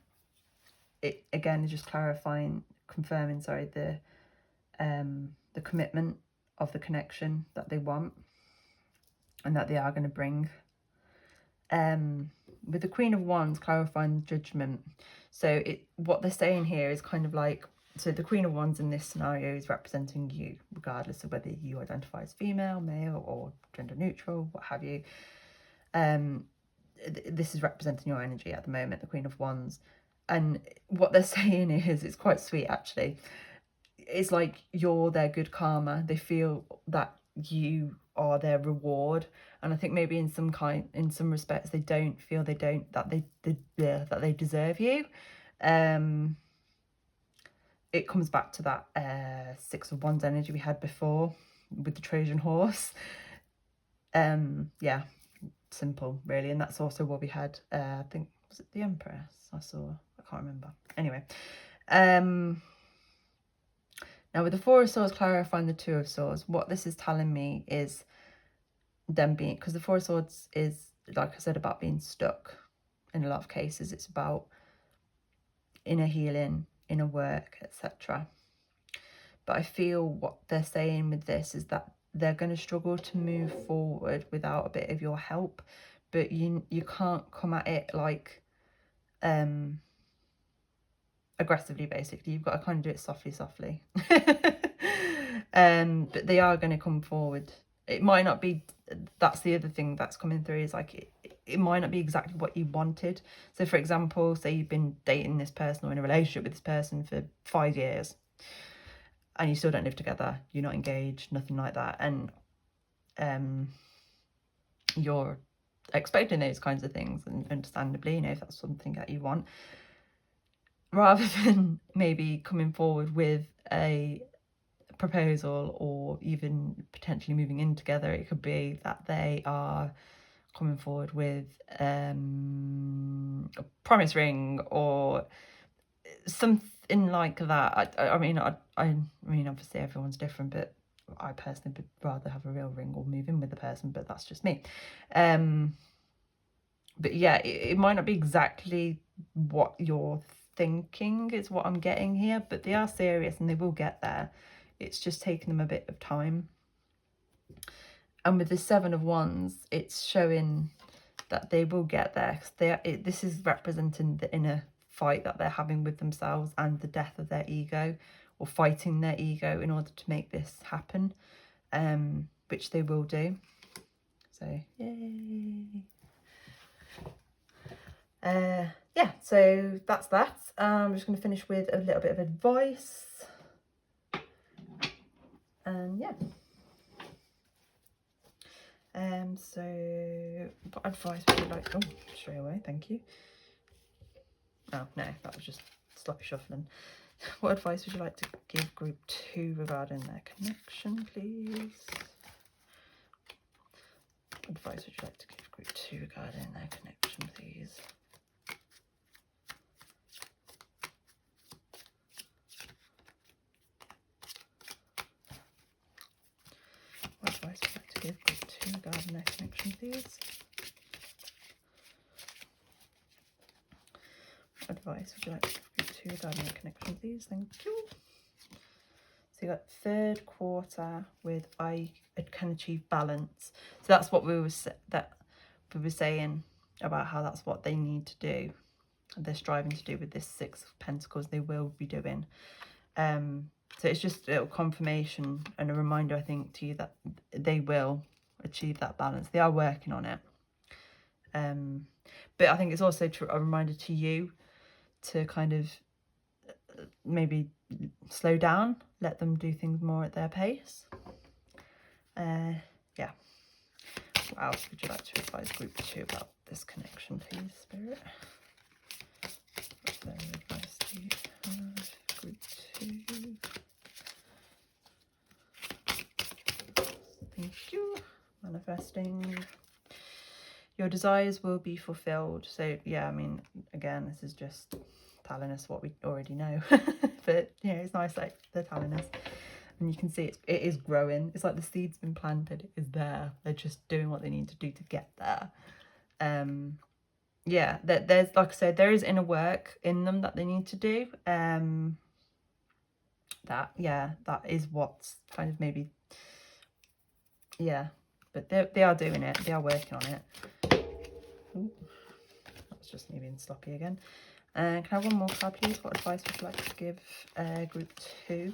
it again is just confirming, the commitment of the connection that they want and that they are going to bring. With the Queen of Wands clarifying Judgment, so what they're saying here is kind of like, so the Queen of Wands in this scenario is representing you, regardless of whether you identify as female, male, or gender neutral, what have you. This is representing your energy at the moment, the Queen of Wands. And what they're saying is, it's quite sweet actually, it's like you're their good karma. They feel that you are their reward, and I think maybe in some respects they don't feel that they deserve you. It comes back to that 6 of Wands energy we had before with the Trojan horse. Yeah, simple really. And that's also what we had, I think, was it the Empress I saw? I can't remember. Anyway, now with the 4 of Swords clarifying the 2 of Swords, what this is telling me is them being, because the 4 of Swords is, like I said, about being stuck in a lot of cases. It's about inner healing, inner work, etc. But I feel what they're saying with this is that they're going to struggle to move forward without a bit of your help. But you can't come at it like aggressively, basically. You've got to kind of do it softly. But they are going to come forward. It might not be, that's the other thing that's coming through, is like it might not be exactly what you wanted. So for example, say you've been dating this person or in a relationship with this person for 5 years and you still don't live together, you're not engaged, nothing like that, and you're expecting those kinds of things, and understandably, if that's something that you want, rather than maybe coming forward with a proposal or even potentially moving in together, it could be that they are coming forward with a promise ring or something like that. I mean, obviously everyone's different, but I personally would rather have a real ring or move in with the person, but that's just me. But yeah, it might not be exactly what you're thinking is what I'm getting here, but they are serious and they will get there. It's just taking them a bit of time. And with the Seven of Wands, it's showing that they will get there, because this is representing the inner fight that they're having with themselves and the death of their ego, or fighting their ego in order to make this happen, which they will do. So yay. Yeah, so that's that. I'm just going to finish with a little bit of advice, and yeah. So what advice would you like? Oh, straight away, thank you. Oh no, that was just sloppy shuffling. What advice would you like to give group 2 regarding their connection, please? What advice would you like to give group 2 regarding their connection, please? What advice would you like to give group 2 regarding their connection, please? What advice would you like to give group 2 regarding their connection, please? Thank you. So you got third quarter with I can achieve balance. So that's what we were saying about how that's what they need to do. They're striving to do with this Six of Pentacles. They will be doing. So it's just a little confirmation and a reminder, I think, to you that they will achieve that balance. They are working on it. But I think it's also a reminder to you to kind of maybe slow down, let them do things more at their pace. Yeah. What else would you like to advise group 2 about this connection, please, Spirit? What further advice do you have, group 2? Thank you. Manifesting. Your desires will be fulfilled. So yeah, I mean, again, this is just telling us what we already know. But yeah, it's nice like they're telling us. And you can see it is growing. It's like the seed's been planted. It is there. They're just doing what they need to do to get there. Yeah, there's, like I said, there is inner work in them that they need to do. That is what's kind of maybe, yeah, but they are doing it. They are working on it. Ooh, that's just me being sloppy again. Can I have one more card, please? What advice would you like to give group 2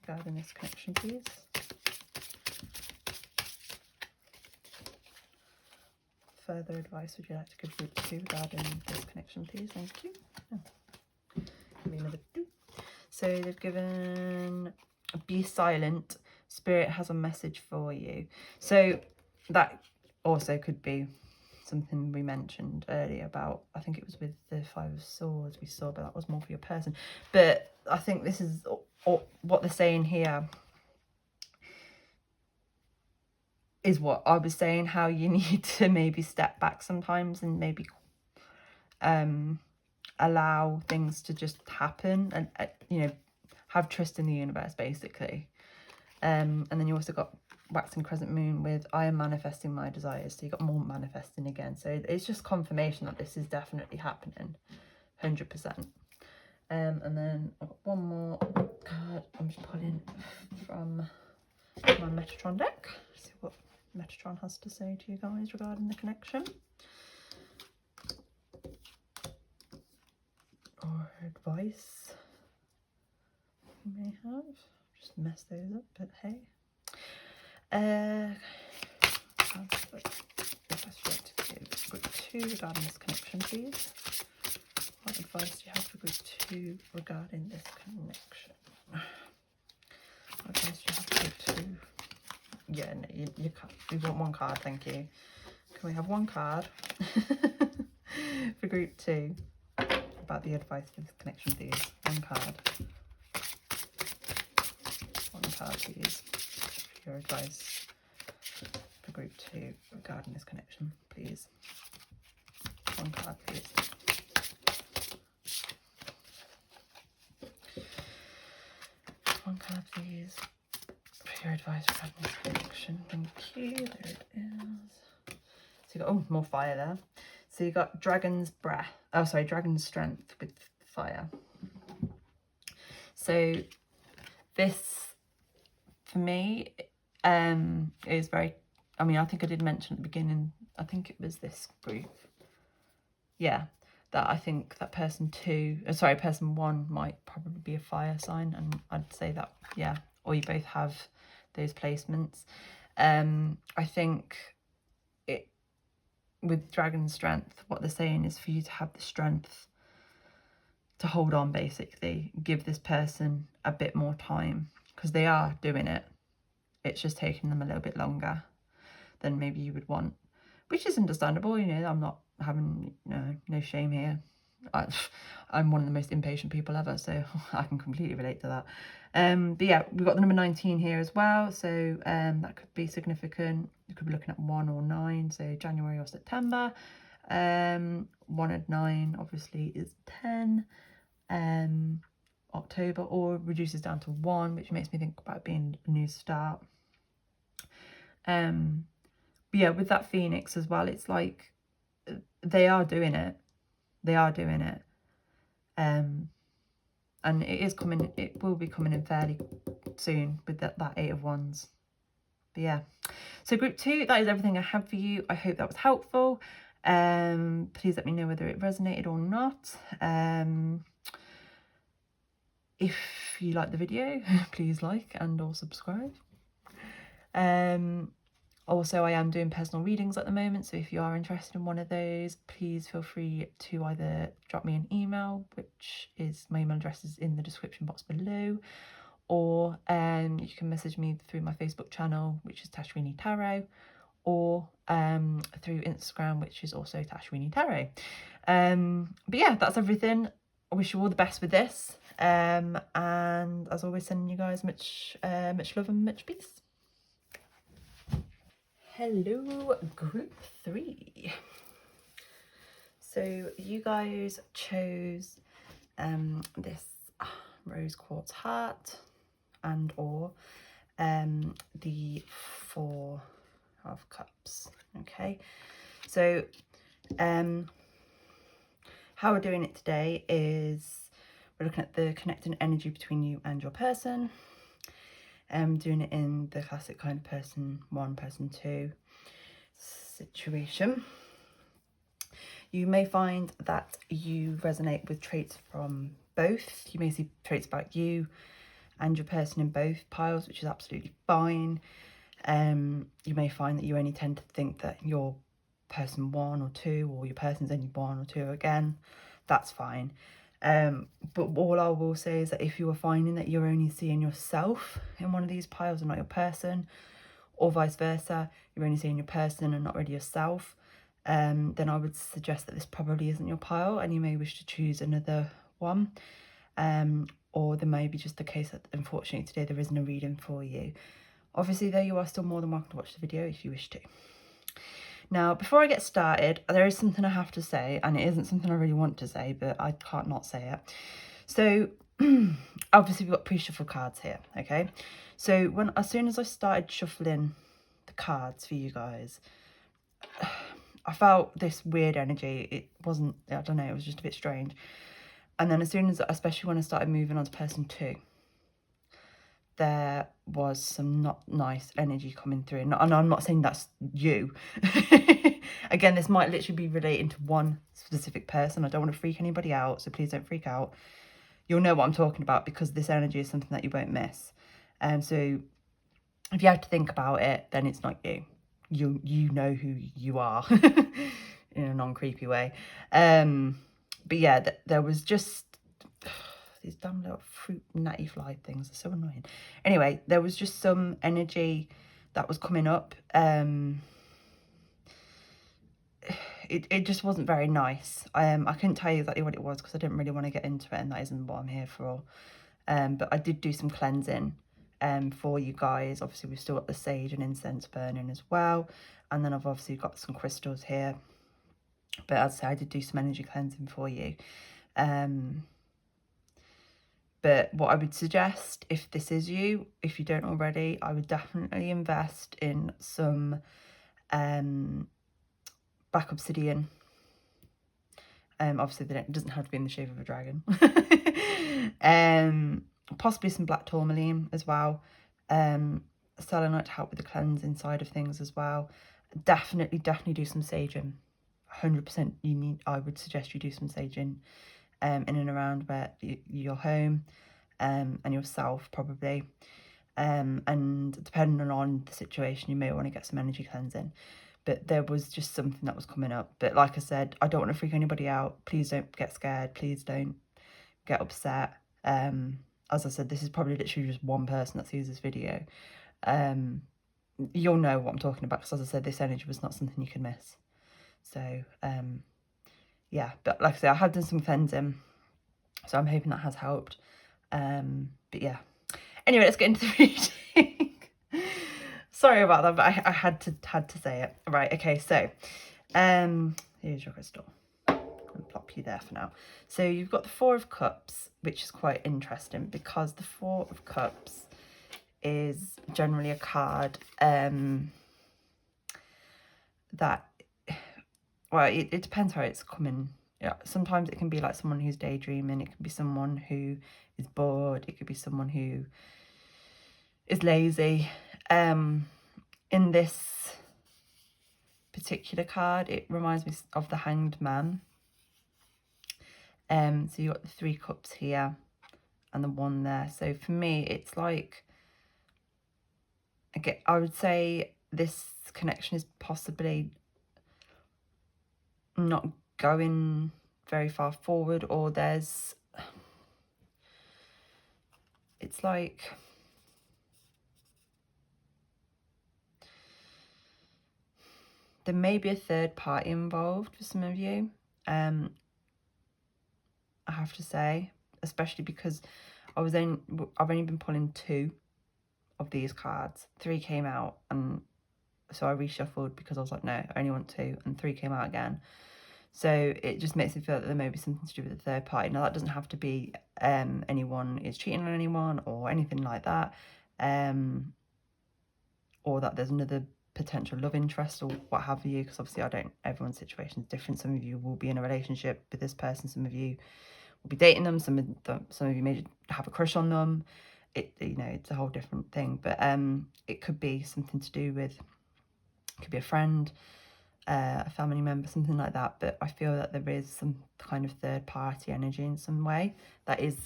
regarding this connection, please? Further advice would you like to give group 2 regarding this connection, please? Thank you. Oh. Give me another 2. So they've given be silent. Spirit has a message for you. So that also could be something we mentioned earlier about, I think it was with the 5 of Swords we saw, but that was more for your person. But I think this is what they're saying here is what I was saying, how you need to maybe step back sometimes and maybe allow things to just happen and you know, have trust in the universe, basically. And then you also got waxing crescent moon with I am manifesting my desires. So you got more manifesting again. So it's just confirmation that this is definitely happening, 100%. And then I've got one more card. I'm just pulling from my Metatron deck. See what Metatron has to say to you guys regarding the connection. Or advice you may have. Just mess those up, but hey. Group 2 regarding this connection, please. What advice do you have for group 2 regarding this connection? What advice do you have for group 2? Yeah, no, you can't. We want one card, thank you. Can we have one card for group 2 about the advice for this connection, please? One card. One card, please. For your advice for group 2 regarding this connection, please. One card, please. One card, please. For your advice regarding this connection, thank you. There it is. So you got, oh, more fire there. So you got Dragon's Breath. Oh, sorry, Dragon's Strength with fire. So this, for me, is very, I mean, I think I did mention at the beginning, I think it was this group. Yeah, that I think that person one might probably be a fire sign. And I'd say that, yeah, or you both have those placements. I think it, with Dragon Strength, what they're saying is for you to have the strength to hold on, basically. Give this person a bit more time, because they are doing it. It's just taking them a little bit longer than maybe you would want, which is understandable. You know, I'm not having no shame here. I'm one of the most impatient people ever, so I can completely relate to that. But yeah, we've got the number 19 here as well, so that could be significant. You could be looking at 1 or 9, so January or September. 1 and 9 obviously is 10. October, or reduces down to 1, which makes me think about being a new start. But yeah, with that Phoenix as well, it's like they are doing it. They are doing it. And it is coming, it will be coming in fairly soon with that 8 of Wands. But yeah, so group 2, that is everything I have for you. I hope that was helpful. Please let me know whether it resonated or not. If you like the video, please like and or subscribe. Also, I am doing personal readings at the moment, so if you are interested in one of those, please feel free to either drop me an email, which is, my email address is in the description box below, or you can message me through my Facebook channel, which is Tashwini Tarot, or through Instagram, which is also Tashwini Tarot. But yeah, that's everything. I wish you all the best with this, and as always, sending you guys much love and much peace. Hello, group 3. So you guys chose this rose quartz heart and or the 4 of Cups. Okay, so how we're doing it today is we're looking at the connecting energy between you and your person. Doing it in the classic kind of person 1, person 2 situation. You may find that you resonate with traits from both. You may see traits about you and your person in both piles, which is absolutely fine. You may find that you only tend to think that you're person 1 or 2, or your person's only 1 or 2 again. That's fine. But all I will say is that if you are finding that you're only seeing yourself in one of these piles and not your person, or vice versa, you're only seeing your person and not really yourself, then I would suggest that this probably isn't your pile and you may wish to choose another one. Or there may be just the case that unfortunately today there isn't a reading for you. Obviously though, you are still more than welcome to watch the video if you wish to. Now, before I get started, there is something I have to say, and it isn't something I really want to say, but I can't not say it. So, obviously we've got pre-shuffle cards here, okay? So, as soon as I started shuffling the cards for you guys, I felt this weird energy. It wasn't, I don't know, it was just a bit strange. And then as soon as, especially when I started moving on to person 2, there was some not nice energy coming through. And I'm not saying that's you. Again, this might literally be relating to one specific person. I don't want to freak anybody out, so please don't freak out. You'll know what I'm talking about because this energy is something that you won't miss. So if you have to think about it, then it's not you. You know who you are in a non-creepy way. But yeah, there was just these damn little fruit natty fly things are so annoying. Anyway, there was just some energy that was coming up. It just wasn't very nice. I couldn't tell you exactly what it was because I didn't really want to get into it, and that isn't what I'm here for. But I did do some cleansing for you guys. Obviously, we've still got the sage and incense burning as well. And then I've obviously got some crystals here. But as I say, I did do some energy cleansing for you. But what I would suggest, if this is you, if you don't already, I would definitely invest in some black obsidian Obviously, it doesn't have to be in the shape of a dragon. Possibly some black tourmaline as well. Selenite to help with the cleansing side of things as well. Definitely do some saging. 100% I would suggest you do some saging in and around where your home and yourself probably. And depending on the situation, you may want to get some energy cleansing. But there was just something that was coming up. But like I said, I don't want to freak anybody out. Please don't get scared. Please don't get upset. As I said, this is probably literally just one person that sees this video. You'll know what I'm talking about, because as I said, this energy was not something you can miss. So, yeah. But like I said, I have done some cleansing, so I'm hoping that has helped. But yeah. Anyway, let's get into the reading. Sorry about that, but I had to say it. Right, okay, so here's your crystal. I'll plop you there for now. So you've got the Four of Cups, which is quite interesting because the Four of Cups is generally a card that, well, it depends how it's coming. Yeah, sometimes it can be like someone who's daydreaming. It can be someone who is bored. It could be someone who is lazy. In this particular card, it reminds me of the Hanged Man. So you got the 3 cups here and the 1 there. So for me, it's like, again, I would say this connection is possibly not going very far forward, or it's like there may be a third party involved for some of you. I have to say, especially because I've only been pulling 2 of these cards. 3 came out, and so I reshuffled because I was like, no, I only want 2, and 3 came out again. So it just makes me feel that there may be something to do with the third party. Now, that doesn't have to be anyone is cheating on anyone or anything like that, or that there's another potential love interest or what have you, because obviously everyone's situation is different. Some of you will be in a relationship with this person, some of you will be dating them, some of you may have a crush on them. It's a whole different thing, but it could be something to do with, it could be a friend, a family member, something like that. But I feel that there is some kind of third party energy in some way that is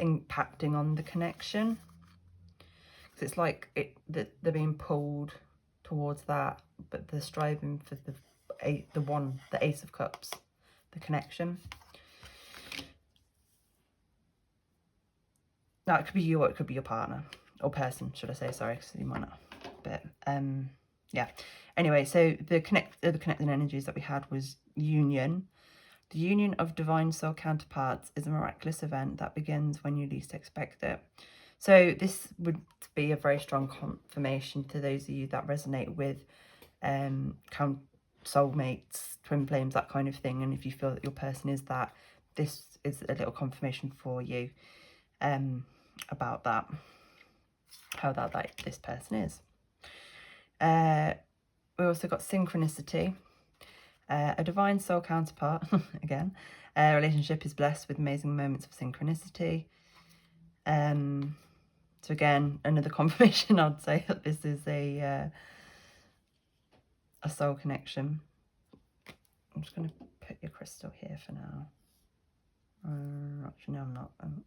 impacting on the connection, because it's like they're being pulled towards that, but they're striving for the Ace of Cups, the connection. Now, it could be you or it could be your partner, or person, should I say, sorry, because you might not. But, yeah. Anyway, so the connecting energies that we had was union. The union of divine soul counterparts is a miraculous event that begins when you least expect it. So this would be a very strong confirmation to those of you that resonate with soulmates, twin flames, that kind of thing. And if you feel that your person is that, this is a little confirmation for you about that, how that this person is. We also got synchronicity, a divine soul counterpart. Again, a relationship is blessed with amazing moments of synchronicity. So again, another confirmation, I'd say, that this is a soul connection. I'm just going to put your crystal here for now. Actually, no, I'm not. I'm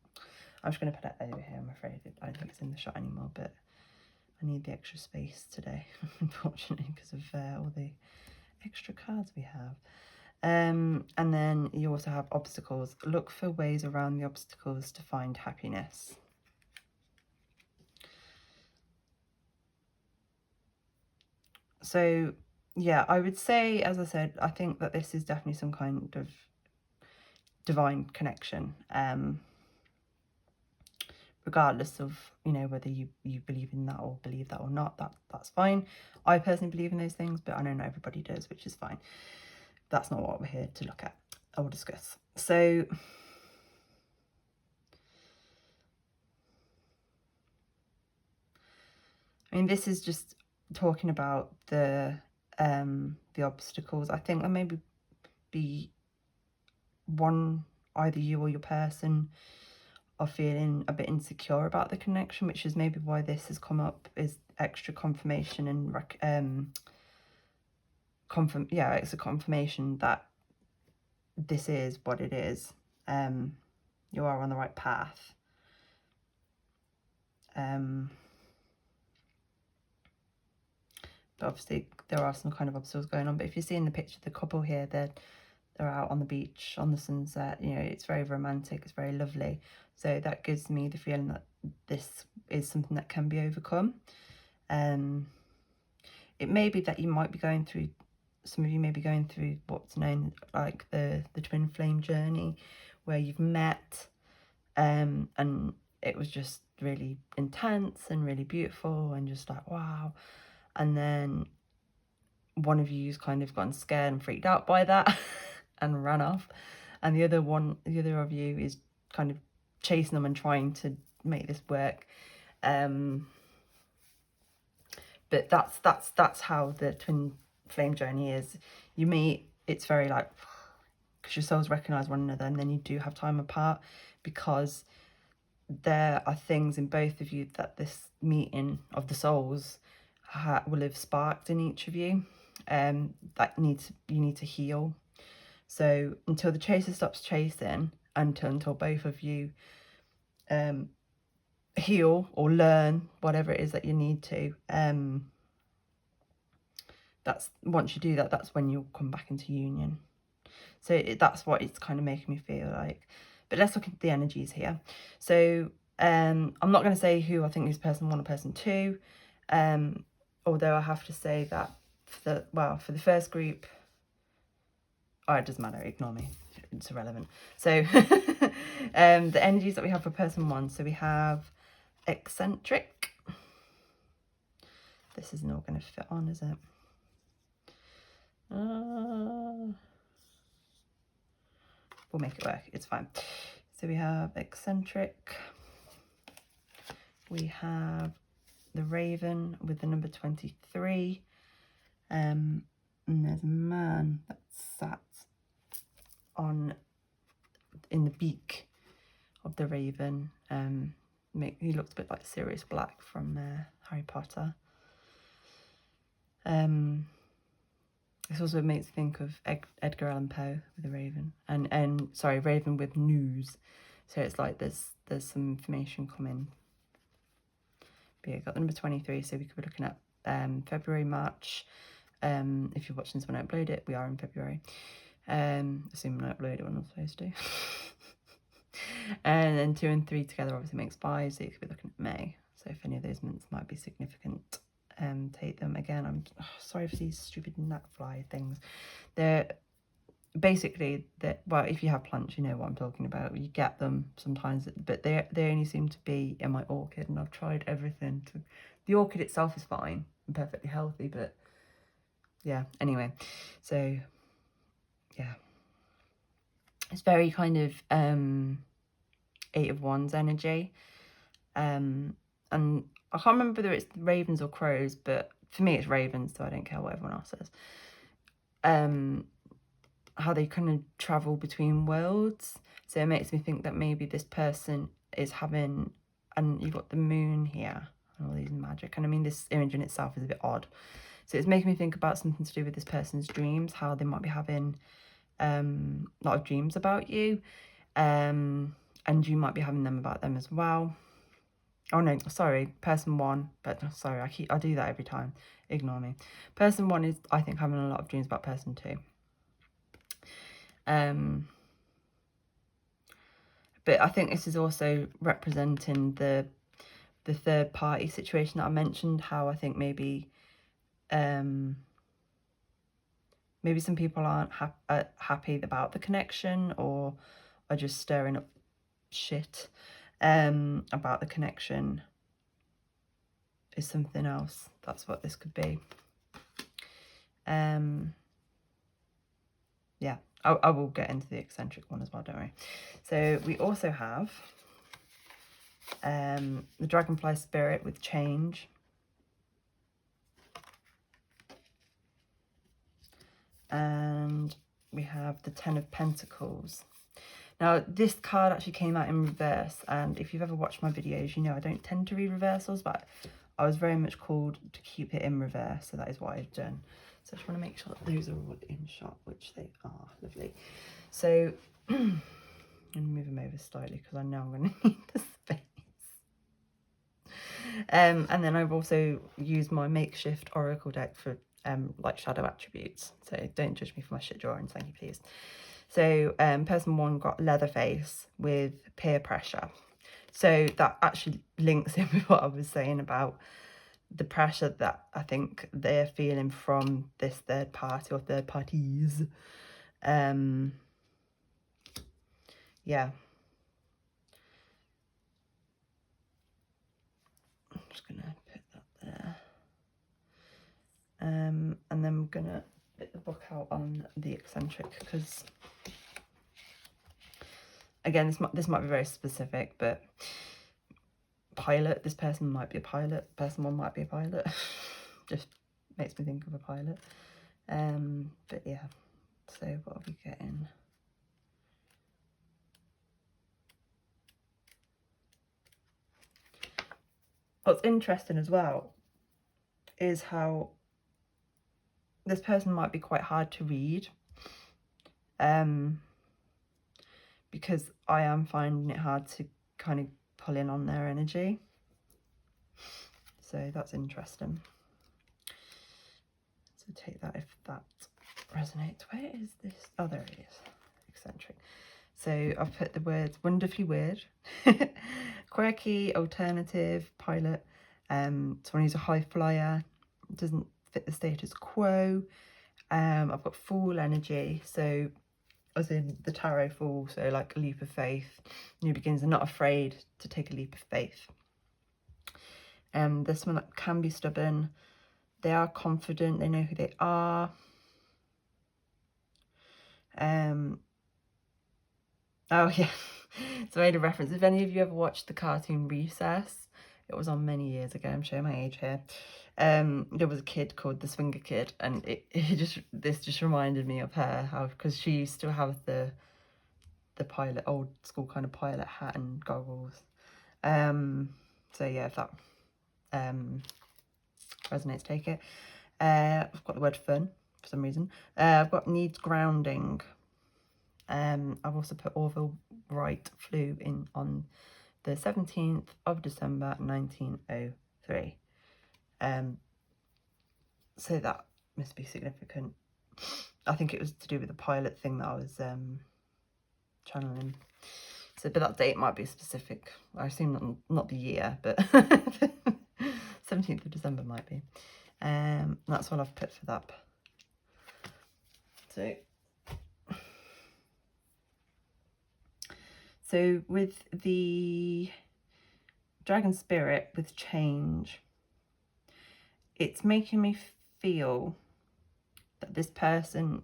just going to put it over here. I'm afraid I don't think it's in the shot anymore, but I need the extra space today, unfortunately, because of all the extra cards we have. And then you also have obstacles. Look for ways around the obstacles to find happiness. So, yeah, I would say, as I said, I think that this is definitely some kind of divine connection. Regardless of, whether you believe in that or believe that or not, that's fine. I personally believe in those things, but I know not everybody does, which is fine. That's not what we're here to look at or discuss. So, I mean, this is just talking about the obstacles. I think there maybe be either you or your person are feeling a bit insecure about the connection, which is maybe why this has come up, is extra confirmation and it's a confirmation that this is what it is. You are on the right path. But obviously there are some kind of obstacles going on. But if you see in the picture, the couple here, they're out on the beach on the sunset. You know, it's very romantic, it's very lovely. So that gives me the feeling that this is something that can be overcome. It may be that you might be going through, some of you may be going through what's known like the twin flame journey, where you've met and it was just really intense and really beautiful and just like, wow. And then one of you's kind of gotten scared and freaked out by that and ran off, and the other of you is kind of chasing them and trying to make this work. But that's how the twin flame journey is. You meet, it's very like, because your souls recognize one another, and then you do have time apart, because there are things in both of you that this meeting of the souls will have sparked in each of you, that you need to heal. So until the chaser stops chasing, until both of you heal or learn whatever it is that you need to, that's, once you do that, that's when you'll come back into union. So that's what it's kind of making me feel like. But let's look at the energies here. So I'm not going to say who I think is person 1 or person 2, although I have to say that for the first group, oh, it doesn't matter, ignore me, it's irrelevant. So the energies that we have for person 1, so we have eccentric. This isn't all going to fit on, is it? We'll make it work, it's fine. So we have eccentric, we have the Raven with the number 23, and there's a man that sat in the beak of the Raven. He looked a bit like Sirius Black from Harry Potter. This also makes me think of Edgar Allan Poe with a raven, and sorry, Raven with news. So it's like there's some information coming. But yeah, got the number 23, so we could be looking at February, March. If you're watching this when I upload it, we are in February. Assuming I upload it when I'm supposed to. And then 2 and 3 together obviously makes 5, so you could be looking at May. So if any of those months might be significant, take them. Again, I'm sorry for these stupid gnat fly things. They're basically, well, if you have plants, you know what I'm talking about. You get them sometimes, but they only seem to be in my orchid, and I've tried everything. The orchid itself is fine and perfectly healthy, but yeah, anyway. So yeah, it's very kind of 8 of Wands energy, and I can't remember whether it's ravens or crows, but for me it's ravens, so I don't care what everyone else says. How they kind of travel between worlds. So it makes me think that maybe this person is having, and you've got the moon here and all these magic, and I mean this image in itself is a bit odd. So it's making me think about something to do with this person's dreams, how they might be having a lot of dreams about you, and you might be having them about them as well. Oh no, sorry, person 1, but sorry, I do that every time, ignore me. Person 1 is, I think, having a lot of dreams about person 2. But I think this is also representing the third party situation that I mentioned, how I think maybe some people aren't happy about the connection, or are just stirring up shit about the connection is something else. That's what this could be. Yeah, I will get into the eccentric one as well, don't worry. So we also have the dragonfly spirit with change. And we have the 10 of Pentacles Now, this card actually came out in reverse, and if you've ever watched my videos, you know I don't tend to read reversals, but I was very much called to keep it in reverse, so that is what I've done. So I just want to make sure that those are all in shot, which they are. Lovely. So I'm going to move them over slightly because I know I'm going to need the space. And then I've also used my makeshift oracle deck for like shadow attributes. So don't judge me for my shit drawings, thank you, please. So person one got Leatherface with peer pressure. So that actually links in with what I was saying about the pressure that I think they're feeling from this third party or third parties. Yeah. I'm just going to put that there. And then I'm going to put the book out on the eccentric because, again, this might be very specific, but pilot, this person might be a pilot, person one might be a pilot. Just makes me think of a pilot. But yeah, so what are we getting? What's interesting as well is how this person might be quite hard to read, because I am finding it hard to kind of pull in on their energy. So that's interesting. So take that if that resonates. Where is this? Oh, there it is. Eccentric. So I've put the words wonderfully weird, quirky, alternative, pilot, someone who's a high flyer, doesn't fit the status quo. I've got Fool energy, so as in the tarot Fool, so like a leap of faith, new beginnings, are not afraid to take a leap of faith. There's someone that can be stubborn, they are confident, they know who they are. Oh yeah, so I made a reference. If any of you ever watched the cartoon Recess, it was on many years ago, I'm showing my age here. There was a kid called the Swinger Kid, and this just reminded me of her, how, because she used to have the pilot, old school kind of pilot hat and goggles. So yeah, if that resonates, take it. I've got the word fun for some reason. I've got needs grounding. I've also put Orville Wright flew in on the 17th of December 1903. So that must be significant. I think it was to do with the pilot thing that I was channeling. So, but that date might be specific. I assume not the year, but 17th of December might be. That's what I've put for that. So with the Dragon Spirit, with change, it's making me feel that this person,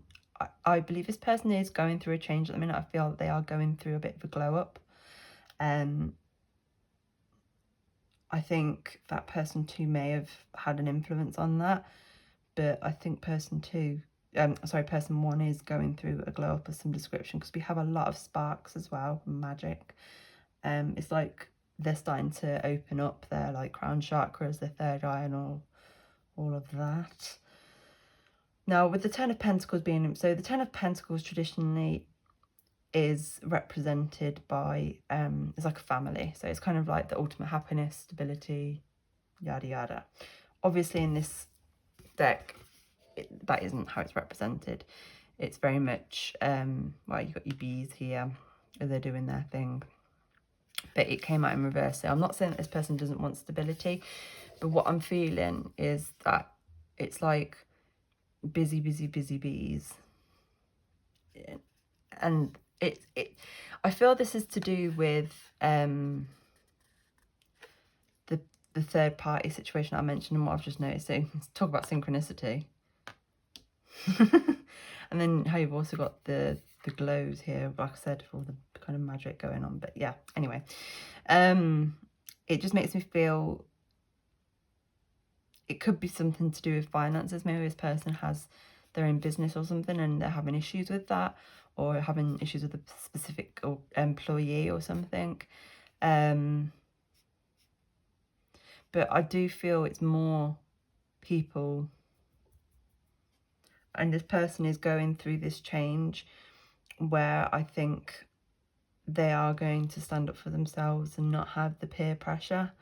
I believe this person is going through a change at the minute. I feel that they are going through a bit of a glow up. I think that person two may have had an influence on that, but I think person one is going through a glow up of some description, because we have a lot of sparks as well, magic. It's like they're starting to open up their like crown chakras, their third eye, and all of that. Now with the Ten of Pentacles being, so the Ten of Pentacles traditionally is represented by it's like a family, so it's kind of like the ultimate happiness, stability, yada yada. Obviously in this deck that isn't how it's represented. It's very much well, you've got your bees here, they're doing their thing, but it came out in reverse. So I'm not saying that this person doesn't want stability, but what I'm feeling is that it's like busy bees, and I feel this is to do with the third party situation I mentioned and what I've just noticed. So talk about synchronicity. And then how you've also got the glows here, like I said, for all the kind of magic going on. But yeah, anyway, it just makes me feel it could be something to do with finances. Maybe this person has their own business or something, and they're having issues with that, or having issues with a specific or employee or something. But I do feel it's more people, and this person is going through this change where I think they are going to stand up for themselves and not have the peer pressure.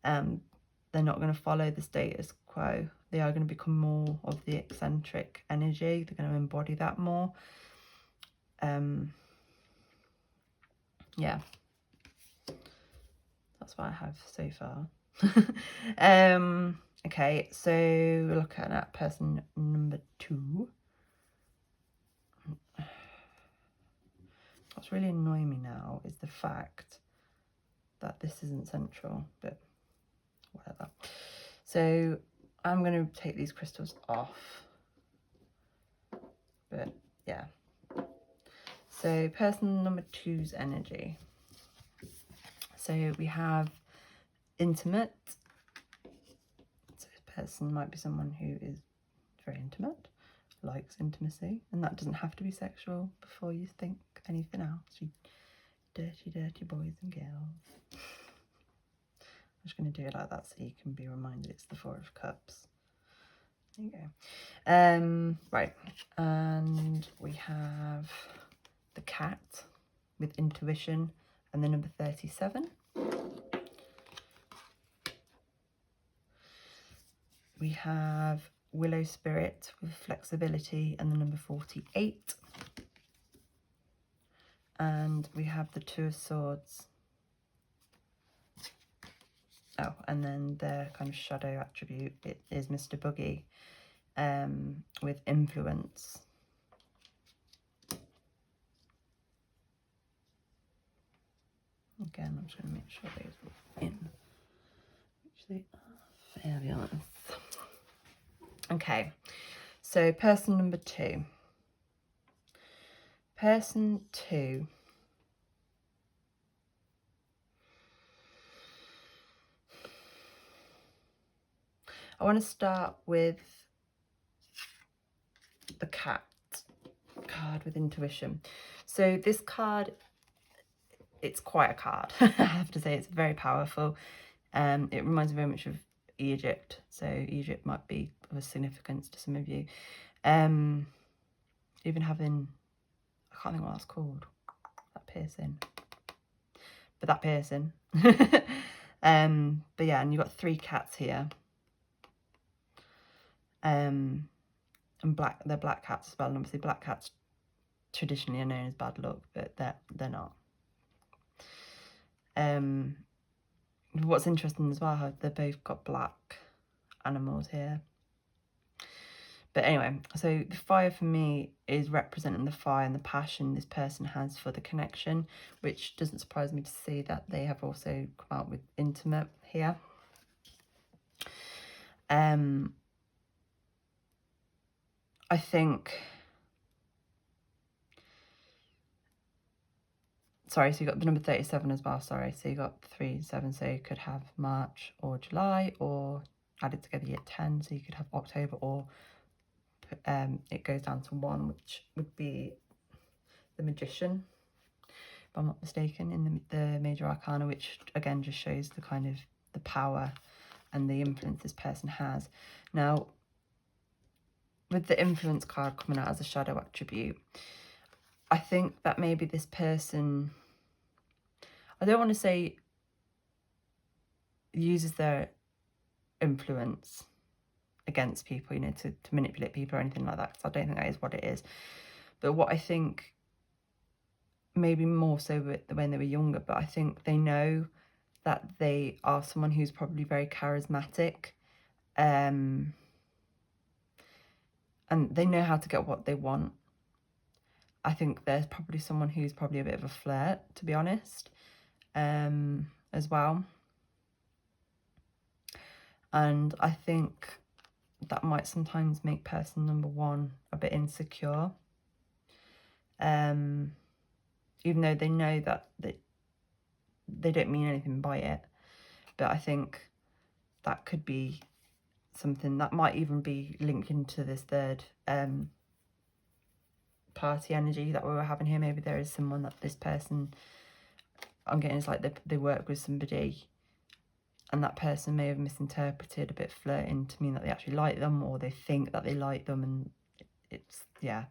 They're not going to follow the status quo. They are going to become more of the eccentric energy. They're going to embody that more. Yeah, that's what I have so far. Okay, so we're looking at person number 2. What's really annoying me now is the fact that this isn't central, but whatever. So I'm going to take these crystals off. But yeah. So person number 2's energy. So we have intimate. So this person might be someone who is very intimate, likes intimacy, and that doesn't have to be sexual before you think anything else, you dirty, dirty boys and girls. I'm just going to do it like that so you can be reminded it's the 4 of Cups. There you go. Right, and we have the cat with intuition and the number 37. We have willow spirit with flexibility and the number 48. And we have the 2 of swords. Oh, and then the kind of shadow attribute, it is Mr. Buggy with influence. Again, I'm just going to make sure those are in, which they are. Fabulous. Okay, so person number 2. Person 2. I want to start with the cat card with intuition. So this card, it's quite a card. I have to say, it's very powerful. It reminds me very much of Egypt. So Egypt might be of significance to some of you. Even having, I can't think what that's called. That piercing. But that piercing. But yeah, and you've got 3 cats here. And they're black cats as well. And obviously black cats traditionally are known as bad luck, but they're not. What's interesting as well, how they've both got black animals here. But anyway, so the fire for me is representing the fire and the passion this person has for the connection, which doesn't surprise me to see that they have also come out with intimate here. I think, sorry, so you got the number 37 as well, sorry. So you got 3, 7, so you could have March or July, or added together you get 10, so you could have October, or it goes down to 1, which would be the Magician, if I'm not mistaken, in the Major Arcana, which again just shows the kind of the power and the influence this person has. Now, with the influence card coming out as a shadow attribute, I think that maybe this person, I don't want to say uses their influence against people, you know, to manipulate people or anything like that, because I don't think that is what it is. But what I think, maybe more so when they were younger, but I think they know that they are someone who's probably very charismatic, and they know how to get what they want. I think there's probably someone who's probably a bit of a flirt, to be honest, as well. And I think that might sometimes make person number 1 a bit insecure. Even though they know that they don't mean anything by it. But I think that could be something that might even be linked into this third party energy that we were having here. Maybe there is someone that this person, I'm getting, is like they work with somebody, and that person may have misinterpreted a bit flirting to mean that they actually like them, or they think that they like them, and it's, yeah.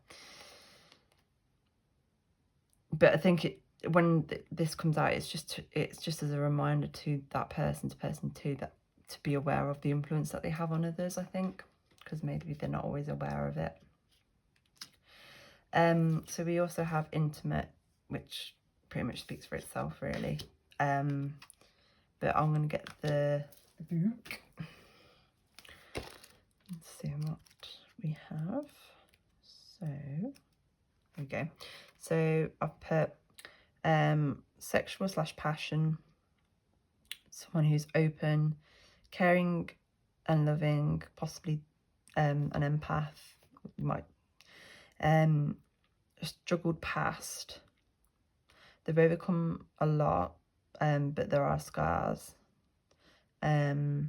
But I think when this comes out, it's just as a reminder to that person, to person two, that to be aware of the influence that they have on others, I think, because maybe they're not always aware of it. So we also have intimate, which pretty much speaks for itself, really. But I'm going to get the book. Let's see what we have. So, there we go. So I've put sexual / passion, someone who's open, caring and loving, possibly an empath, might struggled past. They've overcome a lot, but there are scars. They're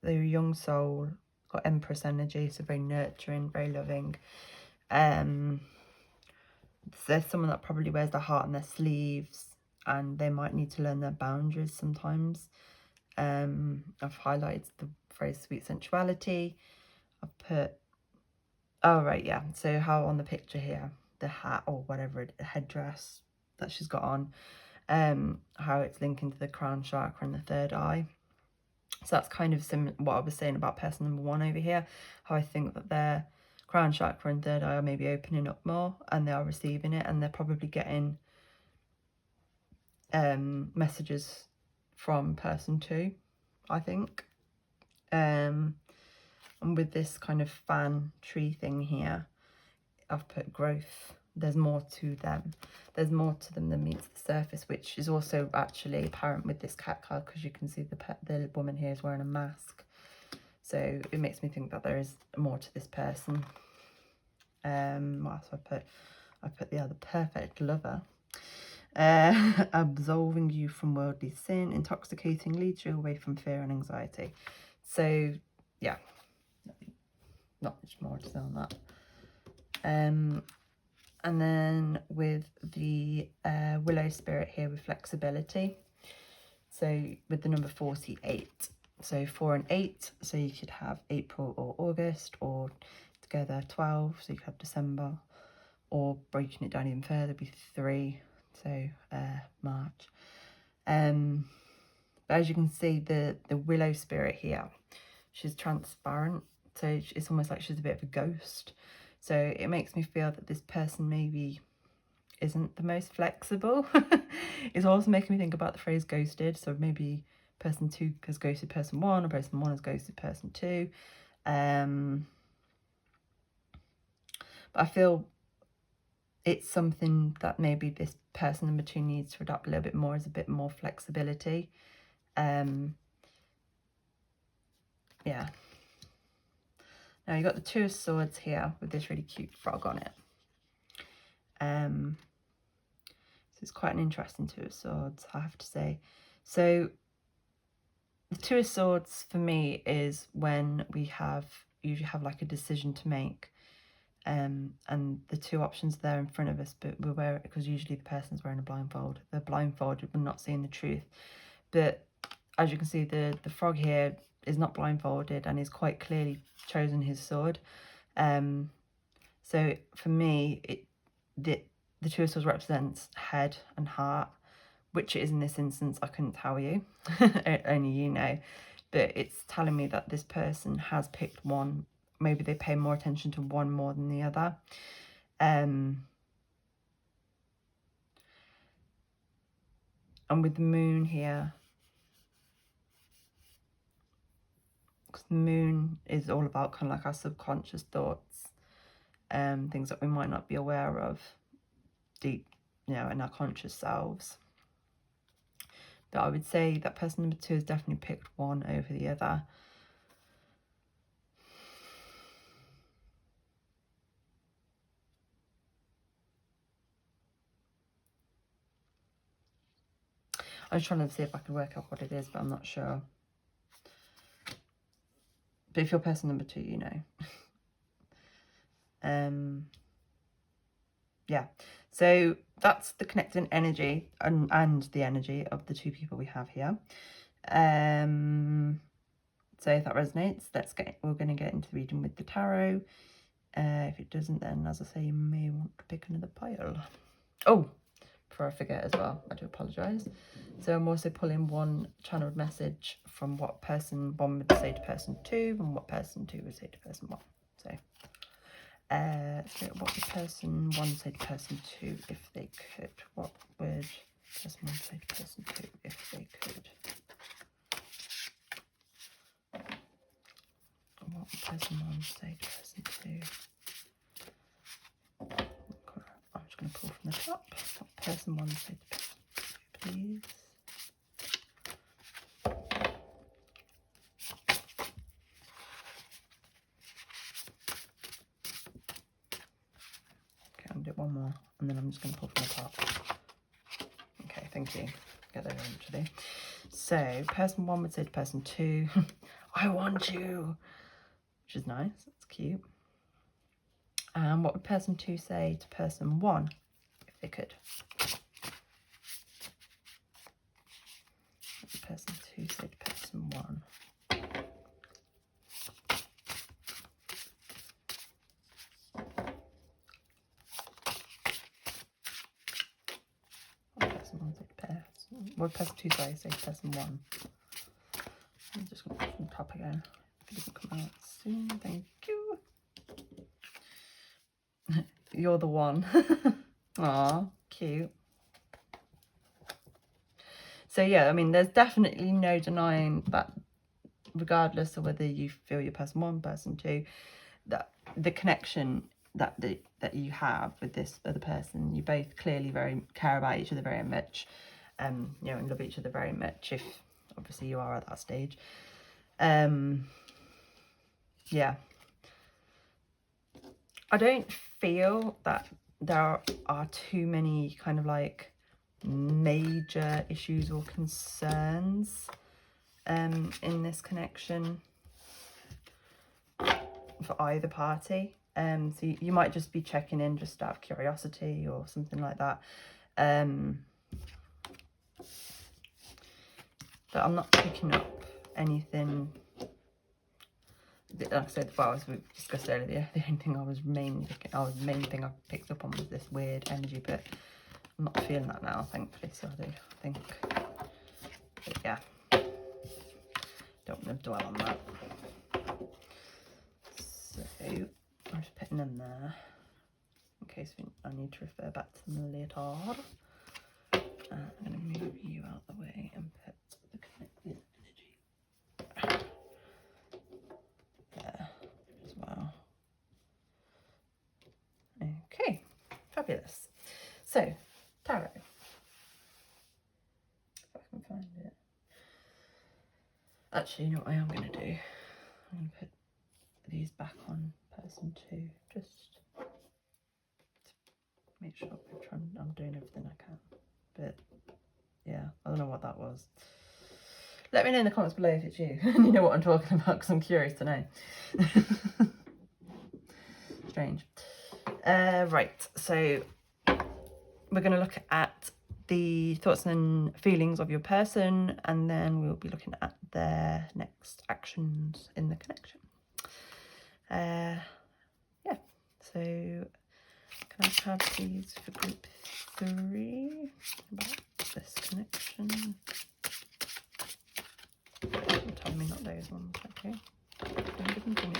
a young soul, got Empress energy, so very nurturing, very loving. There's someone that probably wears their heart on their sleeves, and they might need to learn their boundaries sometimes. I've highlighted the phrase sweet sensuality. I've put, oh right, yeah, so how on the picture here, the hat or whatever, headdress that she's got on, how it's linking to the crown chakra and the third eye. So that's kind of similar what I was saying about person number one over here, how I think that their crown chakra and third eye are maybe opening up more, and they are receiving it, and they're probably getting messages from person two, I think. And with this kind of fan tree thing here, I've put growth. There's more to them. There's more to them than meets the surface, which is also actually apparent with this cat card, because you can see the woman here is wearing a mask. So it makes me think that there is more to this person. What else have I put? I put the other perfect lover. Absolving you from worldly sin, intoxicating, leads you away from fear and anxiety. So yeah, not much more to say on that. And then with the willow spirit here with flexibility, so with the number 48, so 4 and 8, so you could have April or August, or together 12, so you could have December, or breaking it down even further, be 3, so March. But as you can see, the willow spirit here, she's transparent, so it's almost like she's a bit of a ghost. So it makes me feel that this person maybe isn't the most flexible. It's also making me think about the phrase ghosted. So maybe person 2 has ghosted person 1, or person 1 has ghosted person 2. But I feel it's something that maybe this person number 2 needs to adopt a little bit more, is a bit more flexibility. Yeah. Now you've got the 2 of Swords here with this really cute frog on it. So it's quite an interesting 2 of Swords, I have to say. So the 2 of Swords for me is when we usually have like a decision to make. And the 2 options are there in front of us, but we're wearing, because usually the person's wearing a blindfold. They're blindfolded, we're not seeing the truth. But as you can see, the frog here is not blindfolded and is quite clearly chosen his sword. So for me, the 2 of Swords represents head and heart, which it is in this instance. I couldn't tell you, only you know. But it's telling me that this person has picked one. Maybe they pay more attention to one more than the other. And with the moon here, because the moon is all about kind of like our subconscious thoughts, things that we might not be aware of deep, in our conscious selves. But I would say that person number 2 has definitely picked one over the other. I was trying to see if I could work out what it is, but I'm not sure. But if you're person number 2, you know. Yeah, so that's the connecting energy and the energy of the 2 people we have here. So if that resonates, we're going to get into the reading with the tarot. If it doesn't, then as I say, you may want to pick another pile. Oh, before I forget as well, I do apologise. So I'm also pulling one channeled message from what person 1 would say to person 2 and what person 2 would say to person 1. So what would person 1 say to person 2 if they could? What would person 1 say to person 2 if they could? What would person 1 say to person 2? I'm just going to pull from the top. What person 1 say to person 2, please? Okay, I'll do one more, and then I'm just going to pull from the top. Okay, thank you. Get there eventually. So, person 1 would say to person 2, I want you, which is nice. That's cute. And what would person 2 say to person 1 if they could? What would person 2 say to person 1? What would person 1 say to person? What would person 2 say to person 1? I'm just going to put from the top again. If it doesn't come out soon, thank you. You're the one. Aw, cute. So yeah, I mean, there's definitely no denying that, regardless of whether you feel you're person 1, person 2, that the connection that you have with this other person, you both clearly very care about each other very much, you know, and love each other very much, if obviously you are at that stage. Yeah, I don't feel that there are too many kind of like major issues or concerns in this connection for either party. So you might just be checking in just out of curiosity or something like that. But I'm not picking up anything. Like I said, well, as we discussed earlier, the only thing main thing I picked up on was this weird energy, but I'm not feeling that now, thankfully. So I think, but yeah, don't want to dwell on that. So I'm just putting in there in case I need to refer back to them later. I'm going to move you out the way and put the connected energy there as well. Okay, fabulous. So, tarot. If I can find it. Actually, you know what I am going to do? I'm going to put these back on person 2, just to make sure I'm doing everything I can. But yeah, I don't know what that was. Let me know in the comments below if it's you and you know what I'm talking about, because I'm curious to know. Strange. Right, so we're going to look at the thoughts and feelings of your person, and then we'll be looking at their next actions in the connection. Yeah, so can I have these for group 3 about this connection? Tell me not those ones, okay? Don't give them to me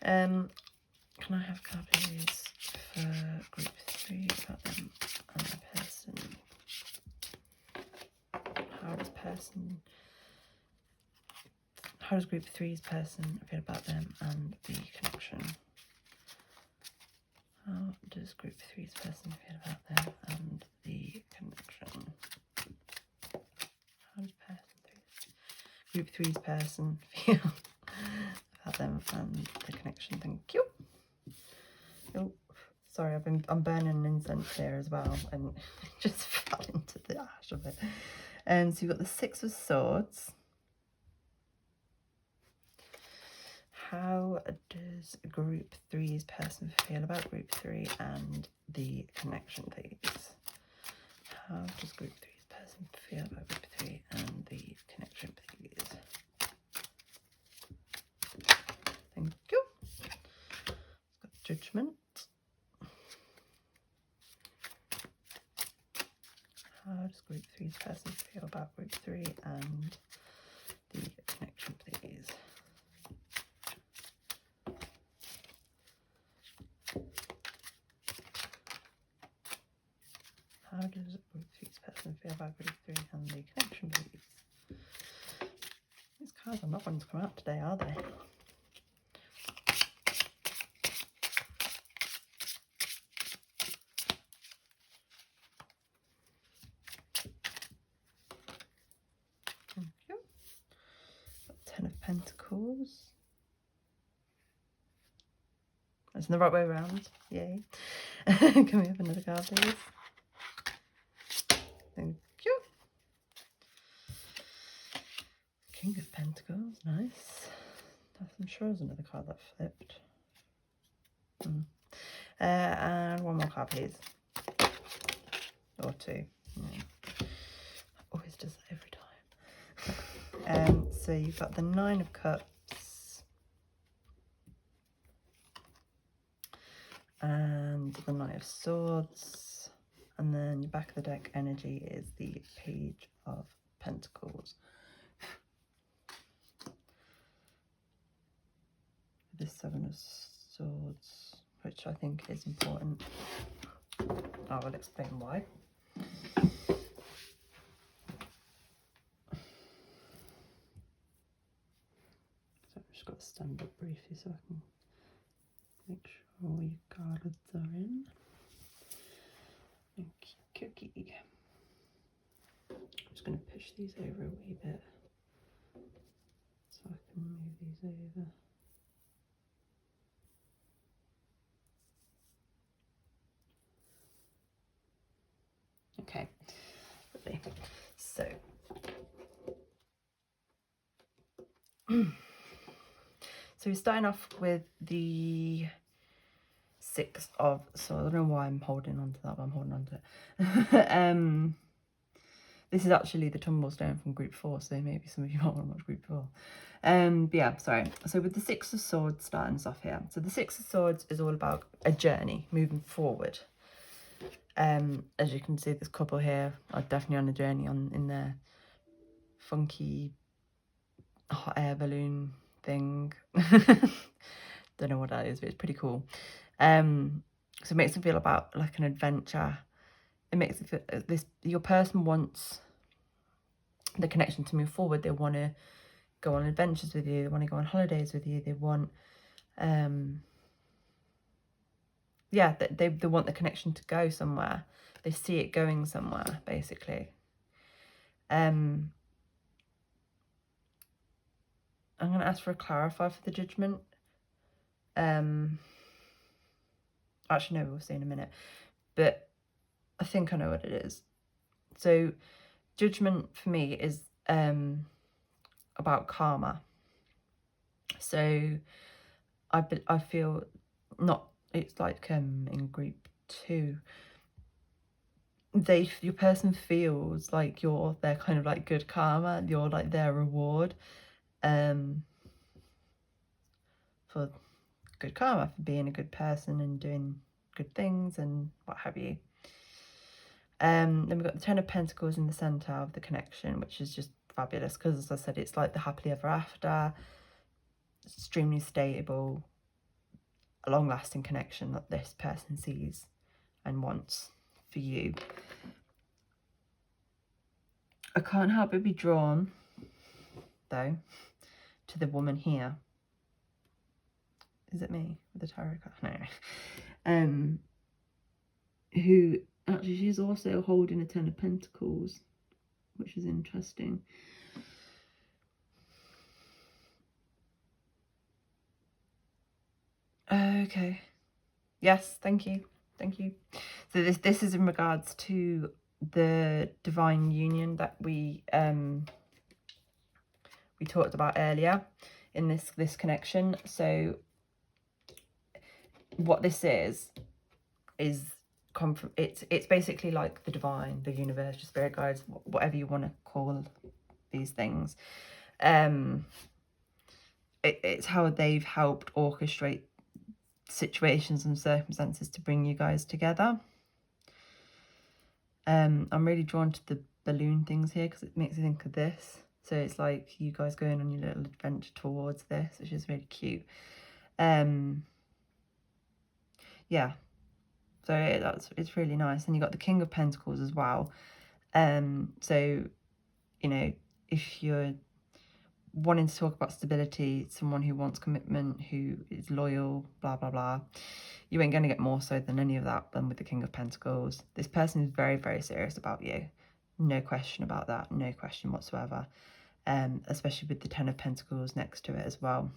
then. Can I have copies for group 3 about them and the person? How does group 3's person feel about them and the connection? How does group 3's person feel about them and the connection? How does group 3's person feel about them and the connection? Thank you. Oh, sorry, I'm burning an incense here as well, and it just fell into the ash of it. So you've got the 6 of Swords, how does group 3's person feel about group 3 and the connection, please? How does group 3's person feel about group 3 and the connection, please? Thank you. Got judgment. How does group 3's person feel about group 3 and the connection, please? How does group 3's person feel about group 3 and the connection, please? These cards are not going to come out today, are they? Thank you. Ten of Pentacles. It's in the right way around. Yay. Can we have another card, please? Thank you. King of Pentacles. Nice. I'm sure there's another card that flipped. And one more card, please. Or two. Yeah. Always does that every time. So you've got the Nine of Cups and the Knight of Swords, and then your back of the deck energy is the Page of Pentacles. The Seven of Swords, which I think is important. I will explain why. Just got to stand up briefly so I can make sure all your cards are in. Cookie. I'm just going to push these over a wee bit so I can move these over. Okay, lovely. So we're starting off with the Six of Swords. I don't know why I'm holding on to that, but I'm holding on to it. This is actually the tumblestone from group 4, so maybe some of you might want to watch group 4. But yeah, sorry. So with the Six of Swords starting us off here. So the Six of Swords is all about a journey, moving forward. As you can see, this couple here are definitely on a journey in their funky hot air balloon thing. Don't know what that is, but it's pretty cool. So it makes them feel about like an adventure. It makes it feel your person wants the connection to move forward. They want to go on adventures with you. They want to go on holidays with you. They want yeah, they want the connection to go somewhere. They see it going somewhere, basically. I'm going to ask for a clarify for the judgment. Actually, no, we'll see in a minute. But I think I know what it is. So judgment for me is about karma. So I feel not, it's like in group 2, your person feels like you're their kind of like good karma, you're like their reward for good karma, for being a good person and doing good things and what have you. Then we've got the Ten of Pentacles in the centre of the connection, which is just fabulous because, as I said, it's like the happily ever after, extremely stable, a long-lasting connection that this person sees and wants for you. I can't help but be drawn, though, to the woman here. Is it me with the tarot card? No. Who actually, she's also holding a Ten of Pentacles, which is interesting. Okay. Yes, thank you. Thank you. So this is in regards to the divine union that we talked about earlier. in this connection. So what this is it's basically like the divine, the universe, your spirit guides, whatever you want to call these things. It's how they've helped orchestrate situations and circumstances to bring you guys together. I'm really drawn to the balloon things here because it makes me think of this. So it's like you guys going on your little adventure towards this, which is really cute. Yeah, so it's really nice. And you got the King of Pentacles as well. So, you know, if you're wanting to talk about stability, someone who wants commitment, who is loyal, blah, blah, blah, you ain't going to get more so than any of that than with the King of Pentacles. This person is very, very serious about you. No question about that. No question whatsoever. Especially with the Ten of Pentacles next to it as well.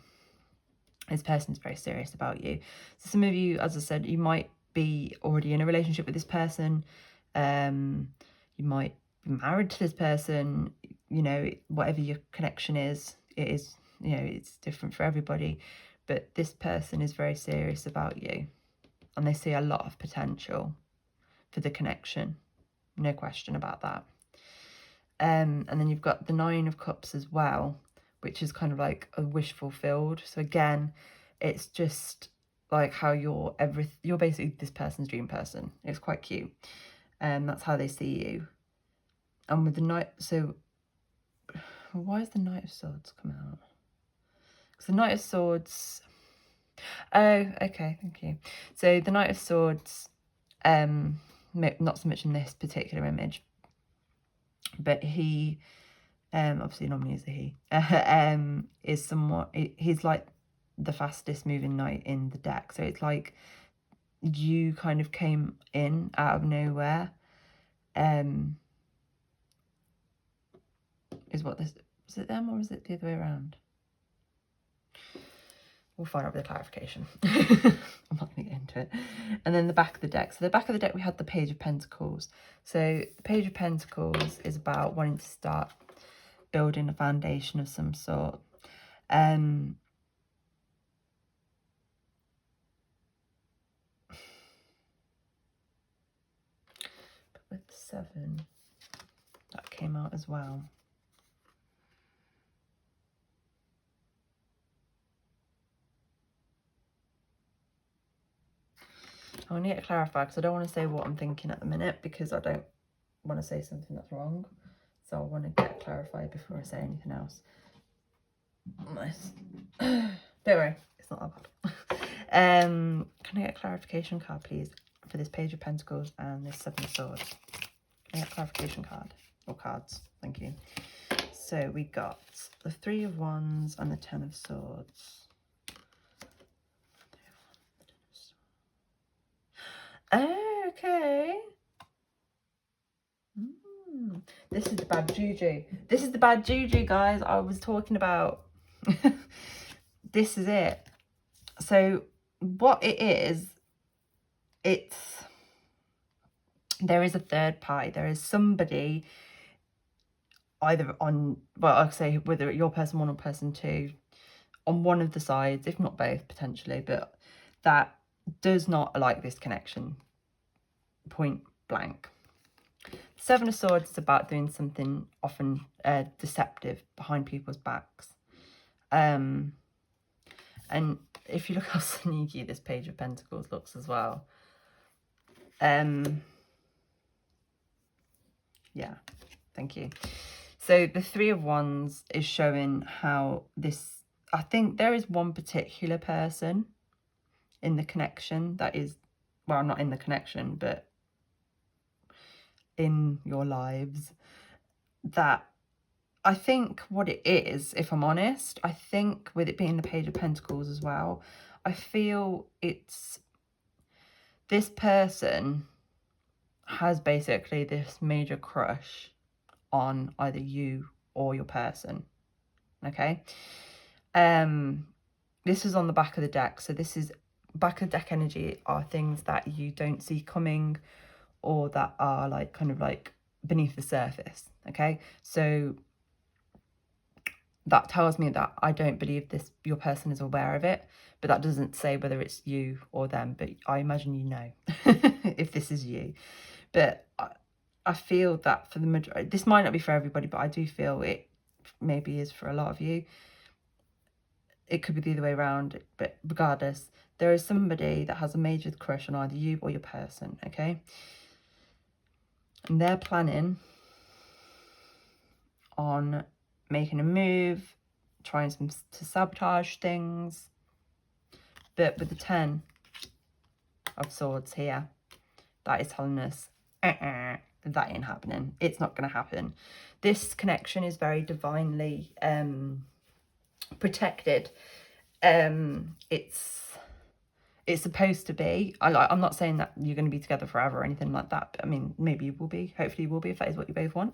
This person is very serious about you. So some of you, as I said, you might be already in a relationship with this person. You might be married to this person. You know, whatever your connection is, it is, you know, it's different for everybody. But this person is very serious about you. And they see a lot of potential for the connection. No question about that. And then you've got the Nine of Cups as well, which is kind of like a wish fulfilled. So again, it's just like how you're basically this person's dream person. It's quite cute. That's how they see you. And with the Knight, so why is the Knight of Swords come out? Because the Knight of Swords, oh, okay, thank you. So the Knight of Swords, not so much in this particular image, but he, obviously normally is a he, is somewhat, he's like the fastest moving knight in the deck. So it's like you kind of came in out of nowhere. Is what this, is it them or is it the other way around? We'll find out with the clarification. I'm not going to get into it. And then the back of the deck. So the back of the deck, we had the Page of Pentacles. So the Page of Pentacles is about wanting to start building a foundation of some sort. But with the 7, that came out as well. I need to clarify because I don't want to say what I'm thinking at the minute because I don't want to say something that's wrong. So I want to get clarified before I say anything else. Nice. Don't worry, it's not that bad. Can I get a clarification card, please, for this Page of Pentacles and this 7 of Swords? Can I get a clarification card? Or cards, thank you. So we got the 3 of Wands and the 10 of Swords. Okay. This is the bad juju. This is the bad juju, guys, I was talking about. This is it. So what it is, there is a third party. There is somebody either on, well, I'll say whether your person 1 or person 2, on one of the sides, if not both potentially, but that does not like this connection, point blank. 7 of Swords is about doing something often deceptive behind people's backs. And if you look how sneaky this Page of Pentacles looks as well. Yeah, thank you. So the 3 of Wands is showing how this, I think there is one particular person in the connection that is, well, not in the connection, but in your lives, that I think what it is, if I'm honest, I think with it being the Page of Pentacles as well, I feel it's, this person has basically this major crush on either you or your person, okay? This is on the back of the deck, so this is, back of deck energy are things that you don't see coming or that are like kind of like beneath the surface, okay? So that tells me that I don't believe your person is aware of it, but that doesn't say whether it's you or them, but I imagine you know if this is you. But I feel that for the majority, this might not be for everybody, but I do feel it maybe is for a lot of you. It could be the other way around, but regardless, there is somebody that has a major crush on either you or your person, okay? And they're planning on making a move, trying to sabotage things. But with the 10 of Swords here, that is telling us, that ain't happening. It's not going to happen. This connection is very divinely protected. It's supposed to be. I'm not saying that you're going to be together forever or anything like that. But I mean, maybe you will be. Hopefully you will be if that is what you both want.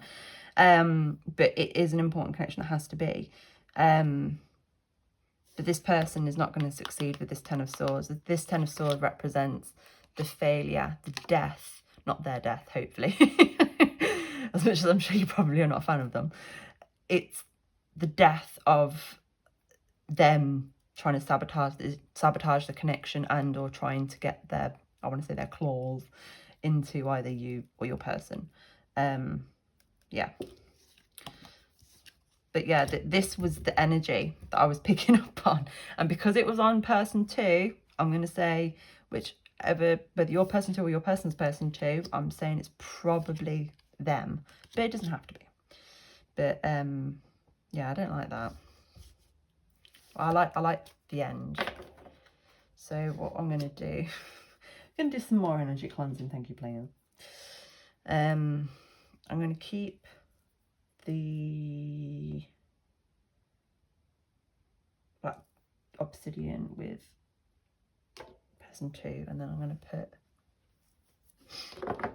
But it is an important connection. It has to be. But this person is not going to succeed with this 10 of Swords. This 10 of Swords represents the failure, the death, not their death, hopefully. As much as I'm sure you probably are not a fan of them. It's the death of them trying to sabotage the connection and or trying to get their, I want to say their claws into either you or your person. Yeah. But yeah, this was the energy that I was picking up on. And because it was on person 2, I'm going to say whether your person 2 or your person's person 2, I'm saying it's probably them. But it doesn't have to be. But yeah, I don't like that. I like the end. So what I'm going to do, I'm going to do some more energy cleansing. Thank you, players. I'm going to keep the black obsidian with person 2, and then I'm going to put, in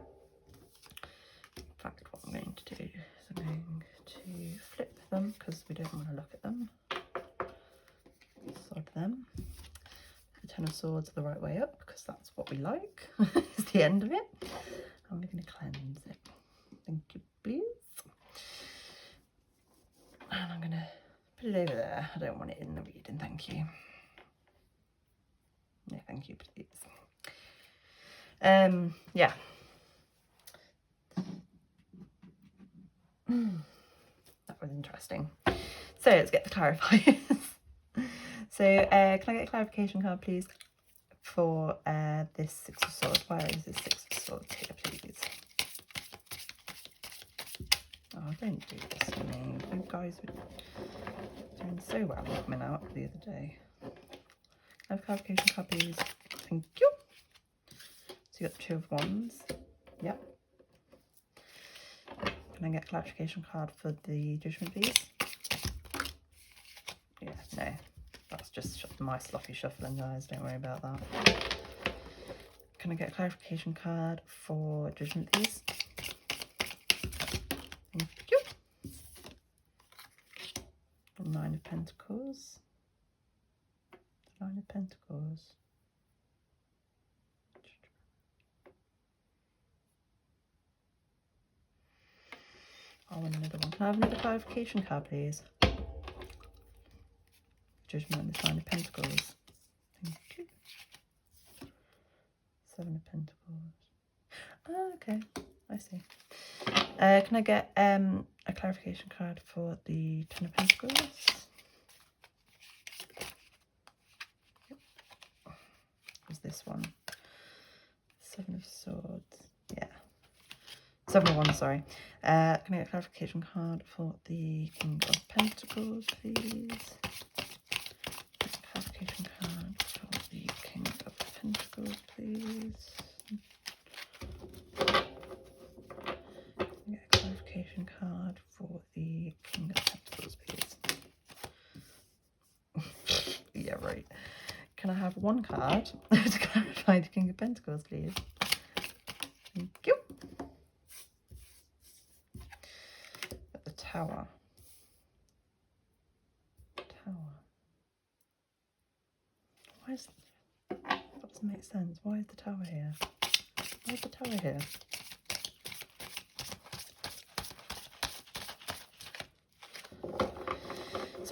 fact, what I'm going to do is I'm going to flip them because we don't want to look at them. Sod them. The 10 of Swords the right way up because that's what we like. It's the end of it. I'm going to cleanse it. Thank you, please. And I'm going to put it over there. I don't want it in the reading, thank you. No, thank you, please. Yeah. That was interesting. So let's get the clarifiers. So can I get a clarification card, please, for this 6 of Swords? Where is this 6 of Swords here, please? Oh, don't do this to me. You guys were doing so well coming out the other day. Can I have a clarification card, please? Thank you. So you got the 2 of Wands. Yep. Can I get a clarification card for the Judgment, please? Yeah, no. That's just my sloppy shuffling, guys. Don't worry about that. Can I get a clarification card for Judgment, please? Thank you. 9 of Pentacles. 9 of Pentacles. I want another one. Can I have another clarification card, please? Judgment and the 9 of Pentacles. Thank you. 7 of Pentacles. Oh, okay. I see. Can I get a clarification card for the 10 of Pentacles? Was this one? 7 of Swords. Yeah. 7 of Wands, sorry. Can I get a clarification card for the King of Pentacles, please? Clarification card for the King of Pentacles, please. Get a clarification card for the King of Pentacles, please. Yeah, right. Can I have one card to clarify the King of Pentacles, please? Thank you. At the Tower. Why is that doesn't make sense? Why is the Tower here? Why is the Tower here?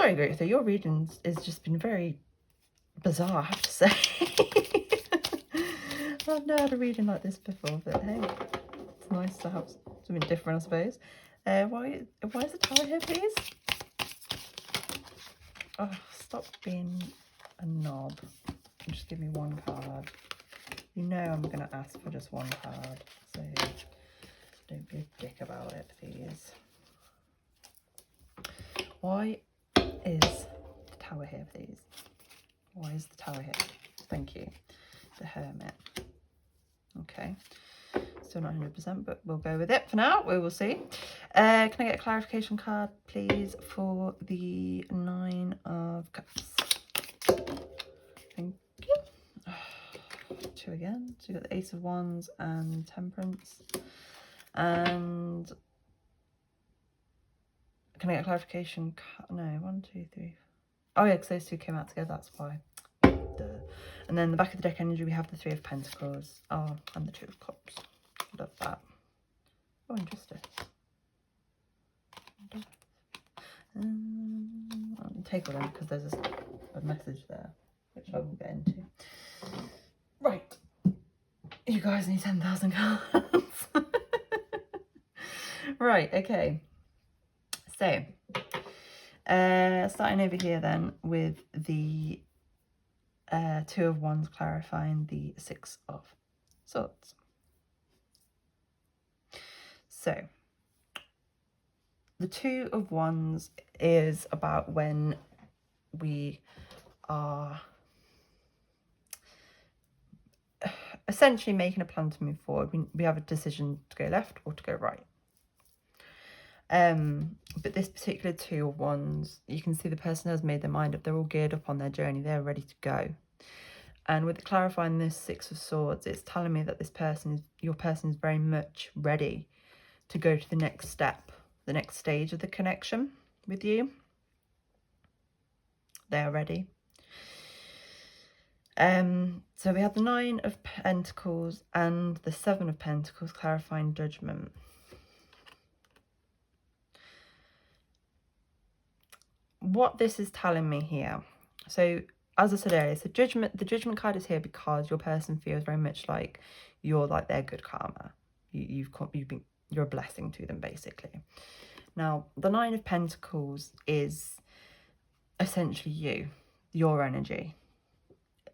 sorry, Great, so your reading has just been very bizarre, I have to say. I've never had a reading like this before, but hey, it's nice to have something different, I suppose. Why is the Tower here, please? Oh, stop being a knob. Just give me one card. You know I'm going to ask for just one card, so don't be a dick about it, please. Why is the Tower here, please? Why is the Tower here? Thank you. The Hermit. Okay. Still not 100%, but we'll go with it for now. We will see. Can I get a clarification card, please, for the 9 of Cups? Thank you. 2 again. So you got the Ace of Wands and Temperance. And can I get a clarification? No, 1, 2, 3. Oh yeah, because those two came out together, that's why. Duh. And then the back of the deck energy, we have the 3 of Pentacles. Oh, and the 2 of Cups. Love that. Oh, interesting. I'll take all them because there's a message there, which I will get into. Right. You guys need 10,000 cards. Right, okay. So, starting over here then with the 2 of Wands clarifying the 6 of Swords. So, the 2 of Wands is about when we are essentially making a plan to move forward. We have a decision to go left or to go right. But this particular 2 of Wands, you can see the person has made their mind up. They're all geared up on their journey. They're ready to go. And with clarifying this 6 of Swords, it's telling me that your person is very much ready to go to the next step, the next stage of the connection with you. They are ready. So we have the 9 of Pentacles and the 7 of Pentacles clarifying Judgment. What this is telling me here, so as I said earlier, so the judgment card is here because your person feels very much like you're like their good karma. You're a blessing to them, basically. Now, the 9 of Pentacles is essentially your energy.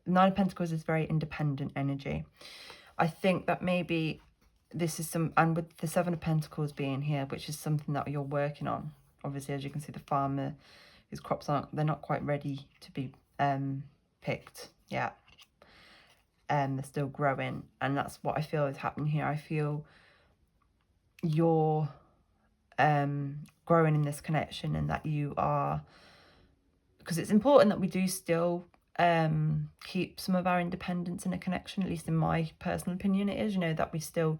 The 9 of Pentacles is very independent energy. I think that maybe this is and with the 7 of Pentacles being here, which is something that you're working on. Obviously, as you can see, the farmer, his crops they're not quite ready to be picked yet. They're still growing, and that's what I feel is happening here. I feel you're growing in this connection, and that you are, because it's important that we do still keep some of our independence in a connection. At least in my personal opinion, it is, that we still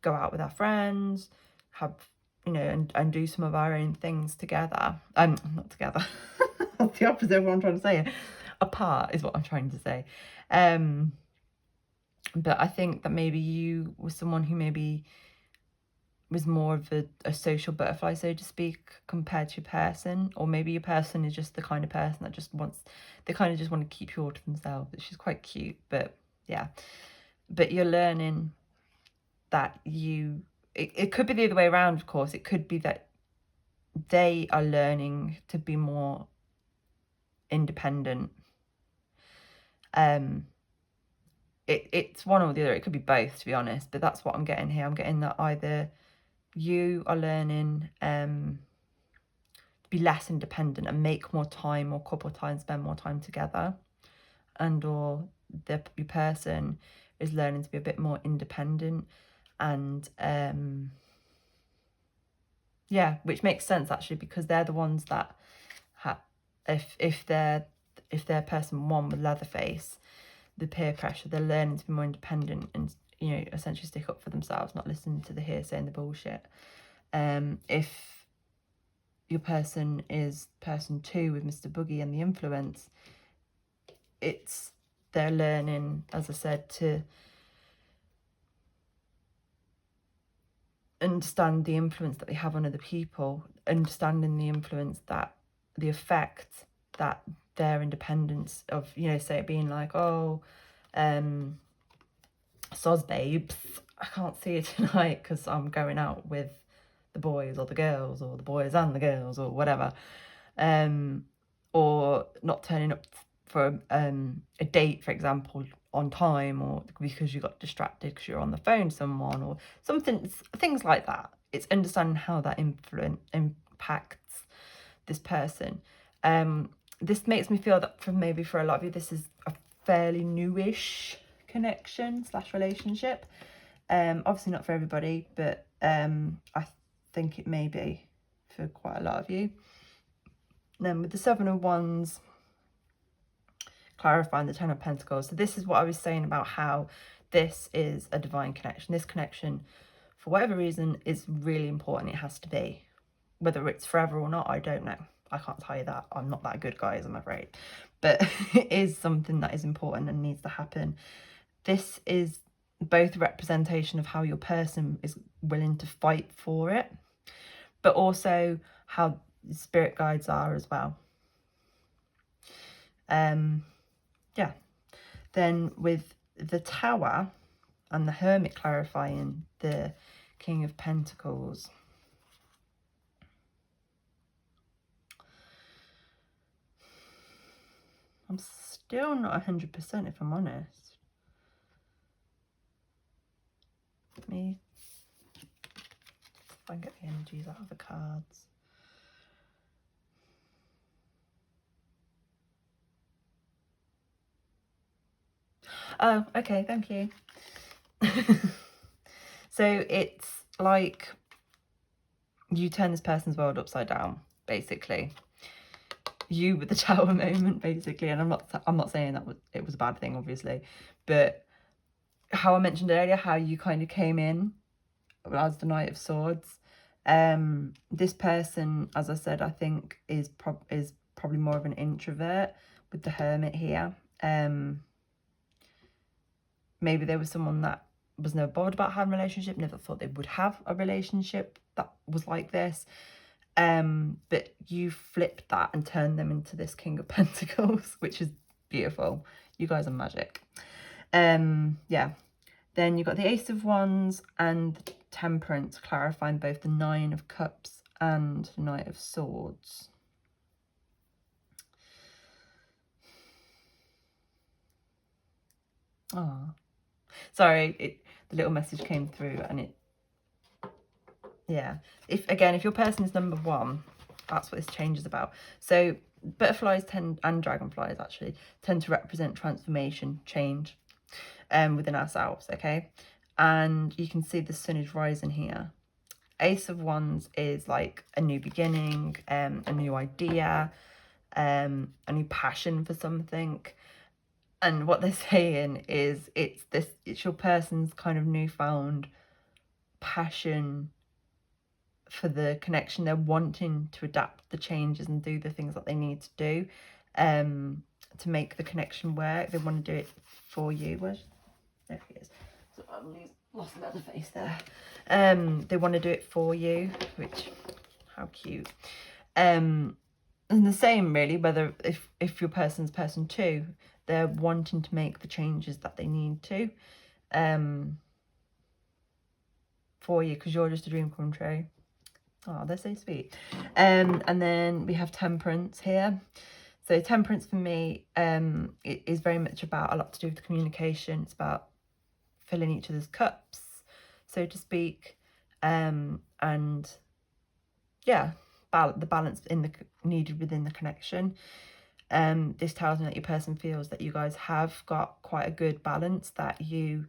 go out with our friends, have, and do some of our own things together. Not together. That's the opposite of what I'm trying to say. Apart is what I'm trying to say. But I think that maybe you were someone who maybe was more of a social butterfly, so to speak, compared to your person. Or maybe your person is just the kind of person that they kind of just want to keep you all to themselves, which is quite cute. But yeah, but you're learning that it could be the other way around, of course. It could be that they are learning to be more independent. It's one or the other. It could be both, to be honest, but that's what I'm getting here. I'm getting that either you are learning to be less independent and make more time, or couple time, spend more time together, and or your person is learning to be a bit more independent. And yeah, which makes sense actually, because they're the ones that if their person 1 with Leatherface, the peer pressure, they're learning to be more independent and essentially stick up for themselves, not listen to the hearsay and the bullshit. If your person is person 2 with Mr. Boogie and the influence, they're learning, as I said, to understand the influence that they have on other people, understanding the influence that the effect that their independence of, you know, say it being like, oh, soz babes, I can't see you tonight because I'm going out with the boys or the girls, or the boys and the girls, or whatever, or not turning up for a date, for example, on time, or because you got distracted because you're on the phone to someone, or something, things like that. It's understanding how that impacts this person. This makes me feel that for a lot of you, this is a fairly newish connection / relationship. Obviously not for everybody, but I think it may be for quite a lot of you. Then with the Seven of Wands, clarifying the Ten of Pentacles. So this is what I was saying about how this is a divine connection. This connection, for whatever reason, is really important. It has to be. Whether it's forever or not, I don't know. I can't tell you that. I'm not that good, guys, I'm afraid. But it is something that is important and needs to happen. This is both a representation of how your person is willing to fight for it, but also how spirit guides are as well. Yeah. Then with the Tower and the Hermit clarifying the King of Pentacles. I'm still not 100% if I'm honest. Let me see if I can get the energies out of the cards. Oh, okay, thank you. So it's like you turn this person's world upside down, basically. You with the Tower moment, basically. And I'm not saying that it was a bad thing, obviously, but how I mentioned earlier, how you kind of came in as the Knight of Swords. This person, as I said, I think is probably more of an introvert with the Hermit here. Maybe there was someone that was never bothered about having a relationship, never thought they would have a relationship that was like this. But you flipped that and turned them into this King of Pentacles, which is beautiful. You guys are magic. Yeah. Then you've got the Ace of Wands and the Temperance, clarifying both the Nine of Cups and the Knight of Swords. Oh, sorry, the little message came through and it, yeah. If your person is number 1, that's what this change is about. So butterflies and dragonflies actually tend to represent transformation, change within ourselves, okay? And you can see the sun is rising here. Ace of Wands is like a new beginning, a new idea, a new passion for something. And what they're saying is it's your person's kind of newfound passion for the connection. They're wanting to adapt the changes and do the things that they need to do to make the connection work. They want to do it for you. There he is. So I lost another face there. They want to do it for you, which, how cute. And the same really, whether if your person's person 2, they're wanting to make the changes that they need to for you, because you're just a dream come true. Oh, they're so sweet. And then we have Temperance here. So Temperance for me it is very much about a lot to do with the communication. It's about filling each other's cups, so to speak, and yeah, the balance needed within the connection. This tells me that your person feels that you guys have got quite a good balance, that you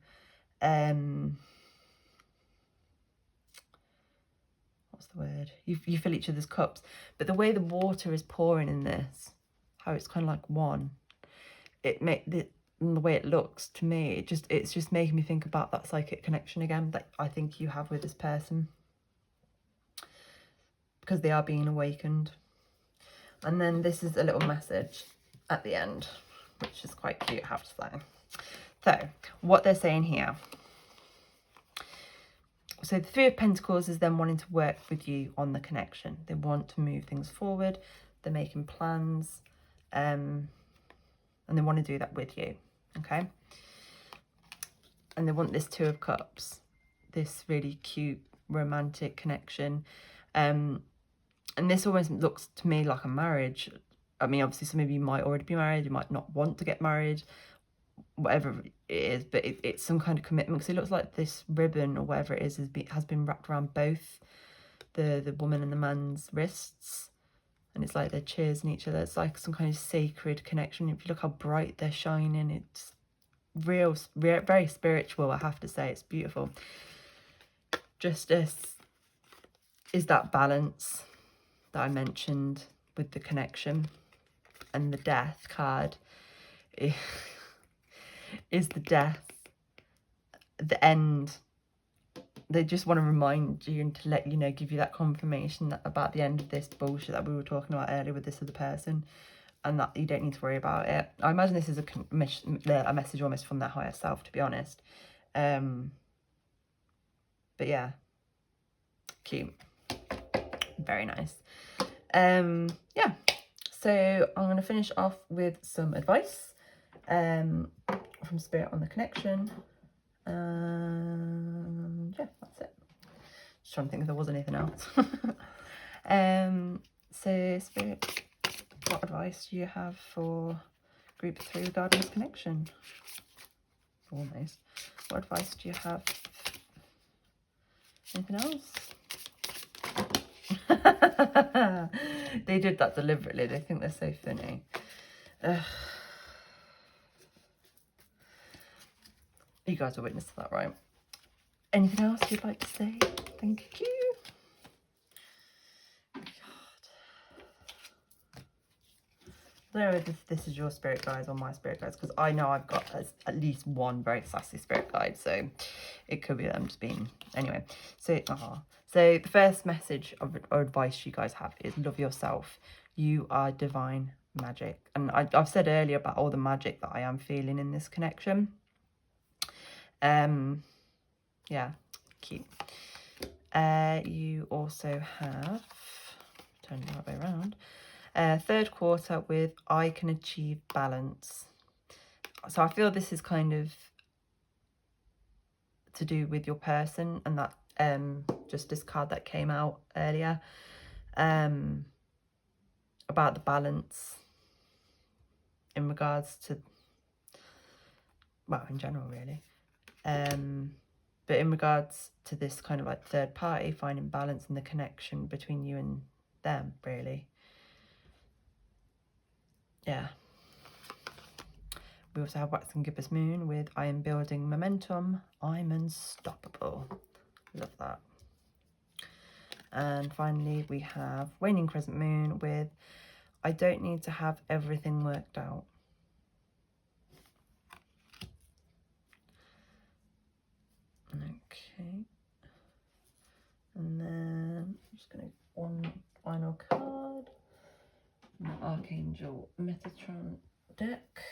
what's the word, you fill each other's cups. But the way the water is pouring in this, how it's kind of like one, the way it looks to me, it's just making me think about that psychic connection again that I think you have with this person, because they are being awakened. And then this is a little message at the end, which is quite cute, I have to say. So what they're saying here, so the Three of Pentacles is them wanting to work with you on the connection. They want to move things forward. they're making plans, and they want to do that with you, okay? And they want this Two of Cups, this really cute romantic connection, and this almost looks to me like a marriage. I mean, obviously some of you might already be married, you might not want to get married, whatever it is, but it's some kind of commitment, because it looks like this ribbon or whatever it is has been wrapped around both the woman and the man's wrists, and it's like they're cheersing each other. It's like some kind of sacred connection. If you look how bright they're shining, it's real, very spiritual, I have to say. It's beautiful. Justice is that balance that I mentioned with the connection, and the Death card is the death, the end. They just want to remind you and to let you know, give you that confirmation that about the end of this bullshit that we were talking about earlier with this other person, and that you don't need to worry about it. I imagine this is a message almost from their higher self, to be honest. But yeah, cute, very nice. Yeah, so I'm going to finish off with some advice from Spirit on the connection. Yeah, that's it. Just trying to think if there was anything else. So Spirit, what advice do you have for group 3 regarding this connection? Almost. What advice do you have? Anything else? They did that deliberately. They think they're so funny. You guys are witness to that, right? Anything else you'd like to say? Thank you. I don't know if this is your spirit guides or my spirit guides, because I know I've got at least one very sassy spirit guide, so it could be them just being... Anyway, so so the first message or advice you guys have is love yourself. You are divine magic. And I've said earlier about all the magic that I am feeling in this connection. Yeah, cute. You also have, turn it the right way around, third quarter with I can achieve balance. So I feel this is kind of to do with your person and that Justice card that came out earlier, about the balance in regards to, well, in general really, but in regards to this kind of like third party, finding balance in the connection between you and them, really. Yeah. We also have Waxing Gibbous Moon with I am building momentum, I'm unstoppable. Love that. And finally we have Waning Crescent Moon with I don't need to have everything worked out. Okay. And then I'm just going to one final card. My Archangel Metatron deck.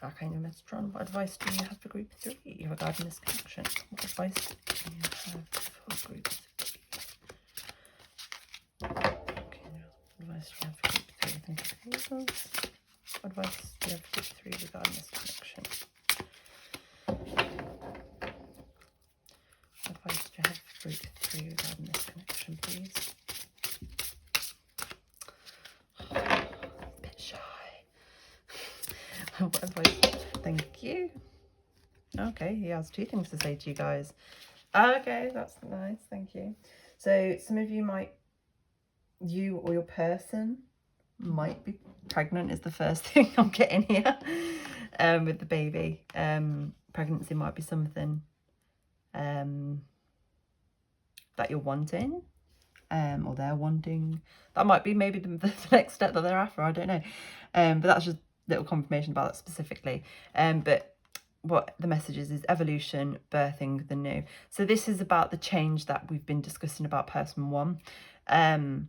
Archangel Metatron, what advice do you have for group 3 regarding this connection? What advice do you have for group 3? Archangel, what advice do you have for group 3? Thank you for those. What advice do you have for group 3 regarding this connection? What advice do you have for group 3 regarding this connection, please? A bit shy. What advice? Thank you. Okay, he has 2 things to say to you guys. Okay, that's nice. Thank you. So some of you might, you or your person might be pregnant is the first thing I'm getting here, with the baby. Pregnancy might be something that you're wanting, or they're wanting. That might be maybe the next step that they're after, I don't know. But that's just little confirmation about that specifically. But what the message is evolution, birthing the new. So this is about the change that we've been discussing about person 1 and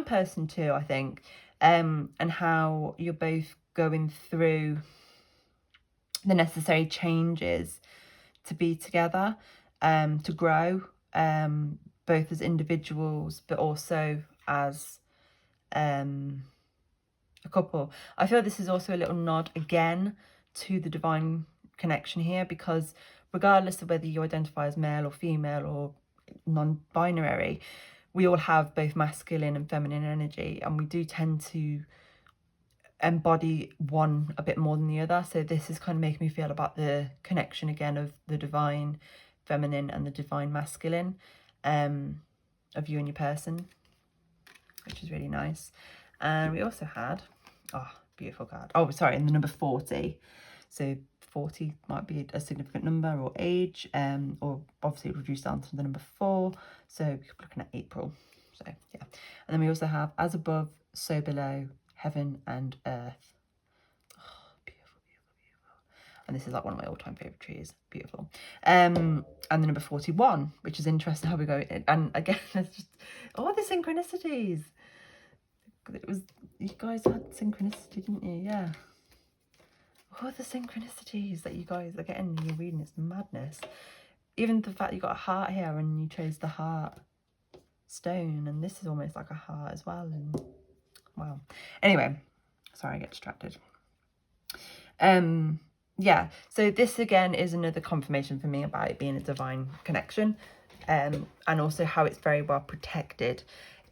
person 2, I think, and how you're both going through the necessary changes to be together, to grow, both as individuals but also as a couple. I feel this is also a little nod again to the divine connection here, because regardless of whether you identify as male or female or non-binary, we all have both masculine and feminine energy, and we do tend to embody one a bit more than the other. So this is kind of making me feel about the connection again of the divine feminine and the divine masculine of you and your person, which is really nice. And we also had, oh, beautiful card. Oh, sorry, in the number 40. So 40 might be a significant number or age, or obviously it reduced down to the number 4. So we could be looking at April. So yeah. And then we also have as above, so below, heaven and earth. Oh, beautiful, beautiful, beautiful. And this is like one of my all-time favorite trees. Beautiful. And the number 41, which is interesting how we go. And again, it's just all the synchronicities. It was, you guys had synchronicity, didn't you? Yeah. All the synchronicities that you guys are getting in your reading, it's madness. Even the fact you got a heart here and you chose the heart stone, and this is almost like a heart as well. And wow. Anyway, sorry, I get distracted. Yeah, so this again is another confirmation for me about it being a divine connection, and also how it's very well protected.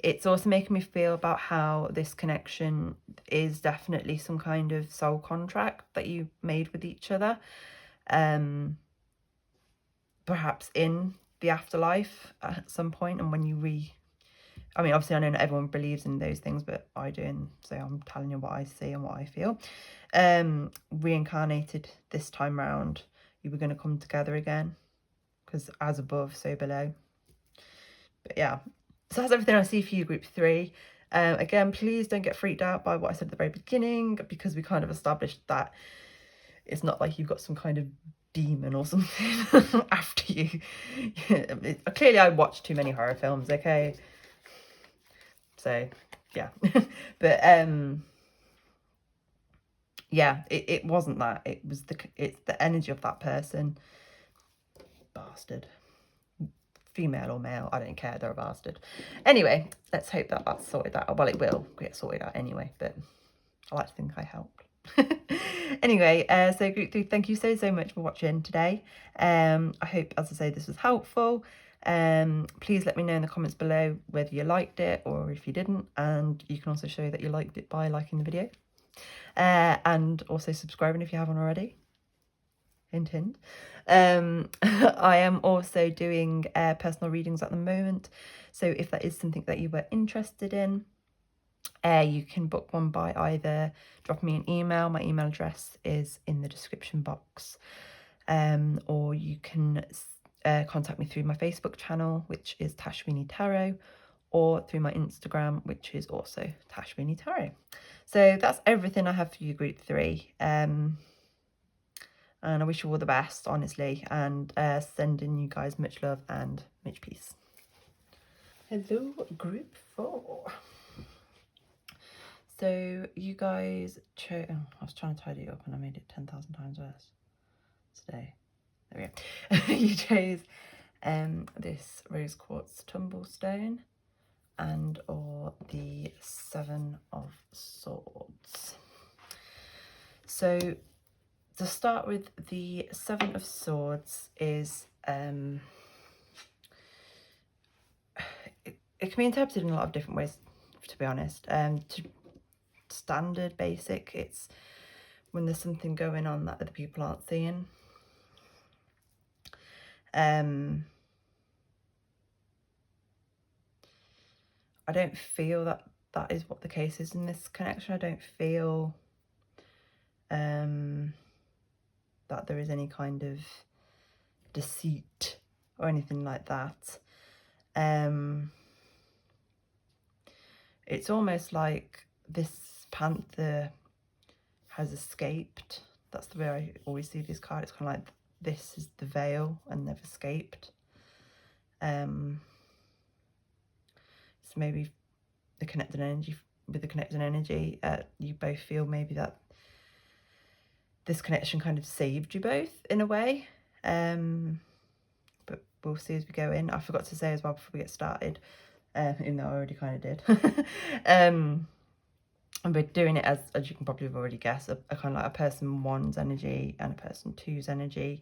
It's also making me feel about how this connection is definitely some kind of soul contract that you made with each other, perhaps in the afterlife at some point. And when you I mean, obviously I know not everyone believes in those things, but I do, and so I'm telling you what I see and what I feel. Reincarnated this time round, you were going to come together again, because as above, so below. But yeah, so that's everything I see for you, group 3. Again, please don't get freaked out by what I said at the very beginning, because we kind of established that it's not like you've got some kind of demon or something after you. Clearly I watched too many horror films, okay? So yeah. But yeah, it wasn't that. It's the energy of that person. Bastard. Female or male, I don't care, they're a bastard. Anyway, let's hope that that's sorted out. Well, it will get sorted out anyway, but I like to think I helped. Anyway, so group 3, thank you so much for watching today. I hope, as I say, this was helpful. Please let me know in the comments below whether you liked it or if you didn't, and you can also show that you liked it by liking the video, and also subscribing if you haven't already. Hint, hint. I am also doing personal readings at the moment, so if that is something that you were interested in, you can book one by either dropping me an email. My email address is in the description box, or you can contact me through my Facebook channel, which is Tashwini Tarot, or through my Instagram, which is also Tashwini Tarot. So that's everything I have for you, group 3. And I wish you all the best, honestly, and sending you guys much love and much peace. Hello, group 4. So you guys chose, oh, I was trying to tidy it up and I made it 10,000 times worse today. There we go. You chose this rose quartz tumble stone and or the 7 of Swords. So to start with, the 7 of Swords is it can be interpreted in a lot of different ways, to be honest. Standard, basic, it's when there's something going on that other people aren't seeing. I don't feel that that is what the case is in this connection. I don't feel that there is any kind of deceit or anything like that. It's almost like this panther has escaped. That's the way I always see this card. It's kind of like this is the veil and they've escaped. So maybe the connected energy, with the connected energy, you both feel maybe that this connection kind of saved you both in a way. But we'll see as we go in. I forgot to say as well before we get started, even though I already kind of did. And we're doing it as you can probably have already guessed, a kind of like a person 1's energy and a person 2's energy.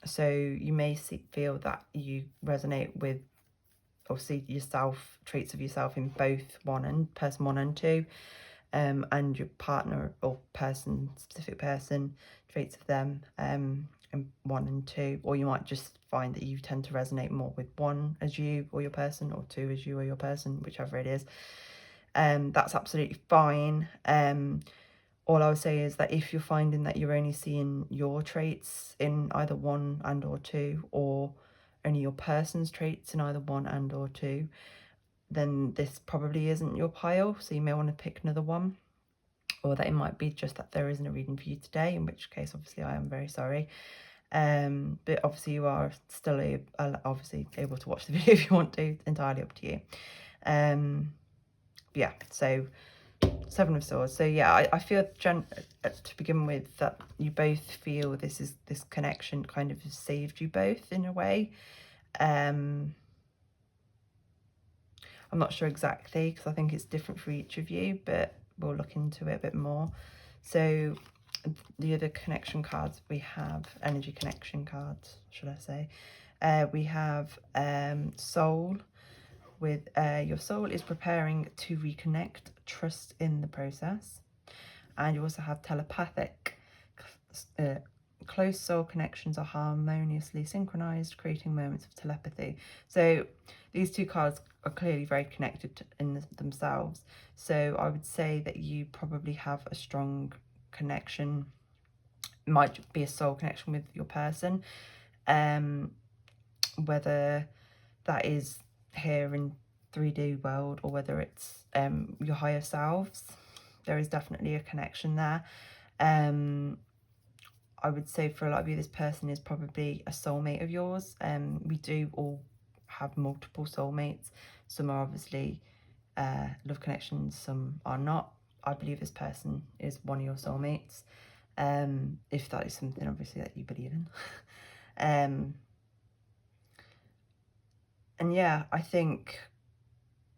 So you may feel that you resonate with, or see yourself, traits of yourself in both person 1 and 2, and your partner or specific person, traits of them in 1 and 2, or you might just find that you tend to resonate more with 1 as you or your person, or 2 as you or your person, whichever it is. That's absolutely fine. All I would say is that if you're finding that you're only seeing your traits in either 1 and or 2, or only your person's traits in either 1 and or 2, then this probably isn't your pile, so you may want to pick another one. Or that it might be just that there isn't a reading for you today, in which case obviously I am very sorry. But obviously you are still obviously able to watch the video if you want to, entirely up to you. Yeah, so 7 of Swords. So yeah, I feel to begin with that you both feel this connection kind of has saved you both in a way. I'm not sure exactly, because I think it's different for each of you, but we'll look into it a bit more. So the other connection cards we have, energy connection cards, should I say, we have Soul. With your soul is preparing to reconnect, trust in the process. And you also have telepathic. Close soul connections are harmoniously synchronized, creating moments of telepathy. So these two cards are clearly very connected in themselves. So I would say that you probably have a strong connection. It might be a soul connection with your person. Whether that is here in 3D world or whether it's your higher selves, there is definitely a connection there. I would say for a lot of you, this person is probably a soulmate of yours. We do all have multiple soulmates. Some are obviously love connections, some are not. I believe this person is one of your soulmates, if that is something obviously that you believe in. And yeah, I think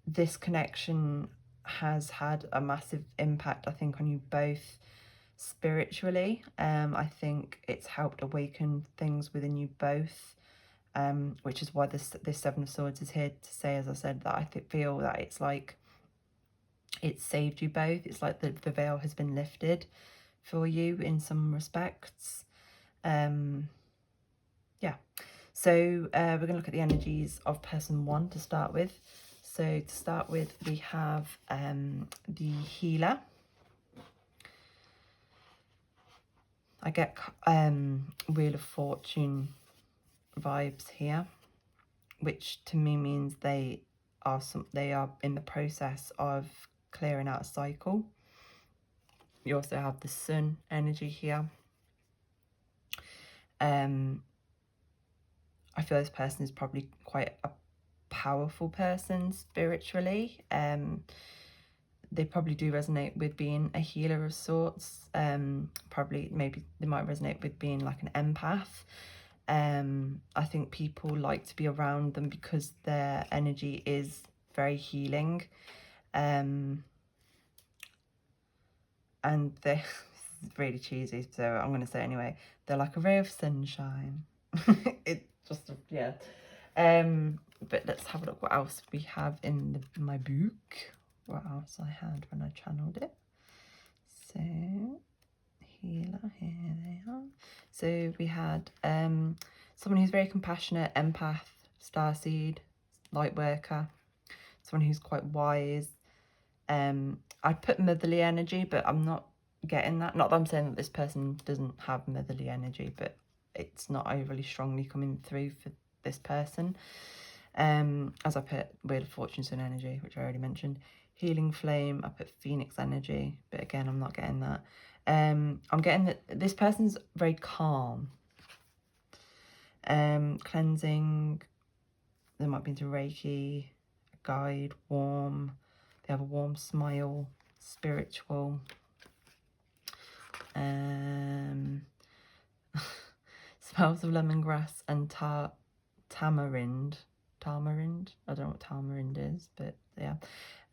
this connection has had a massive impact, I think, on you both spiritually. I think it's helped awaken things within you both, which is why this 7 of Swords is here to say, as I said, that I feel that it's like it's saved you both. It's like the veil has been lifted for you in some respects. Yeah. So we're going to look at the energies of person 1 to start with. So to start with, we have the healer. I get Wheel of Fortune vibes here, which to me means they are in the process of clearing out a cycle. You also have the Sun energy here. I feel this person is probably quite a powerful person spiritually. They probably do resonate with being a healer of sorts. Maybe they might resonate with being like an empath. I think people like to be around them because their energy is very healing. And they're really cheesy, so I'm going to say anyway, they're like a ray of sunshine. It just, yeah. But let's have a look what else we have in my book. What else I had when I channeled it. So, healer, here they are. So we had someone who's very compassionate, empath, starseed, light worker, someone who's quite wise. I'd put motherly energy, but I'm not getting that. Not that I'm saying that this person doesn't have motherly energy, but it's not overly strongly coming through for this person. As I put Wheel of Fortune, Sun energy, which I already mentioned. Healing Flame, I put Phoenix energy, but again, I'm not getting that. I'm getting that this person's very calm. Cleansing, they might be into Reiki, guide, warm. They have a warm smile, spiritual. Some smells of lemongrass and tamarind. Tamarind? I don't know what tamarind is, but yeah.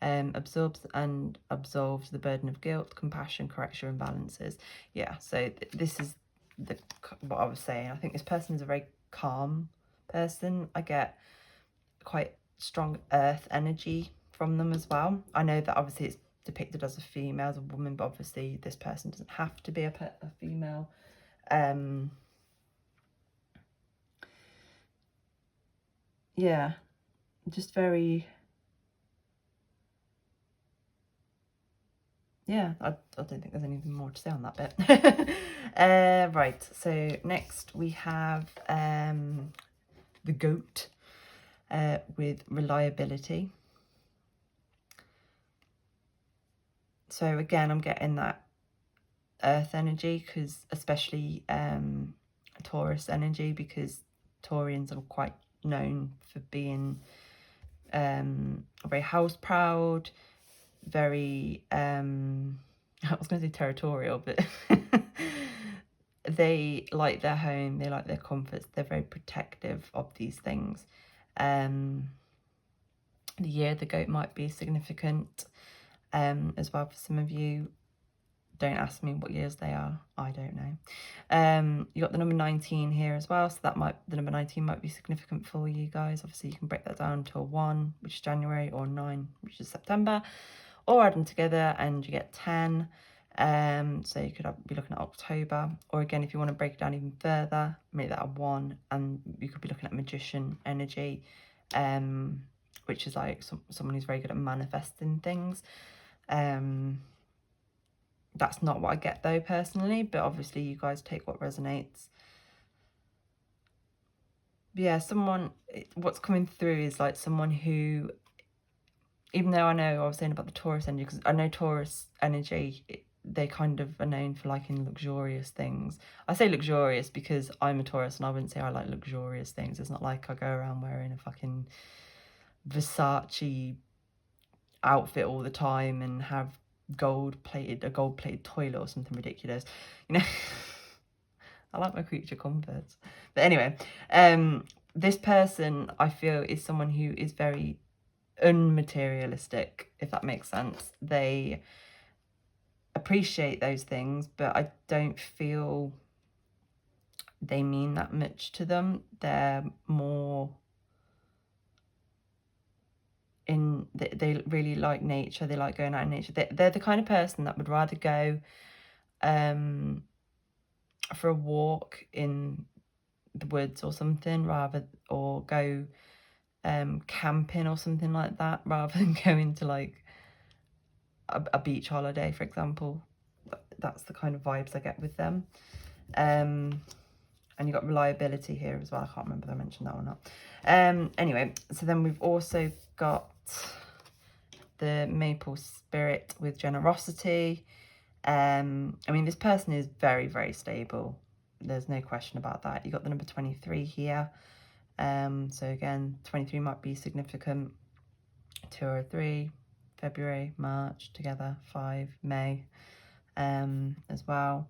Absorbs and absolves the burden of guilt, compassion, correction, and balances. Yeah, so this is what I was saying. I think this person is a very calm person. I get quite strong earth energy from them as well. I know that obviously it's depicted as a female, as a woman, but obviously this person doesn't have to be a female. Yeah, just very, yeah, I don't think there's anything more to say on that bit. Right, so next we have the goat with reliability. So again, I'm getting that earth energy, because especially Taurus energy, because Taurians are quite known for being very house proud, very I was going to say territorial, but they like their home, they like their comforts, they're very protective of these things. The year of the goat might be significant as well for some of you. Don't ask me what years they are, I don't know. You got the number 19 here as well, so that the number 19 might be significant for you guys. Obviously you can break that down to a 1, which is January, or 9, which is September, or add them together and you get 10. So you could be looking at October, or again, if you want to break it down even further, make that a 1, and you could be looking at magician energy, which is like someone who's very good at manifesting things. That's not what I get though personally, but obviously you guys take what resonates. But yeah, what's coming through is like someone who, even though I know I was saying about the Taurus energy, because I know Taurus energy, they kind of are known for liking luxurious things. I say luxurious because I'm a Taurus and I wouldn't say I like luxurious things. It's not like I go around wearing a fucking Versace outfit all the time and have a gold-plated toilet or something ridiculous, you know. I like my creature comforts. But anyway, this person I feel is someone who is very unmaterialistic, if that makes sense. They appreciate those things, but I don't feel they mean that much to them. They're more they really like nature. They like going out in nature. They're the kind of person that would rather go for a walk in the woods or something, or go camping or something like that, rather than going to like a beach holiday, for example. That's the kind of vibes I get with them. And you got reliability here as well. I can't remember if I mentioned that or not. Anyway, so then we've also got the maple spirit with generosity. I mean, this person is very, very stable. There's no question about that. You got the number 23 here. So again, 23 might be significant. 2 or 3, February, March, together, 5, May, as well.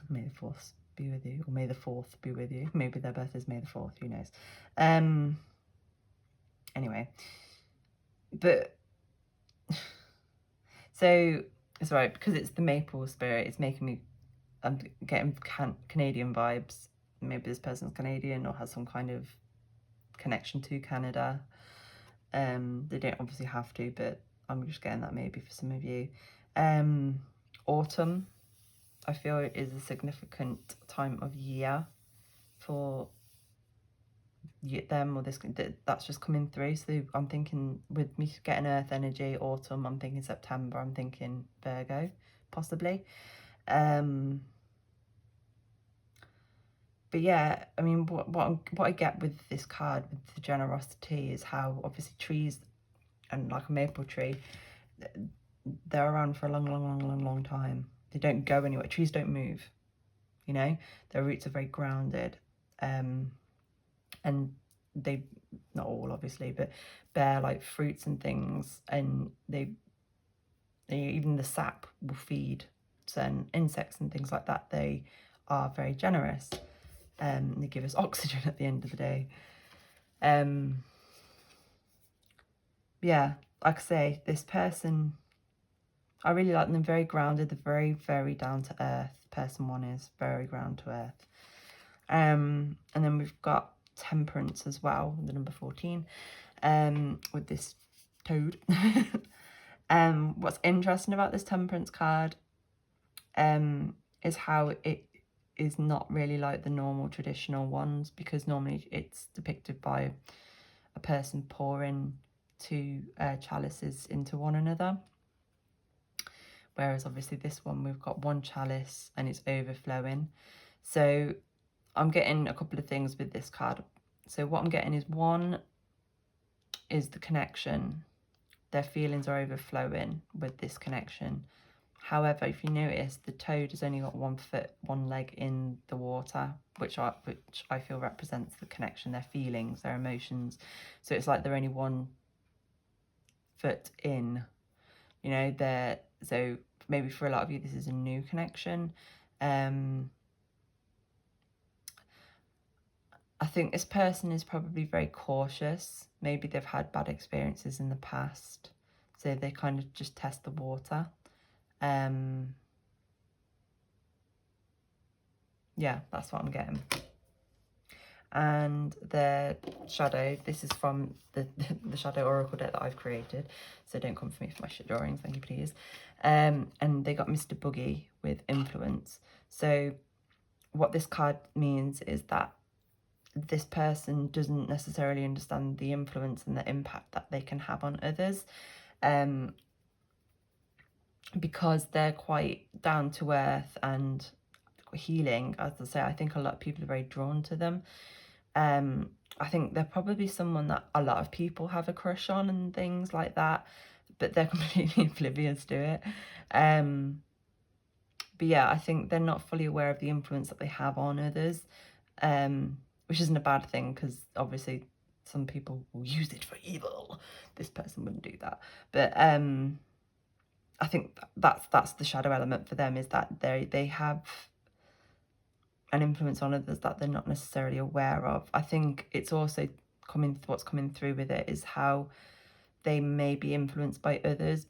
May the 4th be with you, or May the 4th be with you. Maybe their birthday's May the 4th, who knows. Anyway, but so it's right, because it's the maple spirit, it's making me, I'm getting Canadian vibes. Maybe this person's Canadian or has some kind of connection to Canada. They don't obviously have to, but I'm just getting that maybe for some of you. Autumn, I feel, is a significant time of year for them, or that's just coming through. So I'm thinking, with me getting earth energy, autumn, I'm thinking September, I'm thinking Virgo, possibly. But yeah, I mean, what I get with this card, with the generosity, is how obviously trees, and like a maple tree, they're around for a long time. They don't go anywhere. Trees don't move, you know. Their roots are very grounded, and they, not all obviously, but bear like fruits and things, and they even the sap will feed certain insects and things like that. They are very generous. They give us oxygen at the end of the day. Yeah, like I say, this person, I really like them, very grounded. They're very, very down to earth. Person 1 is very ground to earth. And then we've got Temperance as well, the number 14, with this toad. What's interesting about this Temperance card is how it is not really like the normal traditional ones, because normally it's depicted by a person pouring two chalices into one another, whereas obviously this one we've got one chalice and it's overflowing. So I'm getting a couple of things with this card. So what I'm getting is, one is the connection. Their feelings are overflowing with this connection. However, if you notice, the toad has only got 1 foot, 1 leg in the water, which I feel represents the connection, their feelings, their emotions. So it's like they're only 1 foot in, you know, so maybe for a lot of you this is a new connection. I think this person is probably very cautious. Maybe they've had bad experiences in the past, so they kind of just test the water. Yeah, that's what I'm getting. And the shadow, this is from the shadow oracle deck that I've created, so don't come for me for my shit drawings, thank you please. And they got Mr. Boogie with influence. So what this card means is that this person doesn't necessarily understand the influence and the impact that they can have on others, because they're quite down to earth and healing. As I say, I think a lot of people are very drawn to them. I think they're probably someone that a lot of people have a crush on and things like that, but they're completely oblivious to it. But yeah, I think they're not fully aware of the influence that they have on others, which isn't a bad thing, because obviously some people will use it for evil. This person wouldn't do that. But I think that's the shadow element for them, is that they have an influence on others that they're not necessarily aware of. I think it's also what's coming through with it is how they may be influenced by others,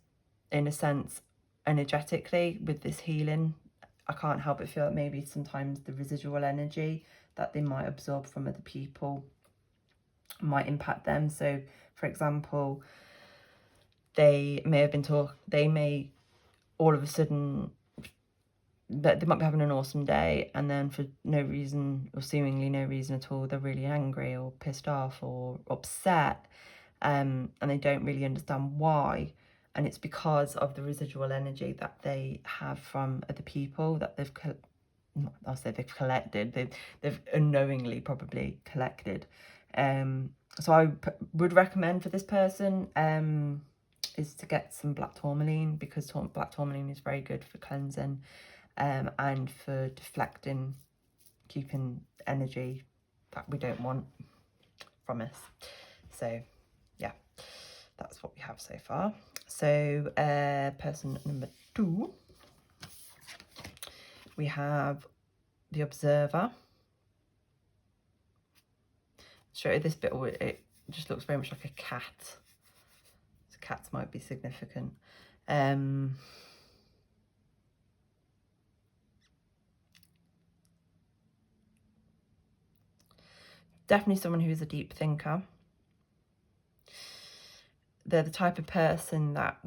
in a sense, energetically, with this healing. I can't help but feel that maybe sometimes the residual energy that they might absorb from other people might impact them. So for example, they may all of a sudden, that they might be having an awesome day, and then for no reason, or seemingly no reason at all, they're really angry or pissed off or upset, and they don't really understand why. And it's because of the residual energy that they have from other people that they've collected, they've unknowingly probably collected. So I would recommend for this person is to get some black tourmaline, because black tourmaline is very good for cleansing and for deflecting, keeping energy that we don't want from us. So yeah, that's what we have so far. So person number 2, we have the Observer. Show you this bit, it just looks very much like a cat. So cats might be significant. Definitely someone who is a deep thinker. They're the type of person that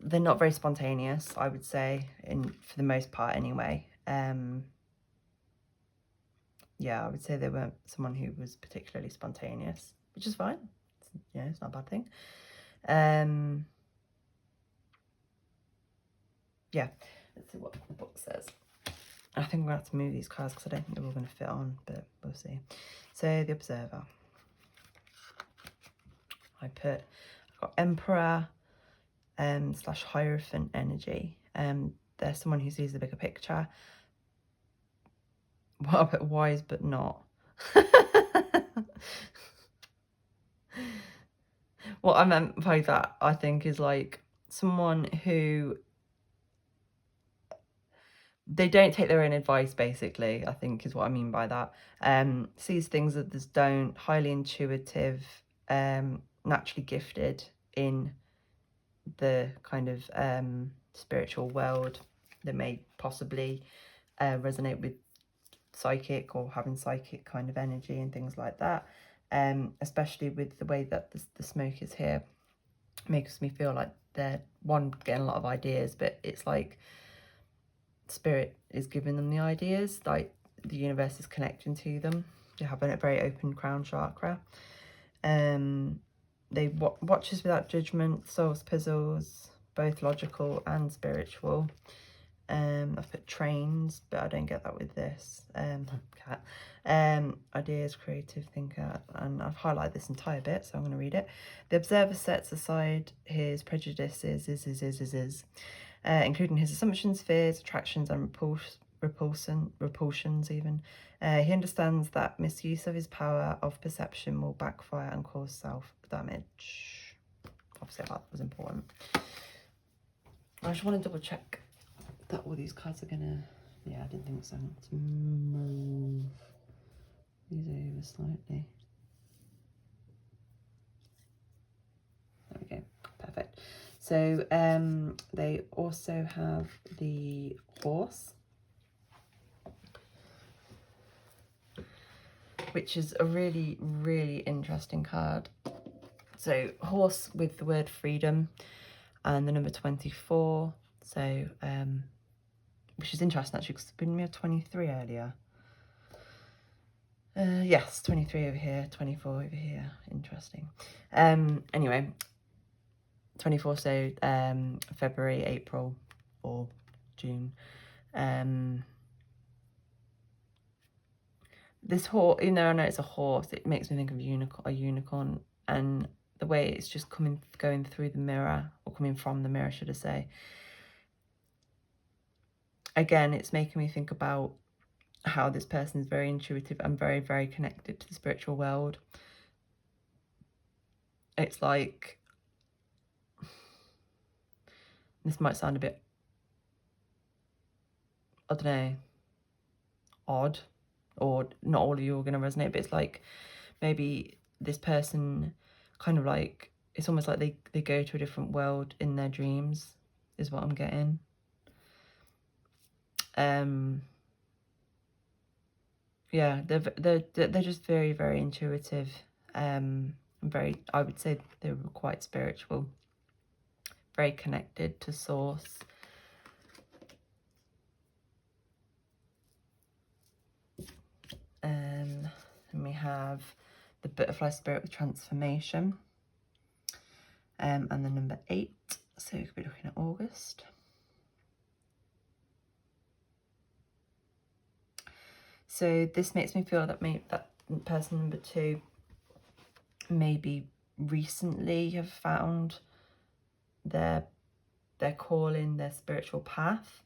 they're not very spontaneous, I would say, for the most part anyway. Yeah, I would say they weren't someone who was particularly spontaneous, which is fine. It's not a bad thing. Yeah, let's see what the book says. I think we're going to have to move these cards because I don't think they're all going to fit on, but we'll see. So the Observer. I've got Emperor / Hierophant energy. There's someone who sees the bigger picture. Well, a bit wise, but not. What I meant by that, I think, is like someone who they don't take their own advice, basically, I think is what I mean by that. Sees things others don't, highly intuitive, naturally gifted in the kind of spiritual world that may possibly resonate with psychic or having psychic kind of energy and things like that. Especially with the way that the smoke is here, makes me feel like they're getting a lot of ideas, but it's like spirit is giving them the ideas, like the universe is connecting to them. They have a very open crown chakra. They watches without judgment, solves puzzles, both logical and spiritual. I've put trains, but I don't get that with this. Cat. Ideas, creative thinker, and I've highlighted this entire bit, so I'm going to read it. The observer sets aside his prejudices, including his assumptions, fears, attractions, and repulsions even. He understands that misuse of his power of perception will backfire and cause self-damage. Obviously, that was important. I just want to double check that all these cards are gonna... Yeah, I didn't think so. Let's move these over slightly. There we go. Perfect. So they also have the horse, which is a really, really interesting card. So horse with the word freedom and the number 24. So which is interesting actually, because we had 23 earlier. Yes, 23 over here, 24 over here. Interesting. Anyway, 24, so February, April, or June. This horse, even though I know it's a horse, it makes me think of a unicorn, and the way it's just going through the mirror, or coming from the mirror, should I say. Again, it's making me think about how this person is very intuitive and very, very connected to the spiritual world. It's like, this might sound a bit, I don't know, odd, or not all of you are going to resonate, but it's like maybe this person kind of like, it's almost like they go to a different world in their dreams, is what I'm getting. Yeah, they're just very, very intuitive, and very, I would say they were quite spiritual, very connected to source. And we have the butterfly spirit with transformation, and the number 8, so we could be looking at August. So this makes me feel that that person number 2 maybe recently have found their calling, their spiritual path,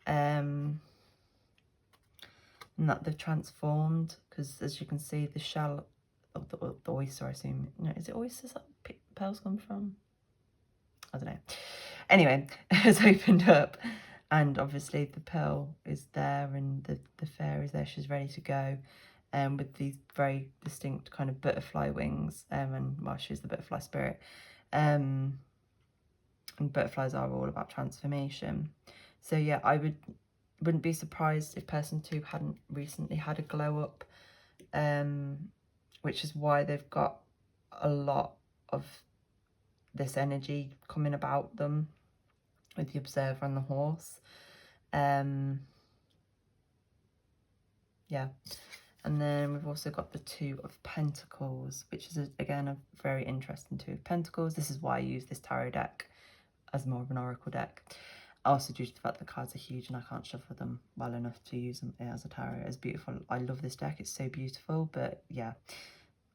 and that they've transformed, because as you can see, the shell of the oyster, I assume, no, is it oysters that pearls come from? I don't know. Anyway, has opened up, and obviously the pearl is there, and the fairy is there. She's ready to go, with these very distinct kind of butterfly wings, and well, she's the butterfly spirit, and butterflies are all about transformation. So yeah, I wouldn't be surprised if person 2 hadn't recently had a glow up, which is why they've got a lot of this energy coming about them with the observer and the horse. Yeah, and then we've also got the 2 of Pentacles, which is again a very interesting 2 of Pentacles. This is why I use this tarot deck as more of an oracle deck, also due to the fact that the cards are huge and I can't shuffle them well enough to use them as a tarot. It's beautiful. I love this deck, it's so beautiful, but yeah,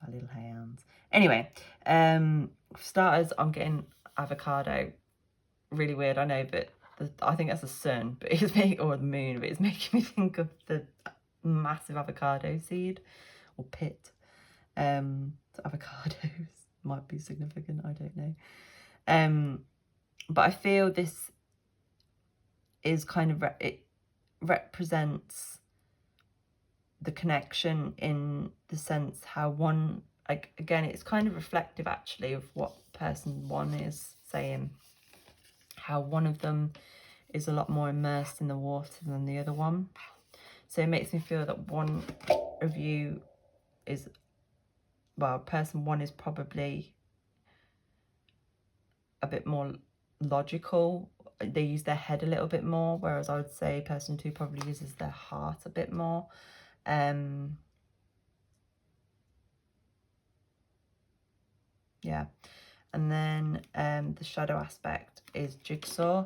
my little hands. Anyway, for starters, I'm getting avocado. Really weird, I know, but I think that's the sun, but it's making, or the moon, but it's making me think of the massive avocado seed or pit. So avocados might be significant, I don't know. But I feel this is kind of represents the connection in the sense how one, like, again, it's kind of reflective actually of what person one is saying, how one of them is a lot more immersed in the water than the other one. So it makes me feel that one of you is, well, person one is probably a bit more logical. They use their head a little bit more, whereas I would say person two probably uses their heart a bit more. Yeah. And then the shadow aspect is Jigsaw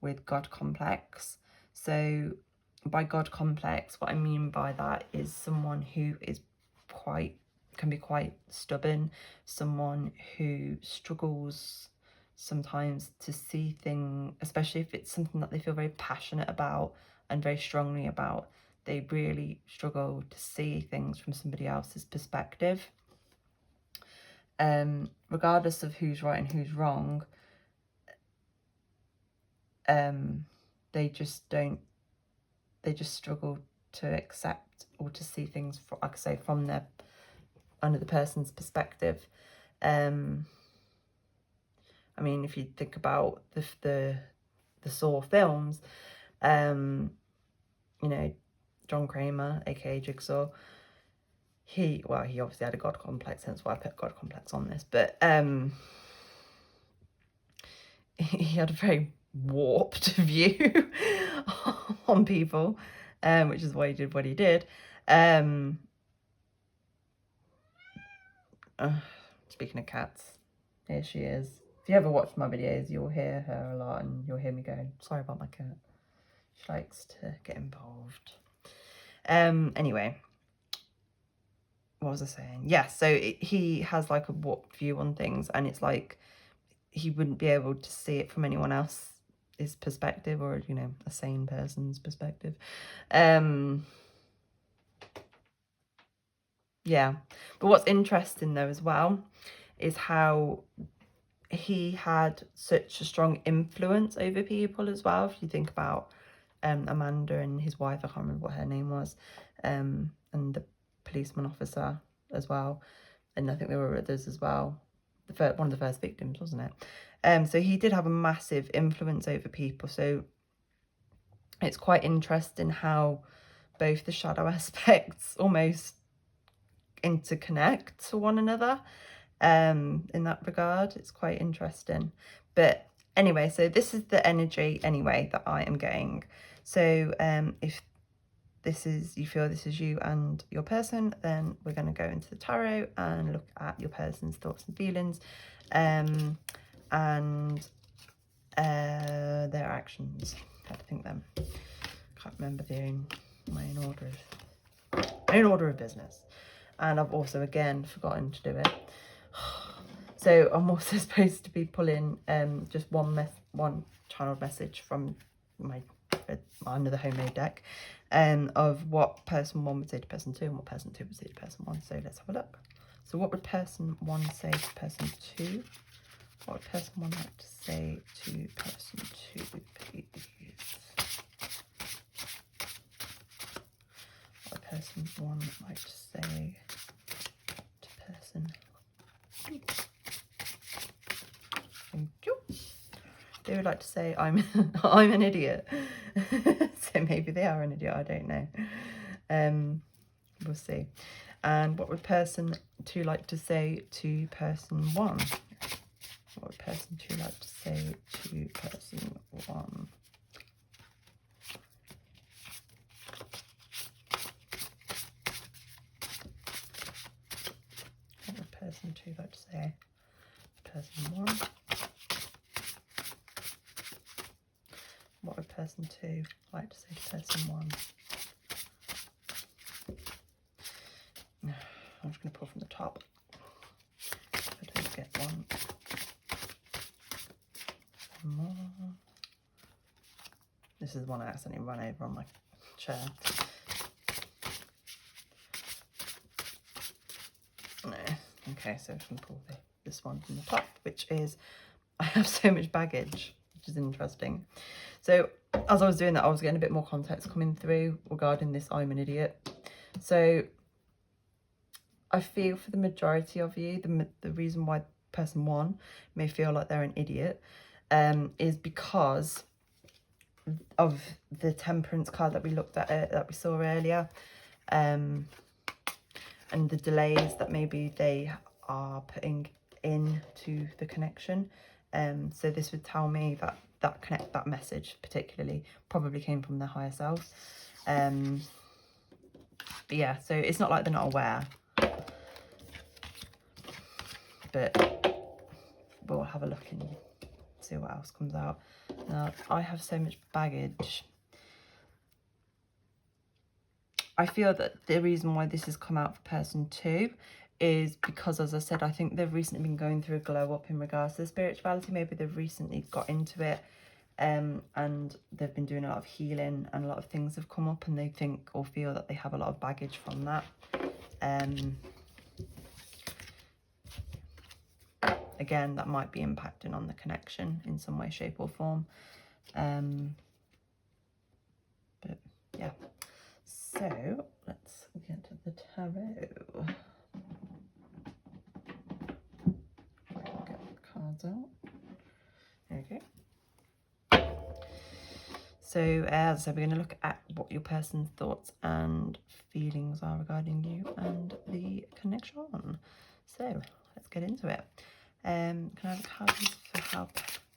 with God complex. So by God complex, what I mean by that is someone who is can be quite stubborn, someone who struggles sometimes to see things, especially if it's something that they feel very passionate about and very strongly about. They really struggle to see things from somebody else's perspective. Regardless of who's right and who's wrong, they just struggle to accept or to see things, like I say, from their another person's perspective. I mean, if you think about the Saw films, you know, John Kramer, aka Jigsaw, he obviously had a God complex, hence why I put God complex on this, but he had a very warped view on people, which is why he did what he did. Speaking of cats, here she is. If you ever watch my videos, you'll hear her a lot, and you'll hear me going, sorry about my cat. She likes to get involved. Anyway, what was I saying? Yeah, so he has like a warped view on things, and it's like he wouldn't be able to see it from anyone else's perspective, or, you know, a sane person's perspective. Yeah, but what's interesting though as well is how he had such a strong influence over people as well. If you think about Amanda and his wife, I can't remember what her name was, and the policeman officer as well, and I think there were others as well. One of the first victims, wasn't it? So he did have a massive influence over people. So it's quite interesting how both the shadow aspects almost interconnect to one another in that regard. It's quite interesting. But anyway, so this is the energy anyway that I am getting. So if you feel this is you and your person, then we're going to go into the tarot and look at your person's thoughts and feelings, and their actions. How to think them. Can't remember my own order of business. And I've also again forgotten to do it. So I'm also supposed to be pulling just one channeled message from my another homemade deck, of what person one would say to person two and what person two would say to person one. So let's have a look. So what would person one say to person two? What would person one like to say to person two, please? What would person one like to say to person two? Thank you. They would like to say I'm an idiot. So maybe they are an idiot, I don't know. We'll see. And what would person two like to say to person one? What would person two like to say to person one? What would person two like to say to person one? What would person two like to say to person one? I'm just going to pull from the top. If I don't get one more. This is the one I accidentally run over on my chair. No. Okay, so I'm going to pull this one from the top, which is I have so much baggage, which is interesting. So as I was doing that, I was getting a bit more context coming through regarding this I'm an idiot. So I feel for the majority of you, the reason why person 1 may feel like they're an idiot is because of the temperance card that we looked at, that we saw earlier, and the delays that maybe they are putting into the connection. So this would tell me that that message particularly probably came from their higher self. But yeah, so it's not like they're not aware, but we'll have a look and see what else comes out. Now, I have so much baggage. I feel that the reason why this has come out for person 2 is because, as I said, I think they've recently been going through a glow up in regards to spirituality. Maybe they've recently got into it, and they've been doing a lot of healing, and a lot of things have come up, and they think or feel that they have a lot of baggage from that. Again, that might be impacting on the connection in some way, shape or form. But yeah, so let's get to the tarot. Get the cards out. There we go. So as I said, we're going to look at what your person's thoughts and feelings are regarding you and the connection. So let's get into it. Can I have a card please for how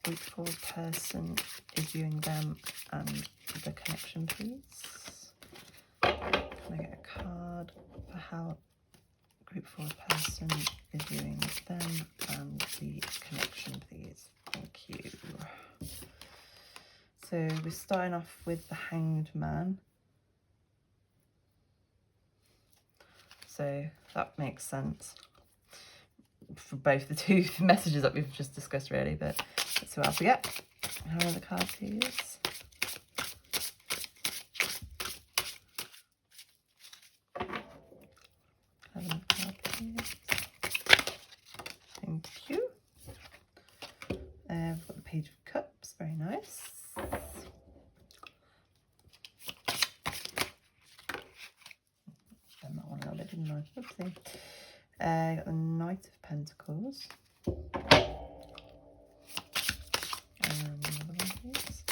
group 4 person is viewing them and the connection, please? Can I get a card for how group 4 person is viewing them and the connection, please? Thank you. So we're starting off with the Hanged Man. So that makes sense for both the two messages that we've just discussed, really. But let's see what else we get. Have another card, please. Have another card, please. Thank you. We've got the Page of Cups. Very nice. Done that one a little bit, didn't I? Oopsie. Got the Knight of Pentacles. Another one, please.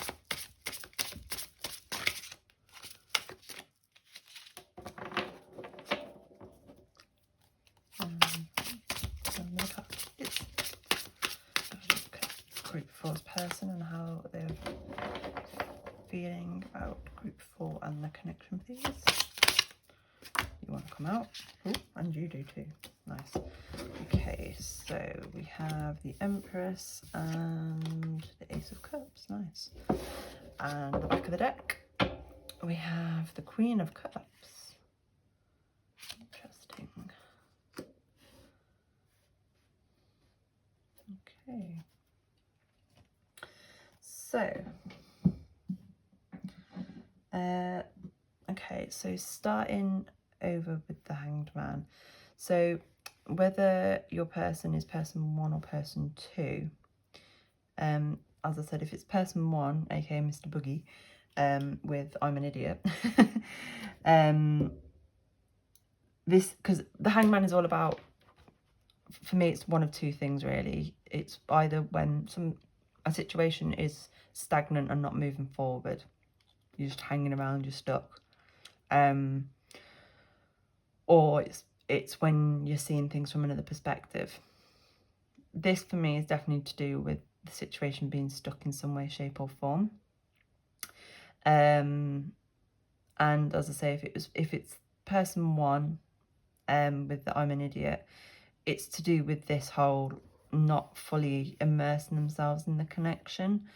Another card, please. Group 4's person and how they're feeling about group 4 and the connection, please. You want to come out? Oh, and you do too. Nice. Okay, so we have the Empress and the Ace of Cups. Nice. And the back of the deck, we have the Queen of Cups. Interesting. Okay. So, okay, so starting over with the Hanged Man. So whether your person is person 1 or person 2, as I said, if it's person 1, aka Mr. Boogie, with I'm an idiot, this, because the Hanged Man is all about, for me, it's one of two things really. It's either when a situation is stagnant and not moving forward, you're just hanging around, you're stuck, or it's when you're seeing things from another perspective. This for me is definitely to do with the situation being stuck in some way, shape or form. And as I say, if it's person 1 with the I'm an idiot, it's to do with this whole not fully immersing themselves in the connection.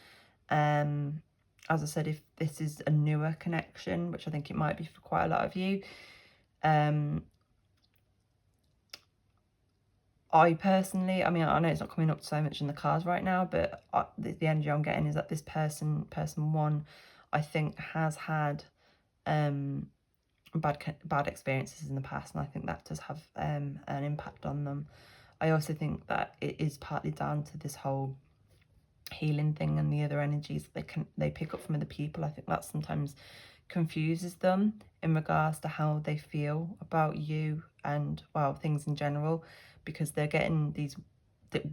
As I said, if this is a newer connection, which I think it might be for quite a lot of you, I personally, I mean, I know it's not coming up so much in the cards right now, but the energy I'm getting is that this person 1, I think has had bad experiences in the past, and I think that does have an impact on them. I also think that it is partly down to this whole healing thing and the other energies that they pick up from other people. I think that sometimes confuses them in regards to how they feel about you and, well, things in general, because they're getting these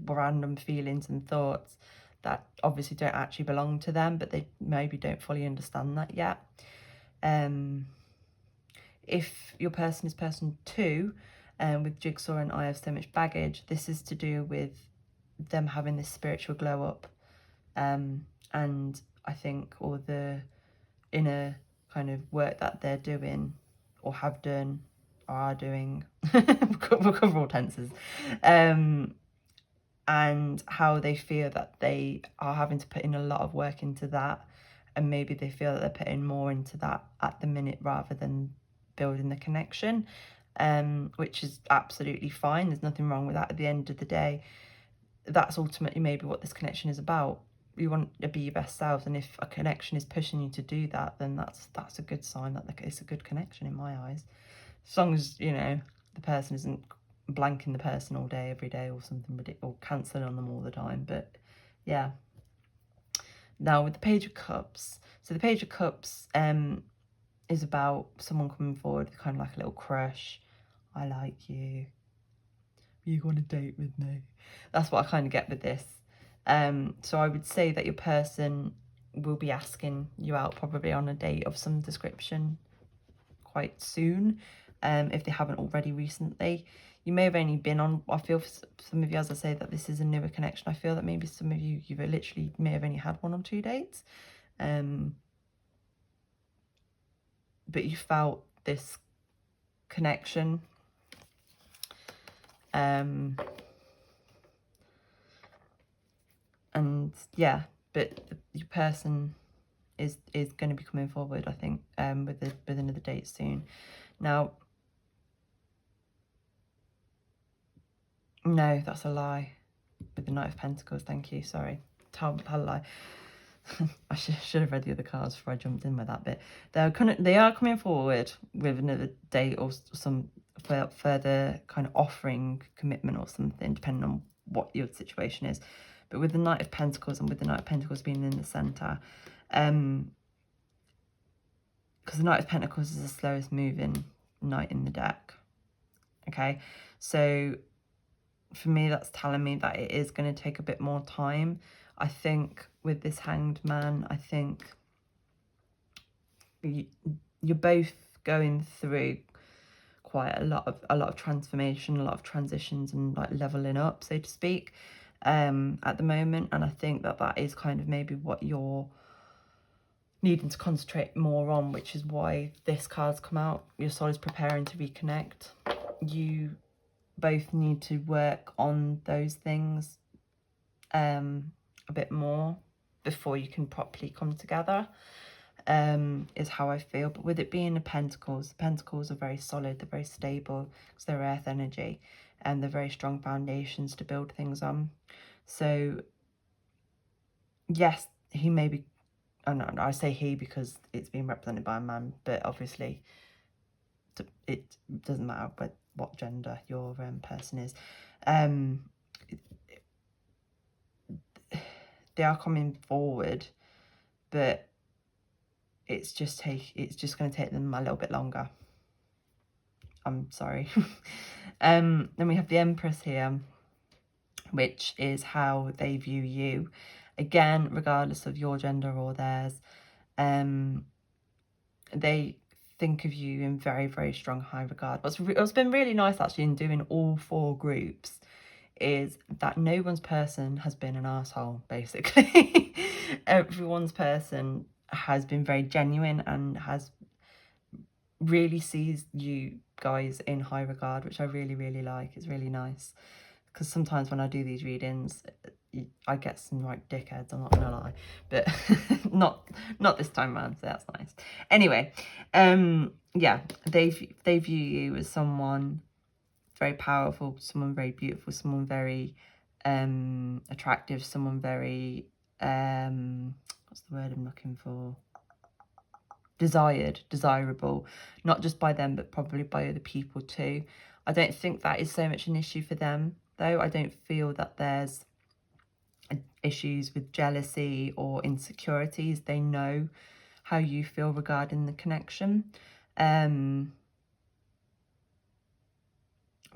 random feelings and thoughts that obviously don't actually belong to them, but they maybe don't fully understand that yet. If your person is person 2, with Jigsaw and I have so much baggage, this is to do with them having this spiritual glow up. And I think all the inner kind of work that they're doing or have done or are doing, we'll cover all tenses, and how they feel that they are having to put in a lot of work into that, and maybe they feel that they're putting more into that at the minute rather than building the connection, which is absolutely fine. There's nothing wrong with that. At the end of the day, that's ultimately maybe what this connection is about. You want to be your best self, and if a connection is pushing you to do that, then that's a good sign that it's a good connection in my eyes. As long as, you know, the person isn't blanking the person all day, every day, or something ridiculous, or cancelling on them all the time. But yeah. Now with the Page of Cups, so the Page of Cups is about someone coming forward with kind of like a little crush. I like you. You want a date with me? That's what I kind of get with this. So I would say that your person will be asking you out probably on a date of some description quite soon, if they haven't already recently. You may have only been on, I feel for some of you, as I say, that this is a newer connection. I feel that maybe some of you, you've literally may have only had 1 or 2 dates. But you felt this connection. And yeah, but your person is going to be coming forward, I think, with another date soon. Now, no, that's a lie. With the Knight of Pentacles, thank you. Sorry, tell a lie. I should have read the other cards before I jumped in with that bit. They are coming forward with another date or some further kind of offering commitment or something, depending on what your situation is. But with the Knight of Pentacles and with the Knight of Pentacles being in the centre, because the Knight of Pentacles is the slowest moving knight in the deck. Okay, so for me, that's telling me that it is going to take a bit more time. I think with this Hanged Man, I think you're both going through quite a lot of transformation, a lot of transitions, and like leveling up, so to speak, at the moment. And I think that is kind of maybe what you're needing to concentrate more on, which is why this card's come out. Your soul is preparing to reconnect. You both need to work on those things a bit more before you can properly come together, is how I feel. But with it being the Pentacles are very solid, they're very stable because they're earth energy, and they're very strong foundations to build things on. So yes, he may be, I say he because it's being represented by a man, but obviously it doesn't matter what gender your person is. They are coming forward, but it's just going to take them a little bit longer. I'm sorry. Then we have the Empress here, which is how they view you. Again, regardless of your gender or theirs, they think of you in very, very strong high regard. What's been really nice actually in doing all 4 groups is that no one's person has been an asshole, basically. Everyone's person has been very genuine and has really sees you guys in high regard, which I really, really like. It's really nice, because sometimes when I do these readings, I get some right dickheads, I'm not gonna lie, but not this time around, so that's nice. Anyway, yeah, they view you as someone very powerful, someone very beautiful, someone very attractive, someone very what's the word I'm looking for? Desirable, not just by them, but probably by other people too. I don't think that is so much an issue for them, though. I don't feel that there's issues with jealousy or insecurities. They know how you feel regarding the connection. But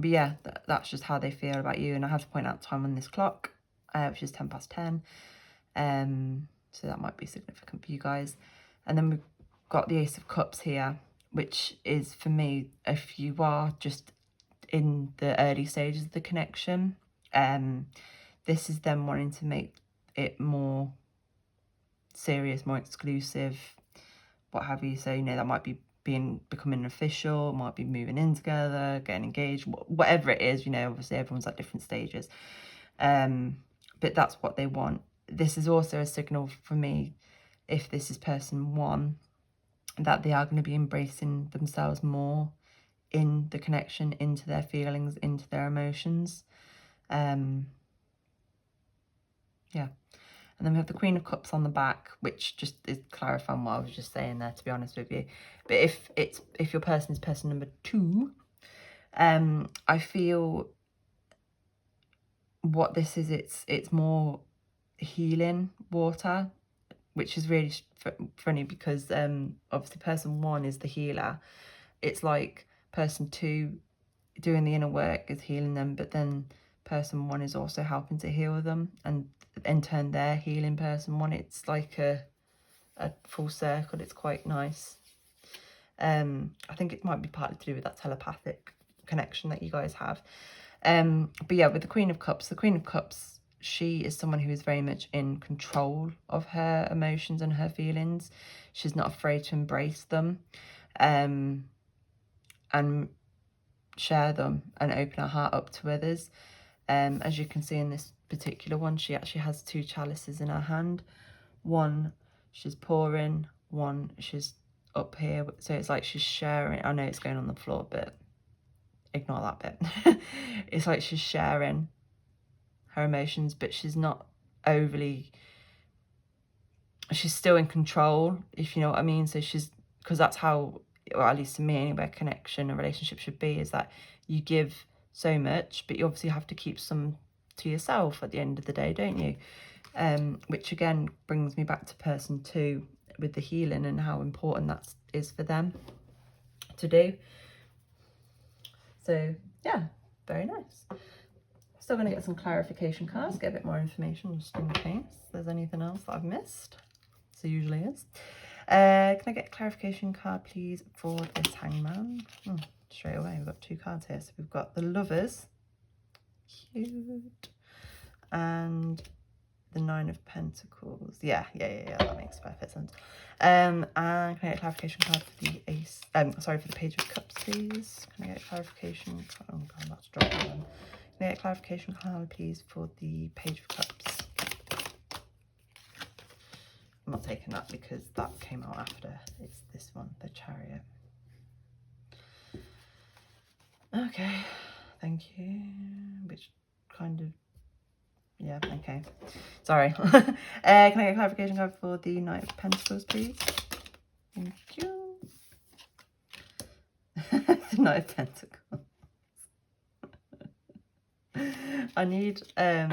yeah, that's just how they feel about you. And I have to point out time on this clock, which is 10 past 10. So that might be significant for you guys. And then we've got the Ace of Cups here, which is, for me, if you are just in the early stages of the connection, this is them wanting to make it more serious, more exclusive, what have you. So, you know, that might be becoming official, might be moving in together, getting engaged, whatever it is. You know, obviously everyone's at different stages, but that's what they want. This is also a signal for me, if this is person one, that they are going to be embracing themselves more in the connection, into their feelings, into their emotions. Yeah. And then we have the Queen of Cups on the back, which just is clarifying what I was just saying there, to be honest with you. But if your person is person number 2, I feel what this is, it's more healing water, which is really funny because obviously person 1 is the healer. It's like person 2 doing the inner work is healing them, but then person 1 is also helping to heal them, and in turn they're healing person 1. It's like a full circle. It's quite nice. I think it might be partly to do with that telepathic connection that you guys have. But yeah, with the Queen of Cups, she is someone who is very much in control of her emotions and her feelings. She's not afraid to embrace them, and share them and open her heart up to others. As you can see in this particular one, she actually has 2 chalices in her hand. One she's pouring, one she's up here, so it's like she's sharing. I know it's going on the floor, but ignore that bit. It's like she's sharing her emotions, but she's not overly, she's still in control, if you know what I mean. So she's, because that's how, or at least to me anyway, connection, a relationship should be, is that you give so much, but you obviously have to keep some to yourself at the end of the day, don't you? Which again brings me back to person 2 with the healing and how important that is for them to do. So yeah, very nice. Still going to get some clarification cards, get a bit more information just in case there's anything else that I've missed. So usually is. Can I get a clarification card, please, for this Hangman? Straight away, we've got 2 cards here. So we've got the Lovers, cute, and the 9 of Pentacles. Yeah, that makes perfect sense. And can I get a clarification card for the Ace? Sorry, for the Page of Cups, please. Can I get a clarification? Oh God, I'm about to drop that one. Can I get a clarification card, please, for the Page of Cups? I'm not taking that because that came out after. It's this one, the Chariot. Okay, thank you. Which kind of, yeah, okay. Sorry. Can I get a clarification card for the Knight of Pentacles, please? Thank you. The Knight of Pentacles. I need a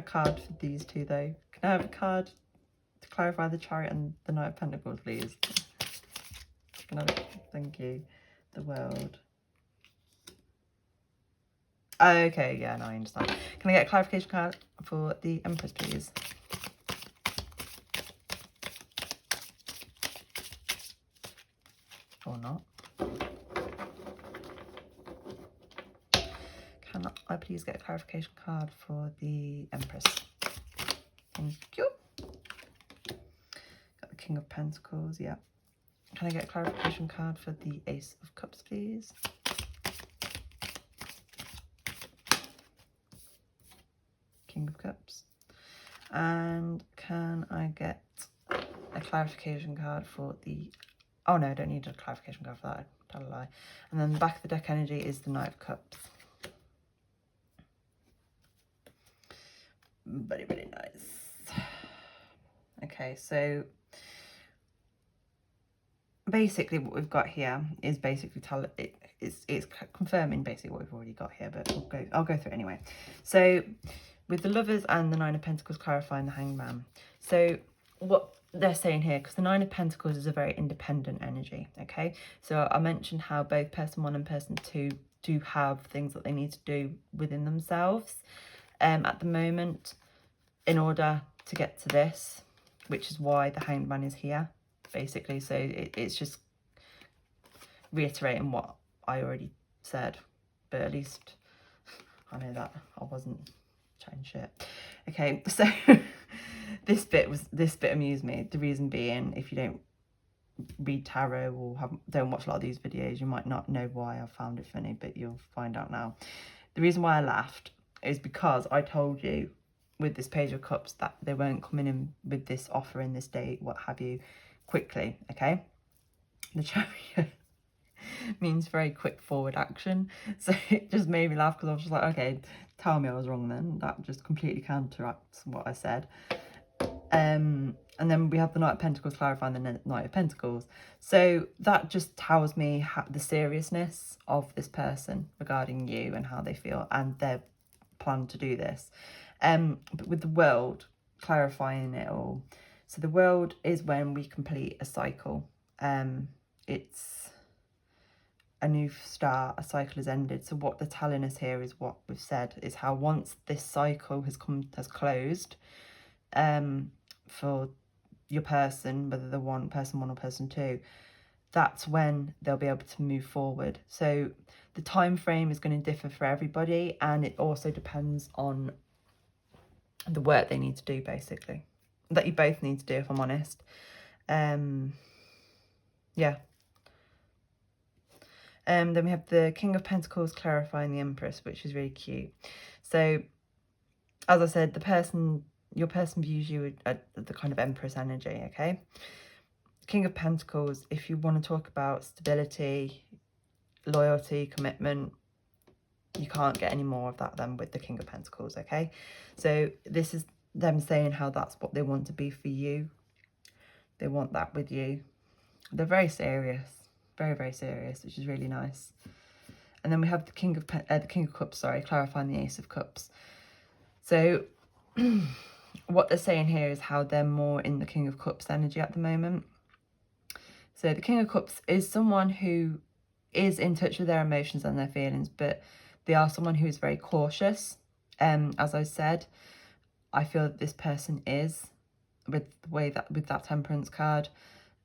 card for these 2 though. Can I have a card to clarify the Chariot and the Knight of Pentacles, please? Can I have it? Thank you. The World. Okay, yeah, no, I understand. Can I get a clarification card for the Empress, please? Or not? Can I please get a clarification card for the Empress? Thank you. Got the King of Pentacles, yeah. Can I get a clarification card for the Ace of Cups, please? King of Cups. And can I get a clarification card for the... Oh no, I don't need a clarification card for that. Tell a lie. And then the back of the deck energy is the Knight of Cups. Very, very nice. Okay, so basically what we've got here is basically it's confirming basically what we've already got here, but I'll go through it anyway. So with the Lovers and the Nine of Pentacles clarifying the Hanged Man. So what they're saying here, because the Nine of Pentacles is a very independent energy, okay? So I mentioned how both person 1 and person 2 do have things that they need to do within themselves at the moment in order to get to this, which is why the Hanged Man is here, basically. So it's just reiterating what I already said, but at least I know that I wasn't chatting shit. Okay, so this bit amused me. The reason being, if you don't read tarot or don't watch a lot of these videos, you might not know why I found it funny, but you'll find out now. The reason why I laughed is because I told you with this Page of Cups that they weren't coming in with this offer in this date, what have you, quickly, okay? The Chariot means very quick forward action, so it just made me laugh because I was just like, okay, tell me I was wrong then. That just completely counteracts what I said. And then we have the Knight of Pentacles clarifying the Knight of Pentacles. So that just tells me the seriousness of this person regarding you and how they feel and their plan to do this. But with the World clarifying it all. So the World is when we complete a cycle. It's a new start, a cycle has ended. So what they're telling us here is what we've said, is how once this cycle has closed, for your person, whether the person 1 or person 2, that's when they'll be able to move forward. So the time frame is going to differ for everybody, and it also depends on the work they need to do, basically, that you both need to do, if I'm honest. Yeah. Then we have the King of Pentacles clarifying the Empress, which is really cute. So as I said, your person views you at the kind of Empress energy, okay? King of Pentacles, if you want to talk about stability, loyalty, commitment, you can't get any more of that than with the King of Pentacles, okay? So this is them saying how that's what they want to be for you. They want that with you. They're very serious, very, very serious, which is really nice. And then we have the King of Cups, sorry, clarifying the Ace of Cups. So what they're saying here is how they're more in the King of Cups energy at the moment. So the King of Cups is someone who is in touch with their emotions and their feelings, but they are someone who is very cautious. As I said, I feel that this person is, with the way that, with that Temperance card,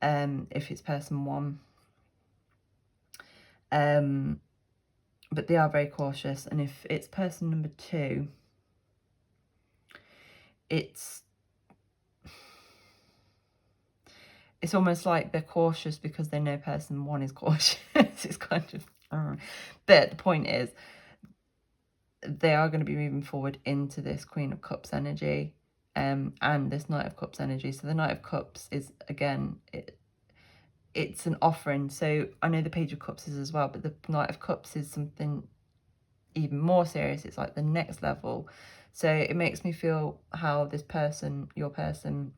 if it's person 1. But they are very cautious, and if it's person number 2, it's almost like they're cautious because they know person 1 is cautious. It's kind of, but the point is, they are going to be moving forward into this Queen of Cups energy, and this Knight of Cups energy. So the Knight of Cups is, again, it's an offering. So I know the Page of Cups is as well, but the Knight of Cups is something even more serious. It's like the next level. So it makes me feel how this person, your person,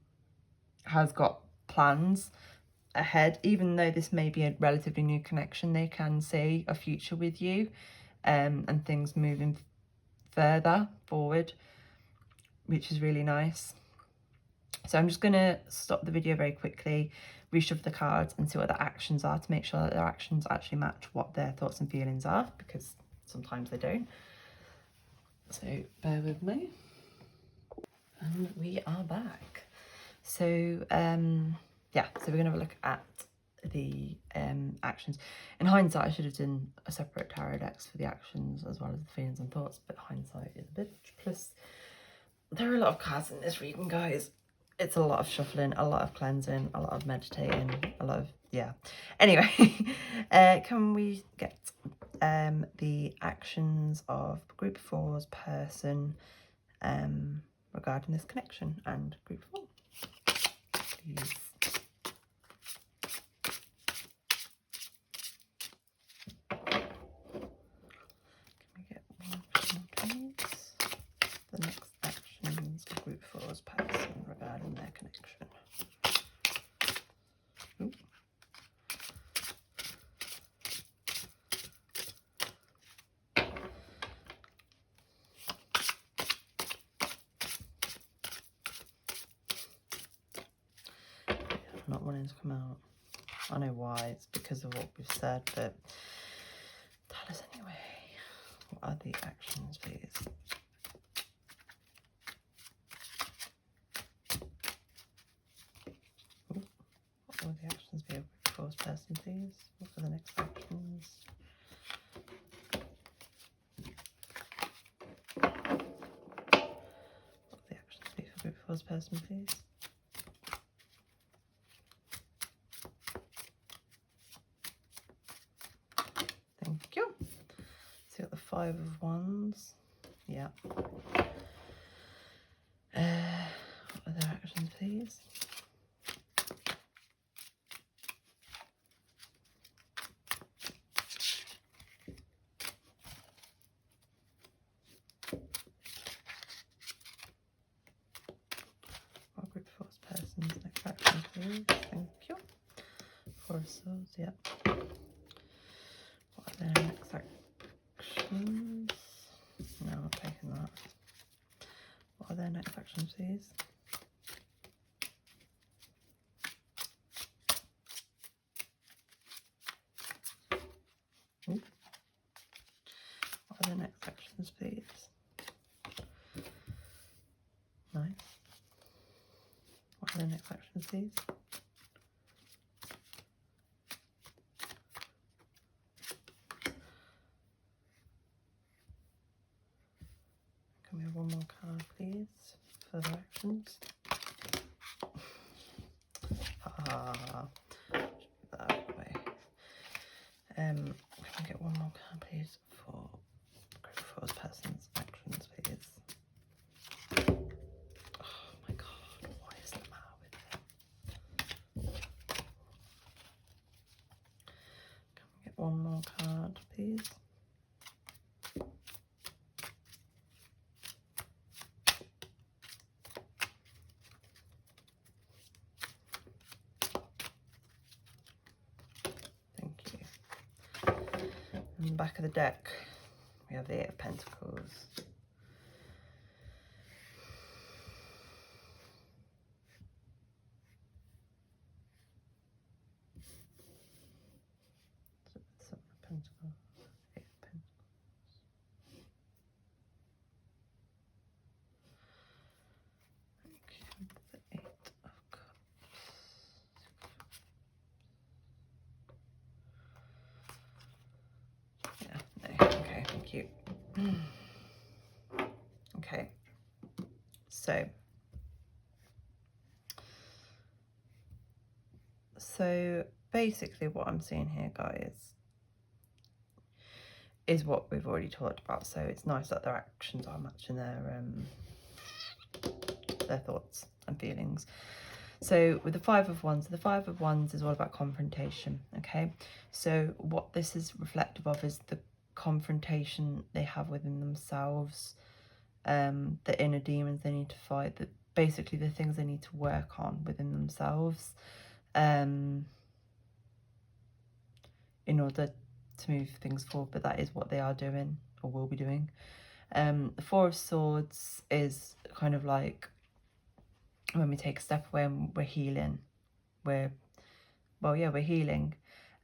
has got plans ahead. Even though this may be a relatively new connection, they can see a future with you, and things moving further forward, which is really nice. So I'm just going to stop the video very quickly, reshuffle the cards and see what the actions are, to make sure that their actions actually match what their thoughts and feelings are, because sometimes they don't. So bear with me. And we are back. So yeah, so we're going to have a look at the actions. In hindsight, I should have done a separate tarot decks for the actions as well as the feelings and thoughts, but hindsight is a bitch. Plus, there are a lot of cards in this reading, guys. It's a lot of shuffling, a lot of cleansing, a lot of meditating, a lot of, yeah. Anyway, can we get the actions of group 4's person regarding this connection and group 4, please? Can we get one action, please? The next actions of group 4's person regarding their connection. Ooh. not wanting to come out. I know why, it's because of what we've said, but tell us anyway. What are the actions, please? Ooh. What will the actions be of the fourth person, please? What are the next actions? What will the actions be for group fourth person, please? Thank you. So you got the 5 of Wands. Yeah. What are their actions, please? What group of force persons? Next action, please. Thank you. 4 of Swords. Yeah. What are their next actions? No, I'm not taking that. What are their next actions, please? Ooh. What are their next actions, please? Nice. What are their next actions, please? Can we have one more card, please? Further actions. Ah, that way. Can we get one more card, please, for group fourth person's actions, please? Oh my god, what is the matter with it? Can we get one more card, please? On the back of the deck, we have the 8 of Pentacles. Seven of Pentacles, 8 of Pentacles. Okay, the 8 of Cups. Yeah, no, okay, thank you. Okay, so basically what I'm seeing here, guys, is what we've already talked about. So it's nice that their actions are matching their thoughts and feelings. So with the 5 of Wands, the 5 of Wands is all about confrontation, okay? So what this is reflective of is the confrontation they have within themselves, the inner demons they need to fight, basically the things they need to work on within themselves in order to move things forward. But that is what they are doing, or will be doing. The 4 of Swords is kind of like when we take a step away and we're healing. We're healing.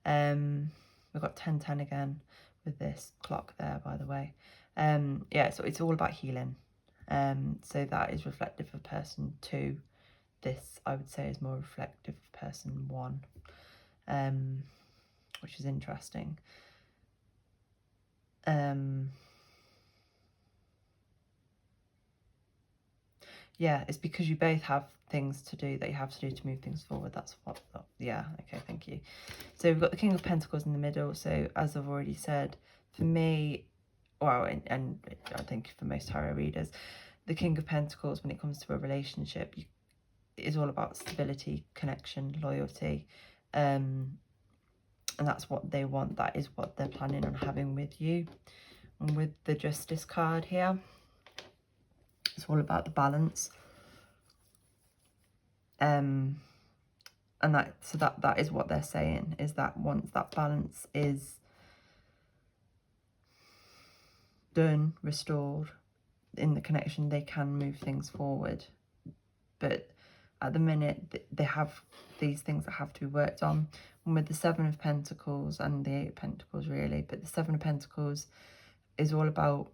We've got 10-10 again with this clock there, by the way. Yeah, so it's all about healing. So that is reflective of person 2. This, I would say, is more reflective of person 1, which is interesting. Yeah, it's because you both have things to do that you have to do to move things forward. That's what, yeah, okay, thank you. So we've got the King of Pentacles in the middle. So as I've already said, for me, well, and I think for most tarot readers, the King of Pentacles, when it comes to a relationship, is all about stability, connection, loyalty, and that's what they want. That is what they're planning on having with you. And with the Justice card here, it's all about the balance. And that is what they're saying, is that once that balance is done, restored in the connection, they can move things forward. But at the minute they have these things that have to be worked on. And with the Seven of Pentacles and the Eight of Pentacles really, but the Seven of Pentacles is all about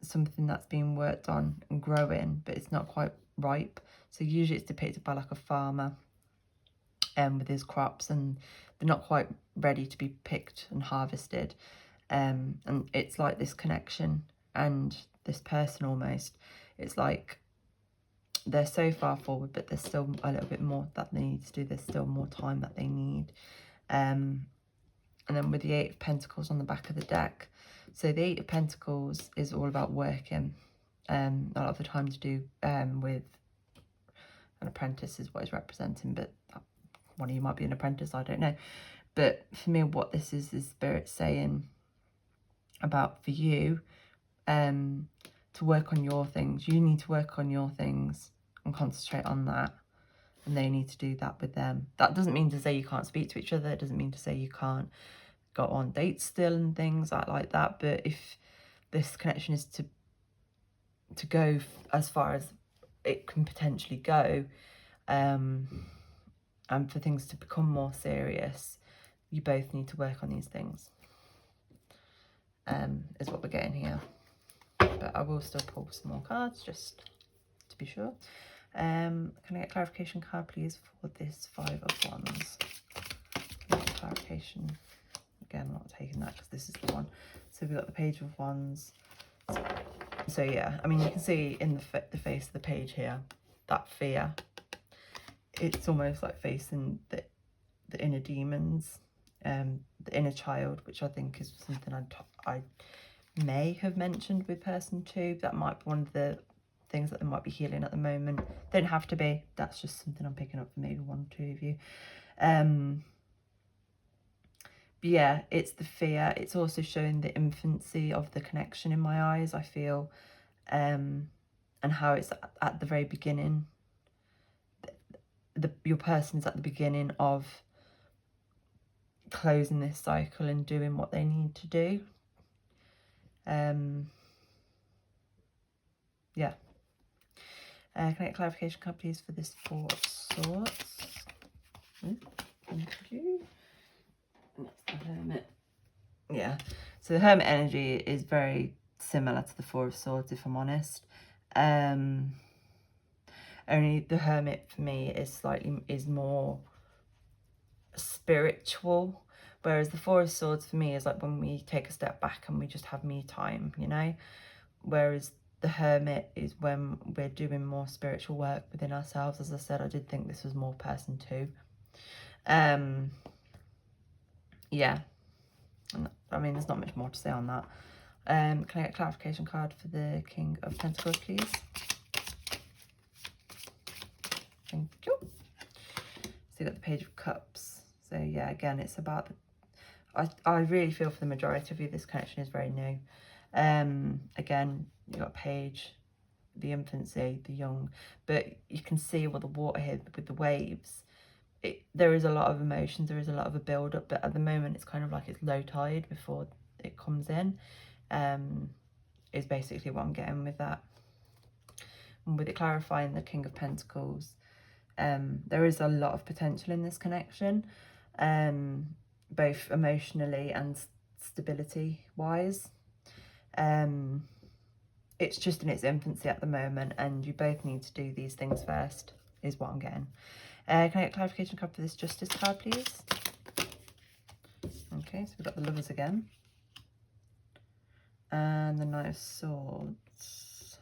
something that's being worked on and growing, but it's not quite ripe. So usually it's depicted by like a farmer with his crops, and they're not quite ready to be picked and harvested. And it's like this connection and this person almost, it's like they're so far forward, but there's still a little bit more that they need to do. There's still more time that they need. And then with the Eight of Pentacles on the back of the deck, so the Eight of Pentacles is all about working, a lot of the time to do with an apprentice is what it's representing, but one of you might be an apprentice, I don't know. But for me, what this is Spirit saying about for you, to work on your things. You need to work on your things and concentrate on that, and they need to do that with them. That doesn't mean to say you can't speak to each other. It doesn't mean to say you can't go on dates still and things like that. But if this connection is to go as far as it can potentially go, and for things to become more serious, you both need to work on these things, is what we're getting here. But I will still pull some more cards just to be sure. Can I get clarification card please for this Five of Wands? Can I get clarification? Again, I'm not taking that because this is the one. So we've got the Page of Wands. So yeah, I mean, you can see in the face of the page here, that fear. It's almost like facing the inner demons, the inner child, which I think is something I may have mentioned with person 2. That might be one of the things that they might be healing at the moment. Don't have to be. That's just something I'm picking up for maybe 1 or 2 of you. But yeah, it's the fear. It's also showing the infancy of the connection in my eyes, I feel, and how it's at the very beginning. Your person is at the beginning of closing this cycle and doing what they need to do. Yeah. Can I get clarification card please for this Four of Swords? Thank you. And that's the Hermit. Yeah. So the Hermit energy is very similar to the Four of Swords, if I'm honest. Only the Hermit for me is more spiritual, whereas the Four of Swords for me is like when we take a step back and we just have me time, you know. Whereas the Hermit is when we're doing more spiritual work within ourselves. As I said, I did think this was more person 2. Yeah, I mean, there's not much more to say on that. Can I get a clarification card for the King of Pentacles, please? Thank you. So you got the Page of Cups. So yeah, again, it's about I really feel for the majority of you, this connection is very new. Again, you got Page, the infancy, the young, but you can see with the water here, with the waves, there is a lot of emotions, there is a lot of a build up, but at the moment it's kind of like it's low tide before it comes in, is basically what I'm getting with that. And with it clarifying the King of Pentacles, there is a lot of potential in this connection, both emotionally and stability wise. It's just in its infancy at the moment, and you both need to do these things first, is what I'm getting. Can I get clarification card for this Justice card, please? Okay, so we've got the Lovers again. And the Knight of Swords.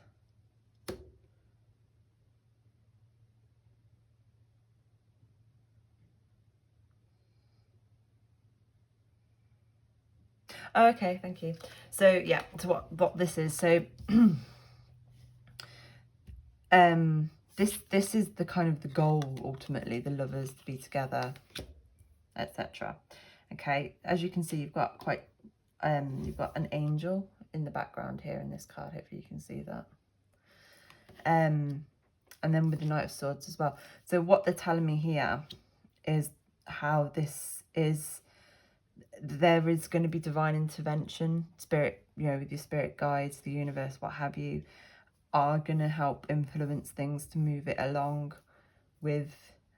Oh, okay, thank you. So yeah, so what this is, so this is the kind of the goal ultimately, the lovers to be together, etc. Okay, as you can see, you've got you've got an angel in the background here in this card. Hopefully you can see that. And then with the Knight of Swords as well. So what they're telling me here is how this is, there is going to be divine intervention, spirit, you know, with your spirit guides, the universe, what have you, are going to help influence things to move it along with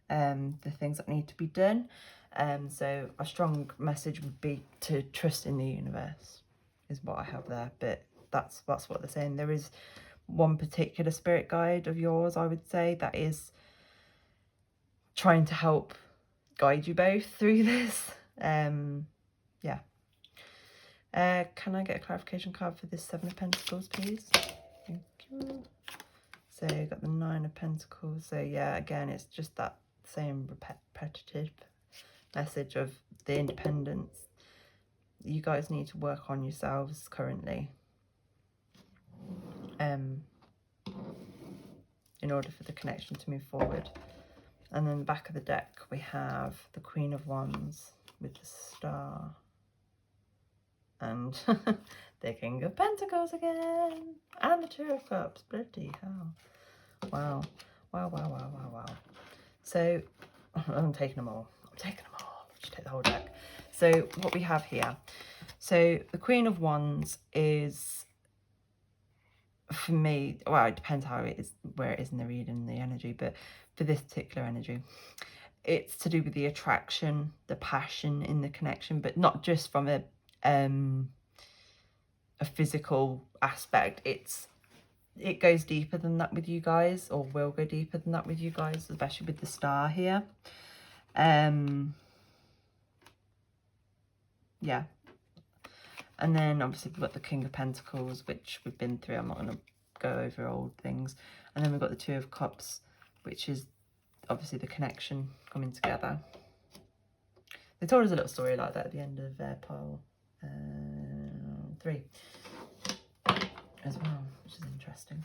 the things that need to be done. So a strong message would be to trust in the universe, is what I have there. But that's what they're saying. There is one particular spirit guide of yours, I would say, that is trying to help guide you both through this. Yeah. Can I get a clarification card for this 7 of Pentacles, please? Thank you. So you got the 9 of Pentacles. So yeah, again, it's just that same repetitive message of the independence. You guys need to work on yourselves currently, in order for the connection to move forward. And then the back of the deck, we have the Queen of Wands with the Star. And the King of Pentacles again. And the Two of Cups. Bloody hell. Wow. Wow, wow, wow, wow, wow. So, I'm taking them all. I'm taking them all. Just take the whole deck. So, what we have here. So, the Queen of Wands is, for me, well, it depends how it is, where it is in the reading, the energy, but for this particular energy, it's to do with the attraction, the passion in the connection, but not just from a physical aspect. It goes deeper than that with you guys, or will go deeper than that with you guys, especially with the Star here. Yeah. And then obviously we've got the King of Pentacles, which we've been through. I'm not going to go over old things. And then we've got the Two of Cups, which is obviously the connection coming together. They told us a little story like that at the end of pile 3 as well, which is interesting.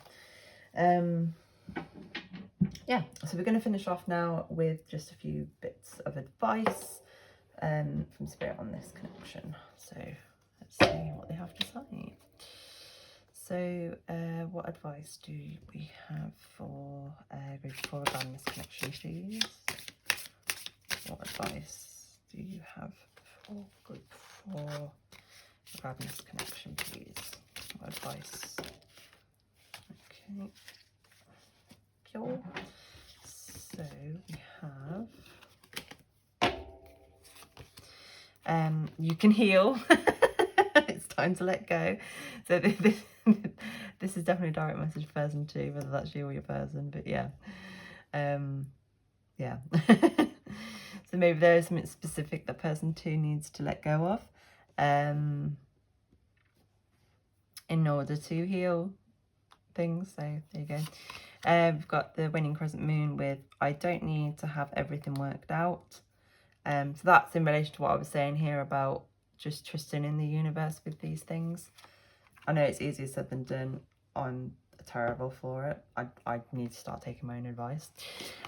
Yeah, so we're going to finish off now with just a few bits of advice from Spirit on this connection. So let's see what they have to say. So what advice do we have for group 4 regarding this connection, please? What advice do you have for group 4 regarding this connection, please? What advice? Okay. Cool. So we have you can heal. It's time to let go. So this is definitely a direct message for person 2, whether that's you or your person, but yeah. Yeah. So maybe there is something specific that person 2 needs to let go of in order to heal things. So there you go. We've got the waning crescent moon with I don't need to have everything worked out. So that's in relation to what I was saying here about just trusting in the universe with these things. I know it's easier said than done. I'm terrible for it. I need to start taking my own advice.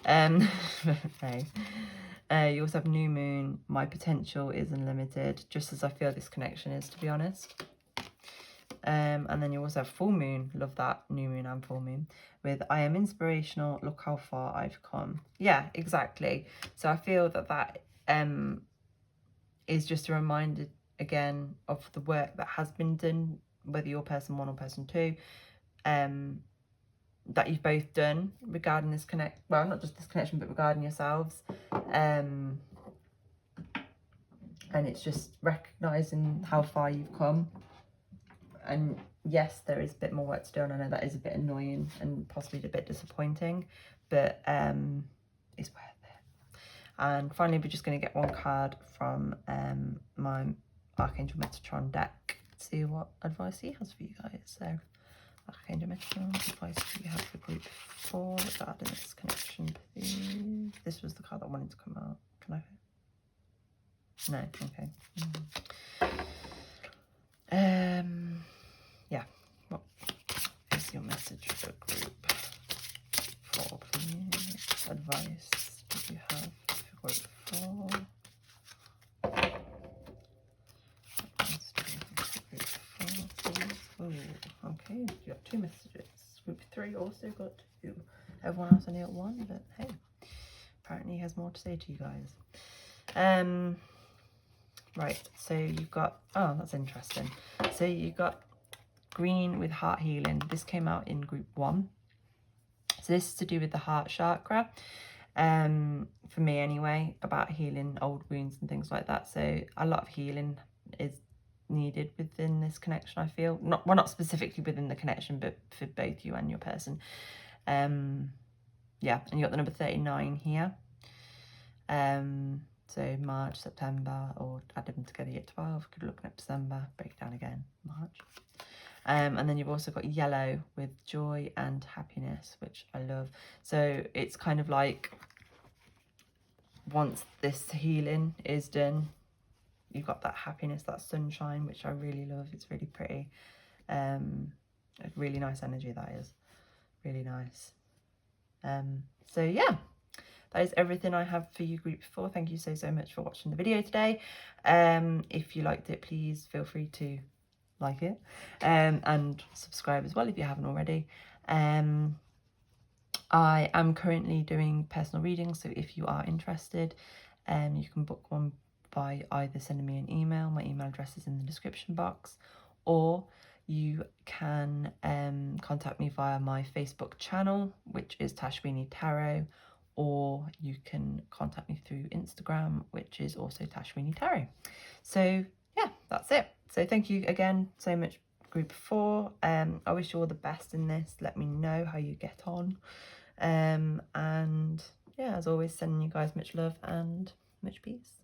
Okay. You also have new moon. My potential is unlimited, just as I feel this connection is, to be honest. And then you also have full moon. Love that, new moon and full moon, with I am inspirational, look how far I've come. Yeah, exactly. So I feel that is just a reminder again of the work that has been done, whether you're person 1 or person 2, that you've both done regarding this well, not just this connection, but regarding yourselves. And it's just recognizing how far you've come. And yes, there is a bit more work to do, and I know that is a bit annoying and possibly a bit disappointing, but it's worth it. And finally, we're just going to get one card from my Archangel Metatron deck to see what advice he has for you guys. So, Archangel Metatron, advice do you have for group 4 regarding this connection, please? This was the card that wanted to come out. Can I? No, okay. Yeah, what is your message for group 4, please? Advice do you have for group 4? Advice do you have for group 4, please? Oh, okay, you got 2 messages. Group 3 also got 2. Everyone else only got 1, but hey, apparently he has more to say to you guys. Right, so you've got, oh, that's interesting. So you've got green with heart healing. This came out in group 1. So this is to do with the heart chakra. for me anyway, about healing old wounds and things like that. So a lot of healing is needed within this connection, I feel. Not specifically within the connection, but for both you and your person. Yeah, and you got the number 39 here. So March, September, or add them together, you get 12. Could look at December, break down again, March. And then you've also got yellow with joy and happiness, which I love. So it's kind of like, once this healing is done, you've got that happiness, that sunshine, which I really love. It's really pretty. A really nice energy, that is. Really nice. So yeah, that is everything I have for you, group 4. Thank you so much for watching the video today. If you liked it, please feel free to like it, and subscribe as well if you haven't already. I am currently doing personal readings, so if you are interested, you can book one by either sending me an email. My email address is in the description box, or you can contact me via my Facebook channel, which is Tashwini Tarot, or you can contact me through Instagram, which is also Tashwini Tarot. So yeah, that's it. So thank you again so much, group 4. I wish you all the best in this. Let me know how you get on. And yeah, as always, sending you guys much love and much peace.